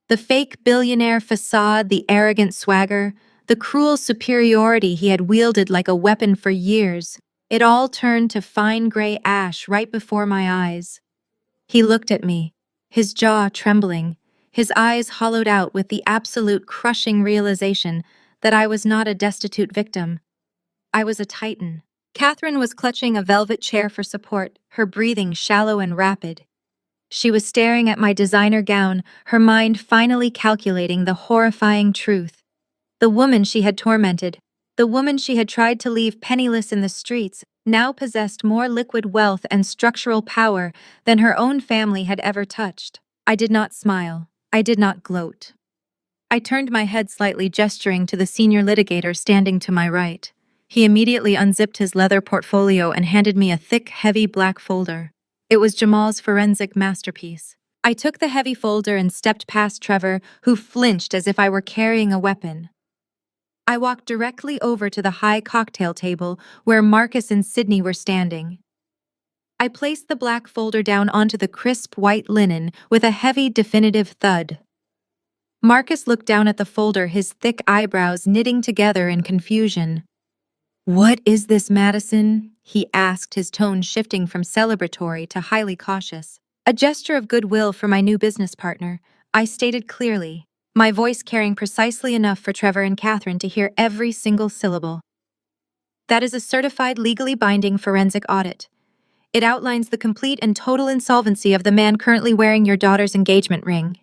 The fake billionaire facade, the arrogant swagger, the cruel superiority he had wielded like a weapon for years, it all turned to fine gray ash right before my eyes. He looked at me, his jaw trembling, his eyes hollowed out with the absolute crushing realization that I was not a destitute victim. I was a titan. Catherine was clutching a velvet chair for support, her breathing shallow and rapid. She was staring at my designer gown, her mind finally calculating the horrifying truth. The woman she had tormented, the woman she had tried to leave penniless in the streets, now possessed more liquid wealth and structural power than her own family had ever touched. I did not smile. I did not gloat. I turned my head slightly, gesturing to the senior litigator standing to my right. He immediately unzipped his leather portfolio and handed me a thick, heavy black folder. It was Jamal's forensic masterpiece. I took the heavy folder and stepped past Trevor, who flinched as if I were carrying a weapon. I walked directly over to the high cocktail table where Marcus and Sydney were standing. I placed the black folder down onto the crisp white linen with a heavy, definitive thud. Marcus looked down at the folder, his thick eyebrows knitting together in confusion. "What is this, Madison?" he asked, his tone shifting from celebratory to highly cautious. "A gesture of goodwill for my new business partner," I stated clearly. my voice carrying precisely enough for Trevor and Catherine to hear every single syllable. That is a certified, legally binding forensic audit. It outlines the complete and total insolvency of the man currently wearing your daughter's engagement ring.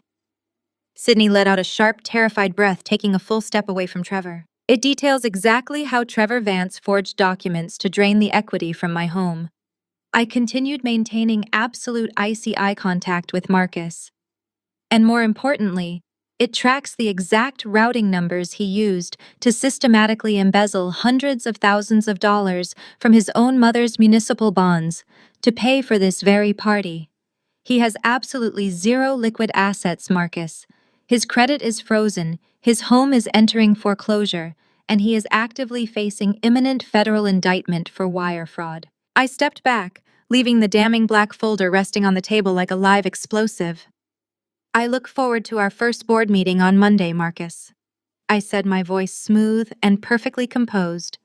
Sydney let out a sharp, terrified breath, taking a full step away from Trevor. It details exactly how Trevor Vance forged documents to drain the equity from my home. I continued maintaining absolute icy eye contact with Marcus. And more importantly, it tracks the exact routing numbers he used to systematically embezzle hundreds of thousands of dollars from his own mother's municipal bonds to pay for this very party. He has absolutely zero liquid assets, Marcus. His credit is frozen, his home is entering foreclosure, and he is actively facing imminent federal indictment for wire fraud. I stepped back, leaving the damning black folder resting on the table like a live explosive. I look forward to our first board meeting on Monday, Marcus. I said, my voice smooth and perfectly composed.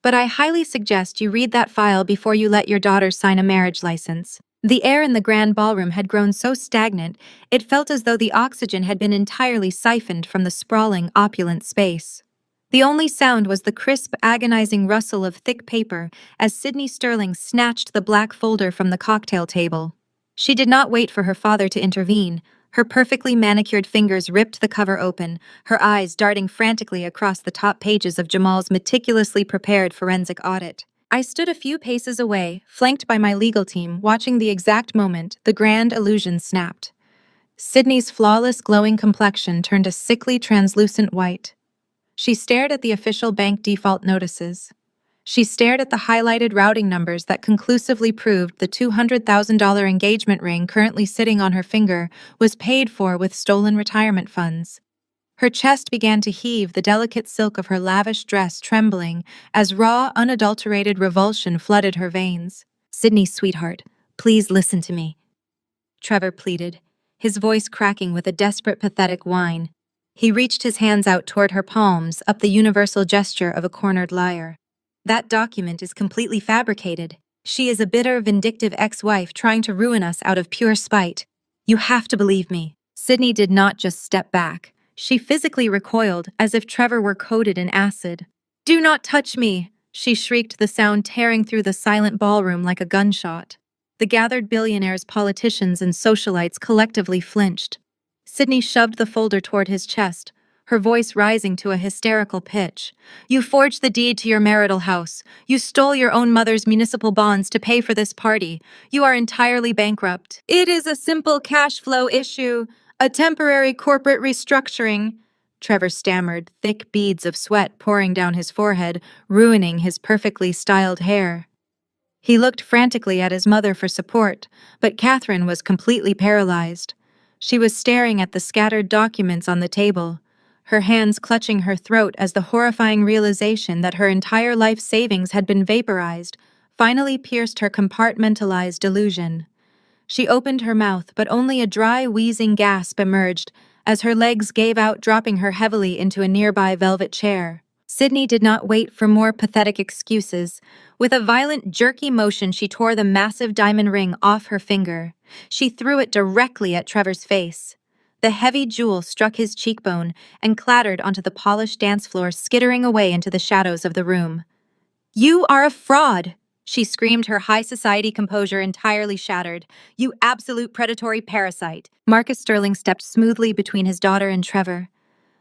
But I highly suggest you read that file before you let your daughter sign a marriage license. The air in the grand ballroom had grown so stagnant, it felt as though the oxygen had been entirely siphoned from the sprawling, opulent space. The only sound was the crisp, agonizing rustle of thick paper as Sydney Sterling snatched the black folder from the cocktail table. She did not wait for her father to intervene. Her perfectly manicured fingers ripped the cover open, her eyes darting frantically across the top pages of Jamal's meticulously prepared forensic audit. I stood a few paces away, flanked by my legal team, watching the exact moment the grand illusion snapped. Sydney's flawless, glowing complexion turned a sickly, translucent white. She stared at the official bank default notices. She stared at the highlighted routing numbers that conclusively proved the $200,000 engagement ring currently sitting on her finger was paid for with stolen retirement funds. Her chest began to heave, the delicate silk of her lavish dress trembling as raw, unadulterated revulsion flooded her veins. "Sydney, sweetheart, please listen to me," Trevor pleaded, his voice cracking with a desperate, pathetic whine. He reached his hands out toward her palms, up the universal gesture of a cornered liar. "That document is completely fabricated. She is a bitter, vindictive ex-wife trying to ruin us out of pure spite. You have to believe me." Sydney did not just step back. She physically recoiled, as if Trevor were coated in acid. "Do not touch me!" she shrieked, the sound tearing through the silent ballroom like a gunshot. The gathered billionaires, politicians, and socialites collectively flinched. Sydney shoved the folder toward his chest, her voice rising to a hysterical pitch. "You forged the deed to your marital house. You stole your own mother's municipal bonds to pay for this party. You are entirely bankrupt. It is a simple cash flow issue, a temporary corporate restructuring," Trevor stammered, thick beads of sweat pouring down his forehead, ruining his perfectly styled hair. He looked frantically at his mother for support, but Catherine was completely paralyzed. She was staring at the scattered documents on the table, her hands clutching her throat as the horrifying realization that her entire life savings had been vaporized finally pierced her compartmentalized delusion. She opened her mouth, but only a dry, wheezing gasp emerged as her legs gave out, dropping her heavily into a nearby velvet chair. Sydney did not wait for more pathetic excuses. With a violent, jerky motion, she tore the massive diamond ring off her finger. She threw it directly at Trevor's face. The heavy jewel struck his cheekbone and clattered onto the polished dance floor, skittering away into the shadows of the room. "You are a fraud!" she screamed, her high society composure entirely shattered. "You absolute predatory parasite!" Marcus Sterling stepped smoothly between his daughter and Trevor.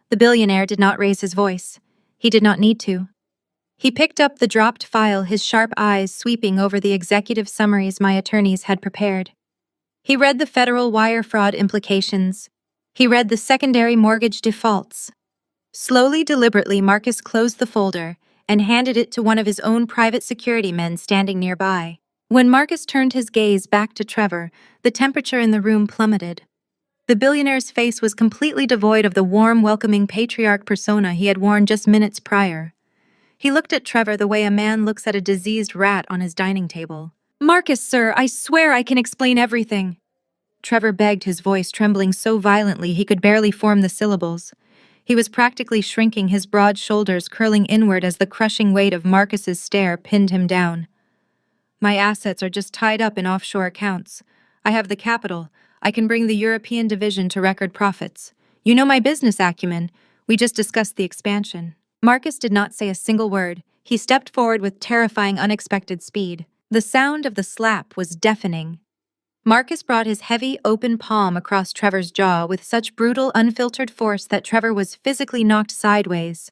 The billionaire did not raise his voice. He did not need to. He picked up the dropped file, his sharp eyes sweeping over the executive summaries my attorneys had prepared. He read the federal wire fraud implications. He read the secondary mortgage defaults. Slowly, deliberately, Marcus closed the folder and handed it to one of his own private security men standing nearby. When Marcus turned his gaze back to Trevor, the temperature in the room plummeted. The billionaire's face was completely devoid of the warm, welcoming patriarch persona he had worn just minutes prior. He looked at Trevor the way a man looks at a diseased rat on his dining table. "Marcus, sir, I swear I can explain everything," Trevor begged, his voice trembling so violently he could barely form the syllables. He was practically shrinking, his broad shoulders curling inward as the crushing weight of Marcus's stare pinned him down. "My assets are just tied up in offshore accounts. I have the capital. I can bring the European division to record profits. You know my business acumen. We just discussed the expansion. Marcus did not say a single word. He stepped forward with terrifying, unexpected speed. The sound of the slap was deafening. Marcus brought his heavy, open palm across Trevor's jaw with such brutal, unfiltered force that Trevor was physically knocked sideways.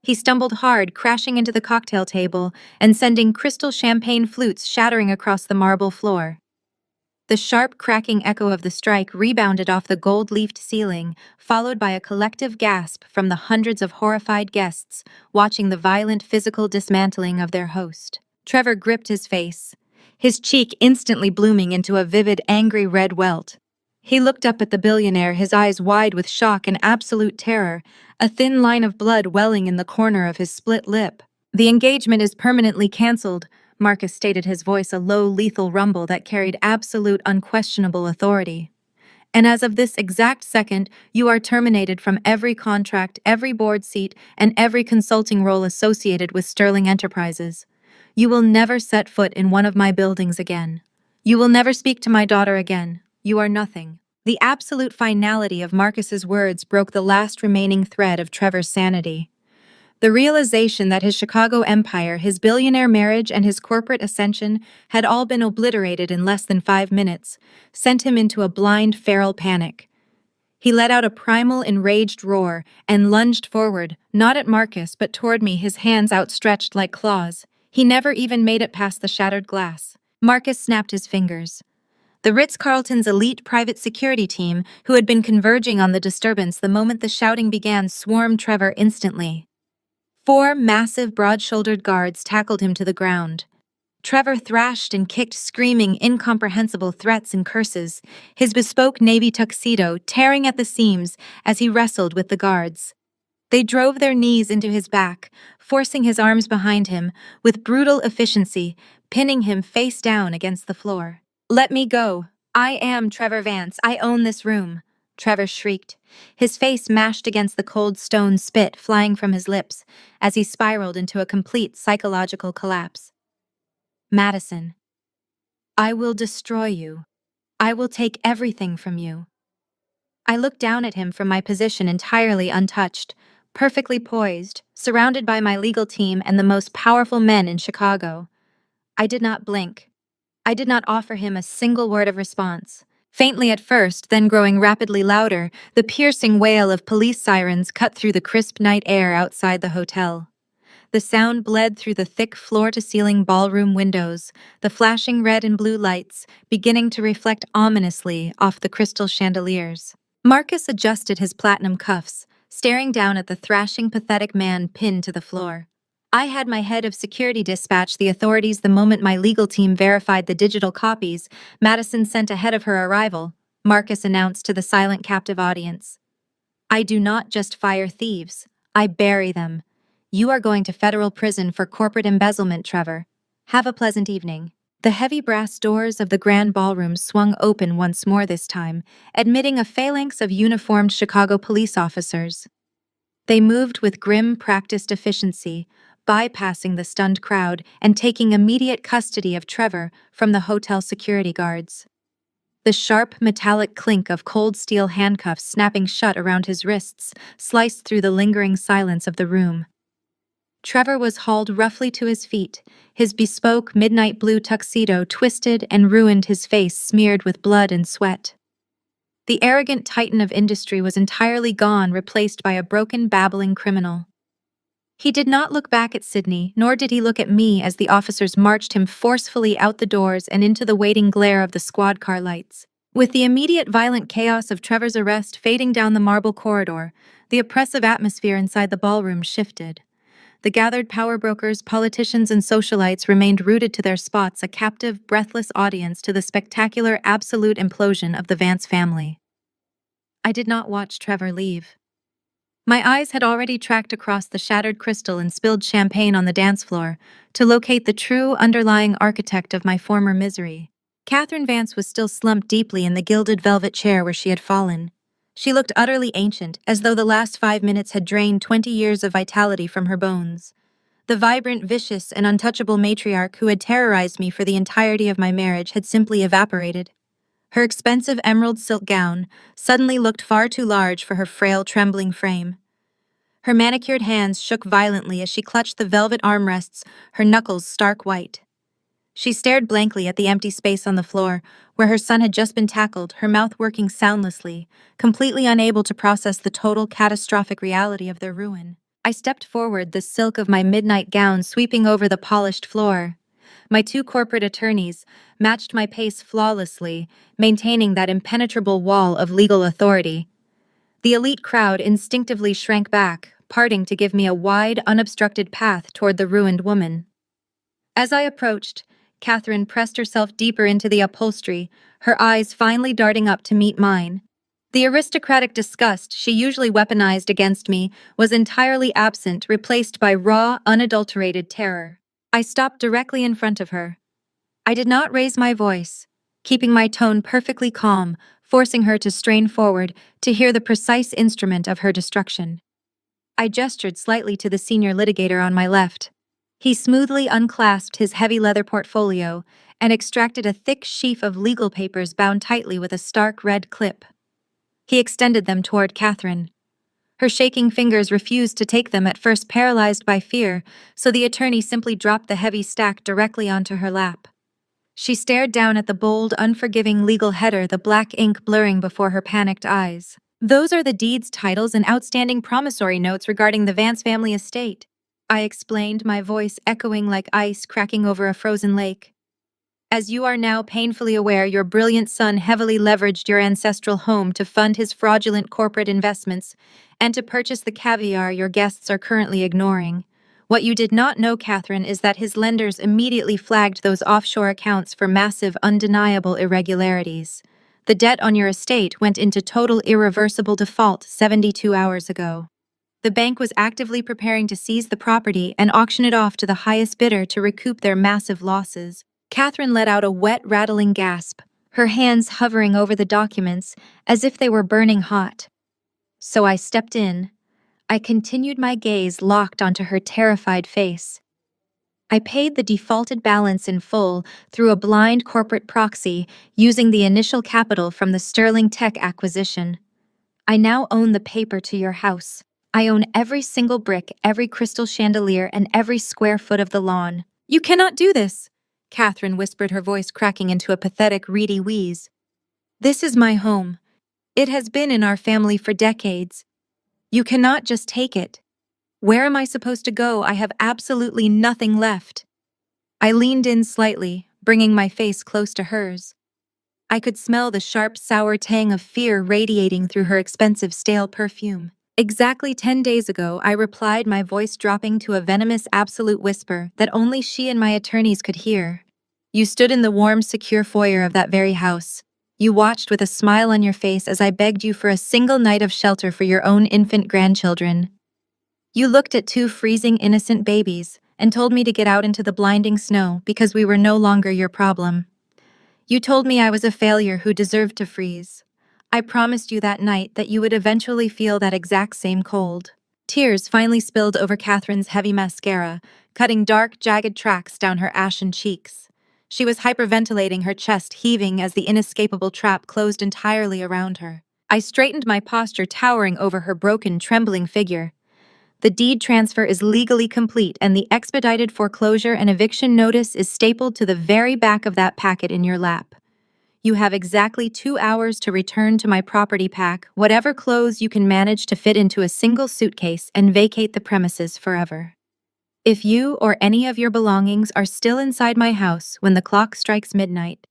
He stumbled hard, crashing into the cocktail table and sending crystal champagne flutes shattering across the marble floor. The sharp, cracking echo of the strike rebounded off the gold-leafed ceiling, followed by a collective gasp from the hundreds of horrified guests watching the violent physical dismantling of their host. Trevor gripped his face, his cheek instantly blooming into a vivid, angry red welt. He looked up at the billionaire, his eyes wide with shock and absolute terror, a thin line of blood welling in the corner of his split lip. "The engagement is permanently cancelled," Marcus stated, his voice a low, lethal rumble that carried absolute, unquestionable authority. "And as of this exact second, you are terminated from every contract, every board seat, and every consulting role associated with Sterling Enterprises. You will never set foot in one of my buildings again. You will never speak to my daughter again. You are nothing." The absolute finality of Marcus's words broke the last remaining thread of Trevor's sanity. The realization that his Chicago empire, his billionaire marriage, and his corporate ascension had all been obliterated in less than 5 minutes sent him into a blind, feral panic. He let out a primal, enraged roar and lunged forward, not at Marcus, but toward me, his hands outstretched like claws. He never even made it past the shattered glass. Marcus snapped his fingers. The Ritz-Carlton's elite private security team, who had been converging on the disturbance the moment the shouting began, swarmed Trevor instantly. 4 massive, broad-shouldered guards tackled him to the ground. Trevor thrashed and kicked, screaming incomprehensible threats and curses, his bespoke navy tuxedo tearing at the seams as he wrestled with the guards. They drove their knees into his back, forcing his arms behind him with brutal efficiency, pinning him face down against the floor. "Let me go. I am Trevor Vance. I own this room," Trevor shrieked, his face mashed against the cold stone, spit flying from his lips as he spiraled into a complete psychological collapse. "Madison, I will destroy you. I will take everything from you." I looked down at him from my position, entirely untouched, perfectly poised, surrounded by my legal team and the most powerful men in Chicago. I did not blink. I did not offer him a single word of response. Faintly at first, then growing rapidly louder, the piercing wail of police sirens cut through the crisp night air outside the hotel. The sound bled through the thick floor-to-ceiling ballroom windows, the flashing red and blue lights beginning to reflect ominously off the crystal chandeliers. Marcus adjusted his platinum cuffs, staring down at the thrashing, pathetic man pinned to the floor. I had my head of security dispatch the authorities the moment my legal team verified the digital copies Madison sent ahead of her arrival, Marcus announced to the silent, captive audience. "I do not just fire thieves, I bury them. You are going to federal prison for corporate embezzlement, Trevor. Have a pleasant evening." The heavy brass doors of the grand ballroom swung open once more this time, admitting a phalanx of uniformed Chicago police officers. They moved with grim, practiced efficiency, bypassing the stunned crowd and taking immediate custody of Trevor from the hotel security guards. The sharp, metallic clink of cold steel handcuffs snapping shut around his wrists sliced through the lingering silence of the room. Trevor was hauled roughly to his feet, his bespoke midnight blue tuxedo twisted and ruined, his face smeared with blood and sweat. The arrogant titan of industry was entirely gone, replaced by a broken, babbling criminal. He did not look back at Sydney, nor did he look at me as the officers marched him forcefully out the doors and into the waiting glare of the squad car lights. With the immediate violent chaos of Trevor's arrest fading down the marble corridor, the oppressive atmosphere inside the ballroom shifted. The gathered power brokers, politicians, and socialites remained rooted to their spots, a captive, breathless audience to the spectacular, absolute implosion of the Vance family. I did not watch Trevor leave. My eyes had already tracked across the shattered crystal and spilled champagne on the dance floor to locate the true underlying architect of my former misery. Catherine Vance was still slumped deeply in the gilded velvet chair where she had fallen. She looked utterly ancient, as though the last 5 minutes had drained 20 years of vitality from her bones. The vibrant, vicious, and untouchable matriarch who had terrorized me for the entirety of my marriage had simply evaporated. Her expensive emerald silk gown suddenly looked far too large for her frail, trembling frame. Her manicured hands shook violently as she clutched the velvet armrests, her knuckles stark white. She stared blankly at the empty space on the floor, where her son had just been tackled, her mouth working soundlessly, completely unable to process the total catastrophic reality of their ruin. I stepped forward, the silk of my midnight gown sweeping over the polished floor. My two corporate attorneys matched my pace flawlessly, maintaining that impenetrable wall of legal authority. The elite crowd instinctively shrank back, parting to give me a wide, unobstructed path toward the ruined woman. As I approached, Catherine pressed herself deeper into the upholstery, her eyes finally darting up to meet mine. The aristocratic disgust she usually weaponized against me was entirely absent, replaced by raw, unadulterated terror. I stopped directly in front of her. I did not raise my voice, keeping my tone perfectly calm, forcing her to strain forward to hear the precise instrument of her destruction. I gestured slightly to the senior litigator on my left. He smoothly unclasped his heavy leather portfolio and extracted a thick sheaf of legal papers bound tightly with a stark red clip. He extended them toward Catherine. Her shaking fingers refused to take them, at first paralyzed by fear, so the attorney simply dropped the heavy stack directly onto her lap. She stared down at the bold, unforgiving legal header, the black ink blurring before her panicked eyes. "Those are the deeds, titles, and outstanding promissory notes regarding the Vance family estate," I explained, my voice echoing like ice cracking over a frozen lake. "As you are now painfully aware, your brilliant son heavily leveraged your ancestral home to fund his fraudulent corporate investments and to purchase the caviar your guests are currently ignoring. What you did not know, Catherine, is that his lenders immediately flagged those offshore accounts for massive, undeniable irregularities. The debt on your estate went into total irreversible default 72 hours ago. The bank was actively preparing to seize the property and auction it off to the highest bidder to recoup their massive losses." Catherine let out a wet, rattling gasp, her hands hovering over the documents as if they were burning hot. So I stepped in. I continued, my gaze locked onto her terrified face. "I paid the defaulted balance in full through a blind corporate proxy using the initial capital from the Sterling Tech acquisition. I now own the paper to your house. I own every single brick, every crystal chandelier, and every square foot of the lawn." "You cannot do this," Catherine whispered, her voice cracking into a pathetic, reedy wheeze. "This is my home. It has been in our family for decades. You cannot just take it. Where am I supposed to go? I have absolutely nothing left." I leaned in slightly, bringing my face close to hers. I could smell the sharp, sour tang of fear radiating through her expensive, stale perfume. "Exactly 10 days ago," I replied, my voice dropping to a venomous, absolute whisper that only she and my attorneys could hear. "You stood in the warm, secure foyer of that very house. You watched with a smile on your face as I begged you for a single night of shelter for your own infant grandchildren. You looked at two freezing, innocent babies and told me to get out into the blinding snow because we were no longer your problem. You told me I was a failure who deserved to freeze. I promised you that night that you would eventually feel that exact same cold." Tears finally spilled over Catherine's heavy mascara, cutting dark, jagged tracks down her ashen cheeks. She was hyperventilating, her chest heaving as the inescapable trap closed entirely around her. I straightened, my posture towering over her broken, trembling figure. "The deed transfer is legally complete, and the expedited foreclosure and eviction notice is stapled to the very back of that packet in your lap. You have exactly 2 hours to return to my property, pack whatever clothes you can manage to fit into a single suitcase, and vacate the premises forever. If you or any of your belongings are still inside my house when the clock strikes midnight,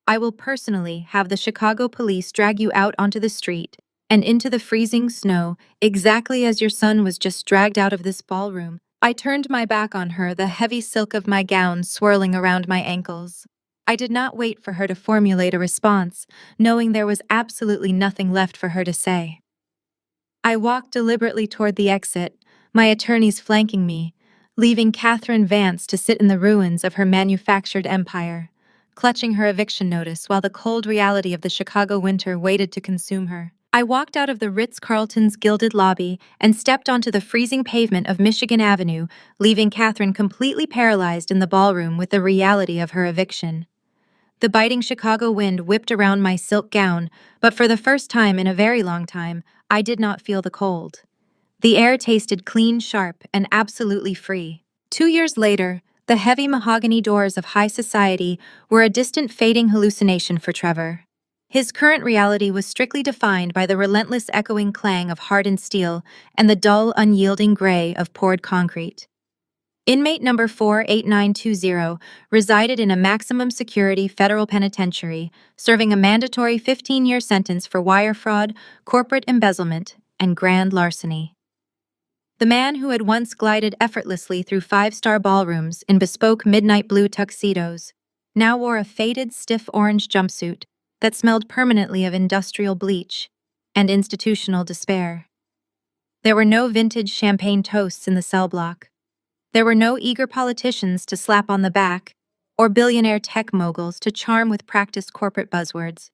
I will personally have the Chicago police drag you out onto the street and into the freezing snow, exactly as your son was just dragged out of this ballroom." I turned my back on her, the heavy silk of my gown swirling around my ankles. I did not wait for her to formulate a response, knowing there was absolutely nothing left for her to say. I walked deliberately toward the exit, my attorneys flanking me, leaving Catherine Vance to sit in the ruins of her manufactured empire, clutching her eviction notice while the cold reality of the Chicago winter waited to consume her. I walked out of the Ritz-Carlton's gilded lobby and stepped onto the freezing pavement of Michigan Avenue, leaving Catherine completely paralyzed in the ballroom with the reality of her eviction. The biting Chicago wind whipped around my silk gown, but for the first time in a very long time, I did not feel the cold. The air tasted clean, sharp, and absolutely free. 2 years later, the heavy mahogany doors of high society were a distant, fading hallucination for Trevor. His current reality was strictly defined by the relentless echoing clang of hardened steel and the dull, unyielding gray of poured concrete. Inmate number 48920 resided in a maximum security federal penitentiary, serving a mandatory 15-year sentence for wire fraud, corporate embezzlement, and grand larceny. The man who had once glided effortlessly through five-star ballrooms in bespoke midnight blue tuxedos now wore a faded, stiff orange jumpsuit that smelled permanently of industrial bleach and institutional despair. There were no vintage champagne toasts in the cell block. There were no eager politicians to slap on the back or billionaire tech moguls to charm with practiced corporate buzzwords.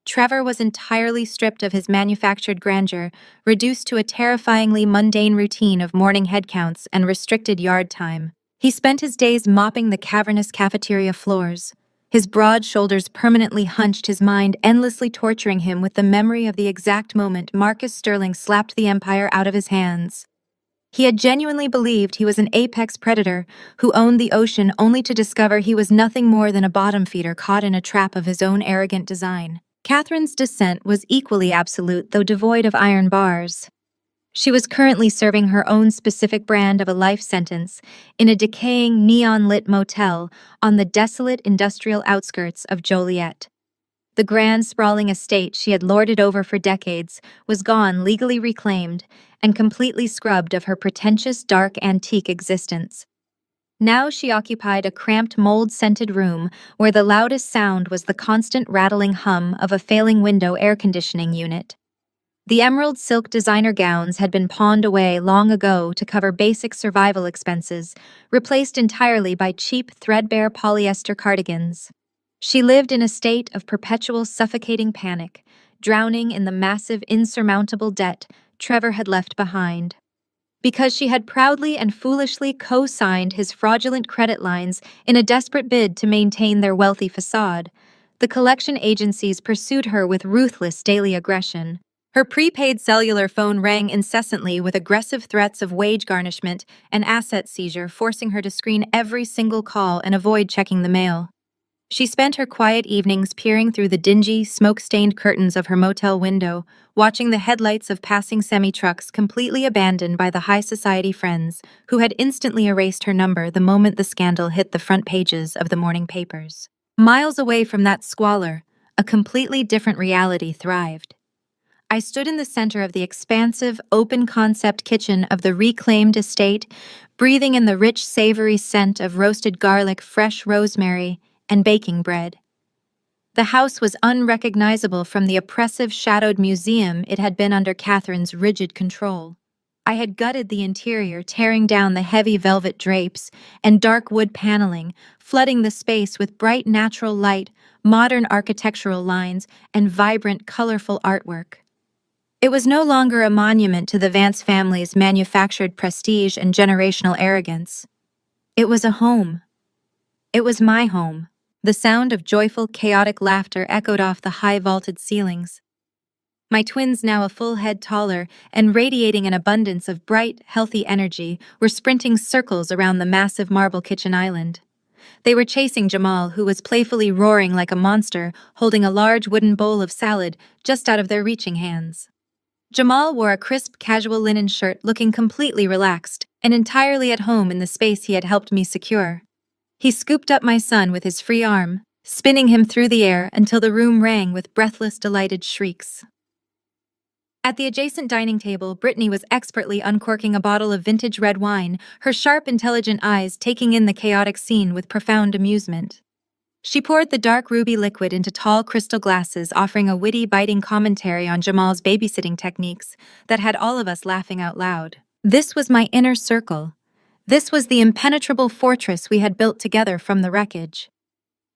Trevor was entirely stripped of his manufactured grandeur, reduced to a terrifyingly mundane routine of morning head counts and restricted yard time. He spent his days mopping the cavernous cafeteria floors. His broad shoulders permanently hunched, his mind endlessly torturing him with the memory of the exact moment Marcus Sterling slapped the empire out of his hands. He had genuinely believed he was an apex predator who owned the ocean, only to discover he was nothing more than a bottom feeder caught in a trap of his own arrogant design. Catherine's descent was equally absolute, though devoid of iron bars. She was currently serving her own specific brand of a life sentence in a decaying, neon-lit motel on the desolate industrial outskirts of Joliet. The grand, sprawling estate she had lorded over for decades was gone, legally reclaimed, and completely scrubbed of her pretentious, dark, antique existence. Now she occupied a cramped, mold-scented room where the loudest sound was the constant rattling hum of a failing window air conditioning unit. The emerald silk designer gowns had been pawned away long ago to cover basic survival expenses, replaced entirely by cheap, threadbare polyester cardigans. She lived in a state of perpetual suffocating panic, drowning in the massive, insurmountable debt Trevor had left behind. Because she had proudly and foolishly co-signed his fraudulent credit lines in a desperate bid to maintain their wealthy facade, the collection agencies pursued her with ruthless daily aggression. Her prepaid cellular phone rang incessantly with aggressive threats of wage garnishment and asset seizure, forcing her to screen every single call and avoid checking the mail. She spent her quiet evenings peering through the dingy, smoke-stained curtains of her motel window, watching the headlights of passing semi-trucks completely abandoned by the high society friends who had instantly erased her number the moment the scandal hit the front pages of the morning papers. Miles away from that squalor, a completely different reality thrived. I stood in the center of the expansive, open-concept kitchen of the reclaimed estate, breathing in the rich, savory scent of roasted garlic, fresh rosemary, and baking bread. The house was unrecognizable from the oppressive, shadowed museum it had been under Catherine's rigid control. I had gutted the interior, tearing down the heavy velvet drapes and dark wood paneling, flooding the space with bright natural light, modern architectural lines, and vibrant, colorful artwork. It was no longer a monument to the Vance family's manufactured prestige and generational arrogance. It was a home. It was my home. The sound of joyful, chaotic laughter echoed off the high vaulted ceilings. My twins, now a full head taller and radiating an abundance of bright, healthy energy, were sprinting circles around the massive marble kitchen island. They were chasing Jamal, who was playfully roaring like a monster, holding a large wooden bowl of salad just out of their reaching hands. Jamal wore a crisp, casual linen shirt, looking completely relaxed and entirely at home in the space he had helped me secure. He scooped up my son with his free arm, spinning him through the air until the room rang with breathless, delighted shrieks. At the adjacent dining table, Brittany was expertly uncorking a bottle of vintage red wine, her sharp, intelligent eyes taking in the chaotic scene with profound amusement. She poured the dark ruby liquid into tall crystal glasses, offering a witty, biting commentary on Jamal's babysitting techniques that had all of us laughing out loud. This was my inner circle. This was the impenetrable fortress we had built together from the wreckage.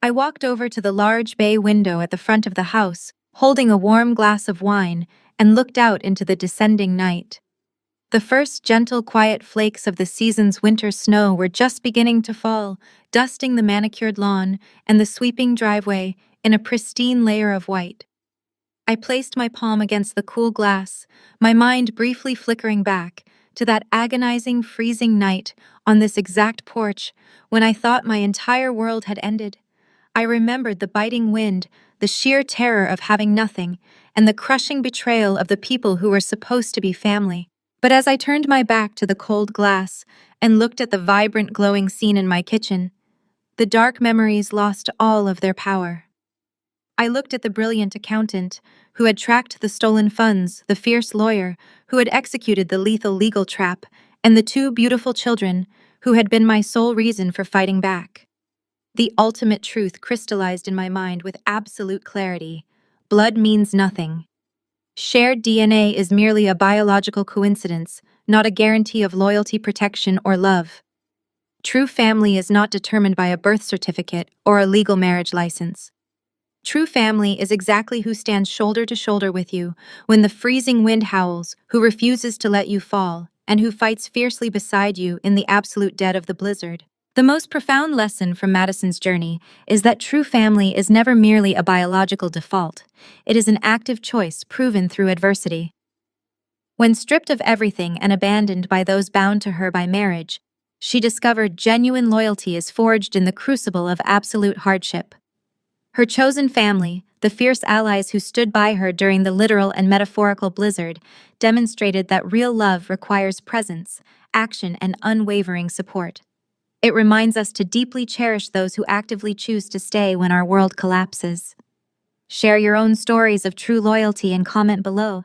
I walked over to the large bay window at the front of the house, holding a warm glass of wine, and looked out into the descending night. The first gentle, quiet flakes of the season's winter snow were just beginning to fall, dusting the manicured lawn and the sweeping driveway in a pristine layer of white. I placed my palm against the cool glass, my mind briefly flickering back to that agonizing, freezing night on this exact porch when I thought my entire world had ended. I remembered the biting wind, the sheer terror of having nothing, and the crushing betrayal of the people who were supposed to be family. But as I turned my back to the cold glass and looked at the vibrant, glowing scene in my kitchen, the dark memories lost all of their power. I looked at the brilliant accountant who had tracked the stolen funds, the fierce lawyer who had executed the lethal legal trap, and the two beautiful children who had been my sole reason for fighting back. The ultimate truth crystallized in my mind with absolute clarity. Blood means nothing. Shared DNA is merely a biological coincidence, not a guarantee of loyalty, protection, or love. True family is not determined by a birth certificate or a legal marriage license. True family is exactly who stands shoulder to shoulder with you when the freezing wind howls, who refuses to let you fall, and who fights fiercely beside you in the absolute dead of the blizzard. The most profound lesson from Madison's journey is that true family is never merely a biological default. It is an active choice proven through adversity. When stripped of everything and abandoned by those bound to her by marriage, she discovered genuine loyalty is forged in the crucible of absolute hardship. Her chosen family, the fierce allies who stood by her during the literal and metaphorical blizzard, demonstrated that real love requires presence, action, and unwavering support. It reminds us to deeply cherish those who actively choose to stay when our world collapses. Share your own stories of true loyalty and comment below.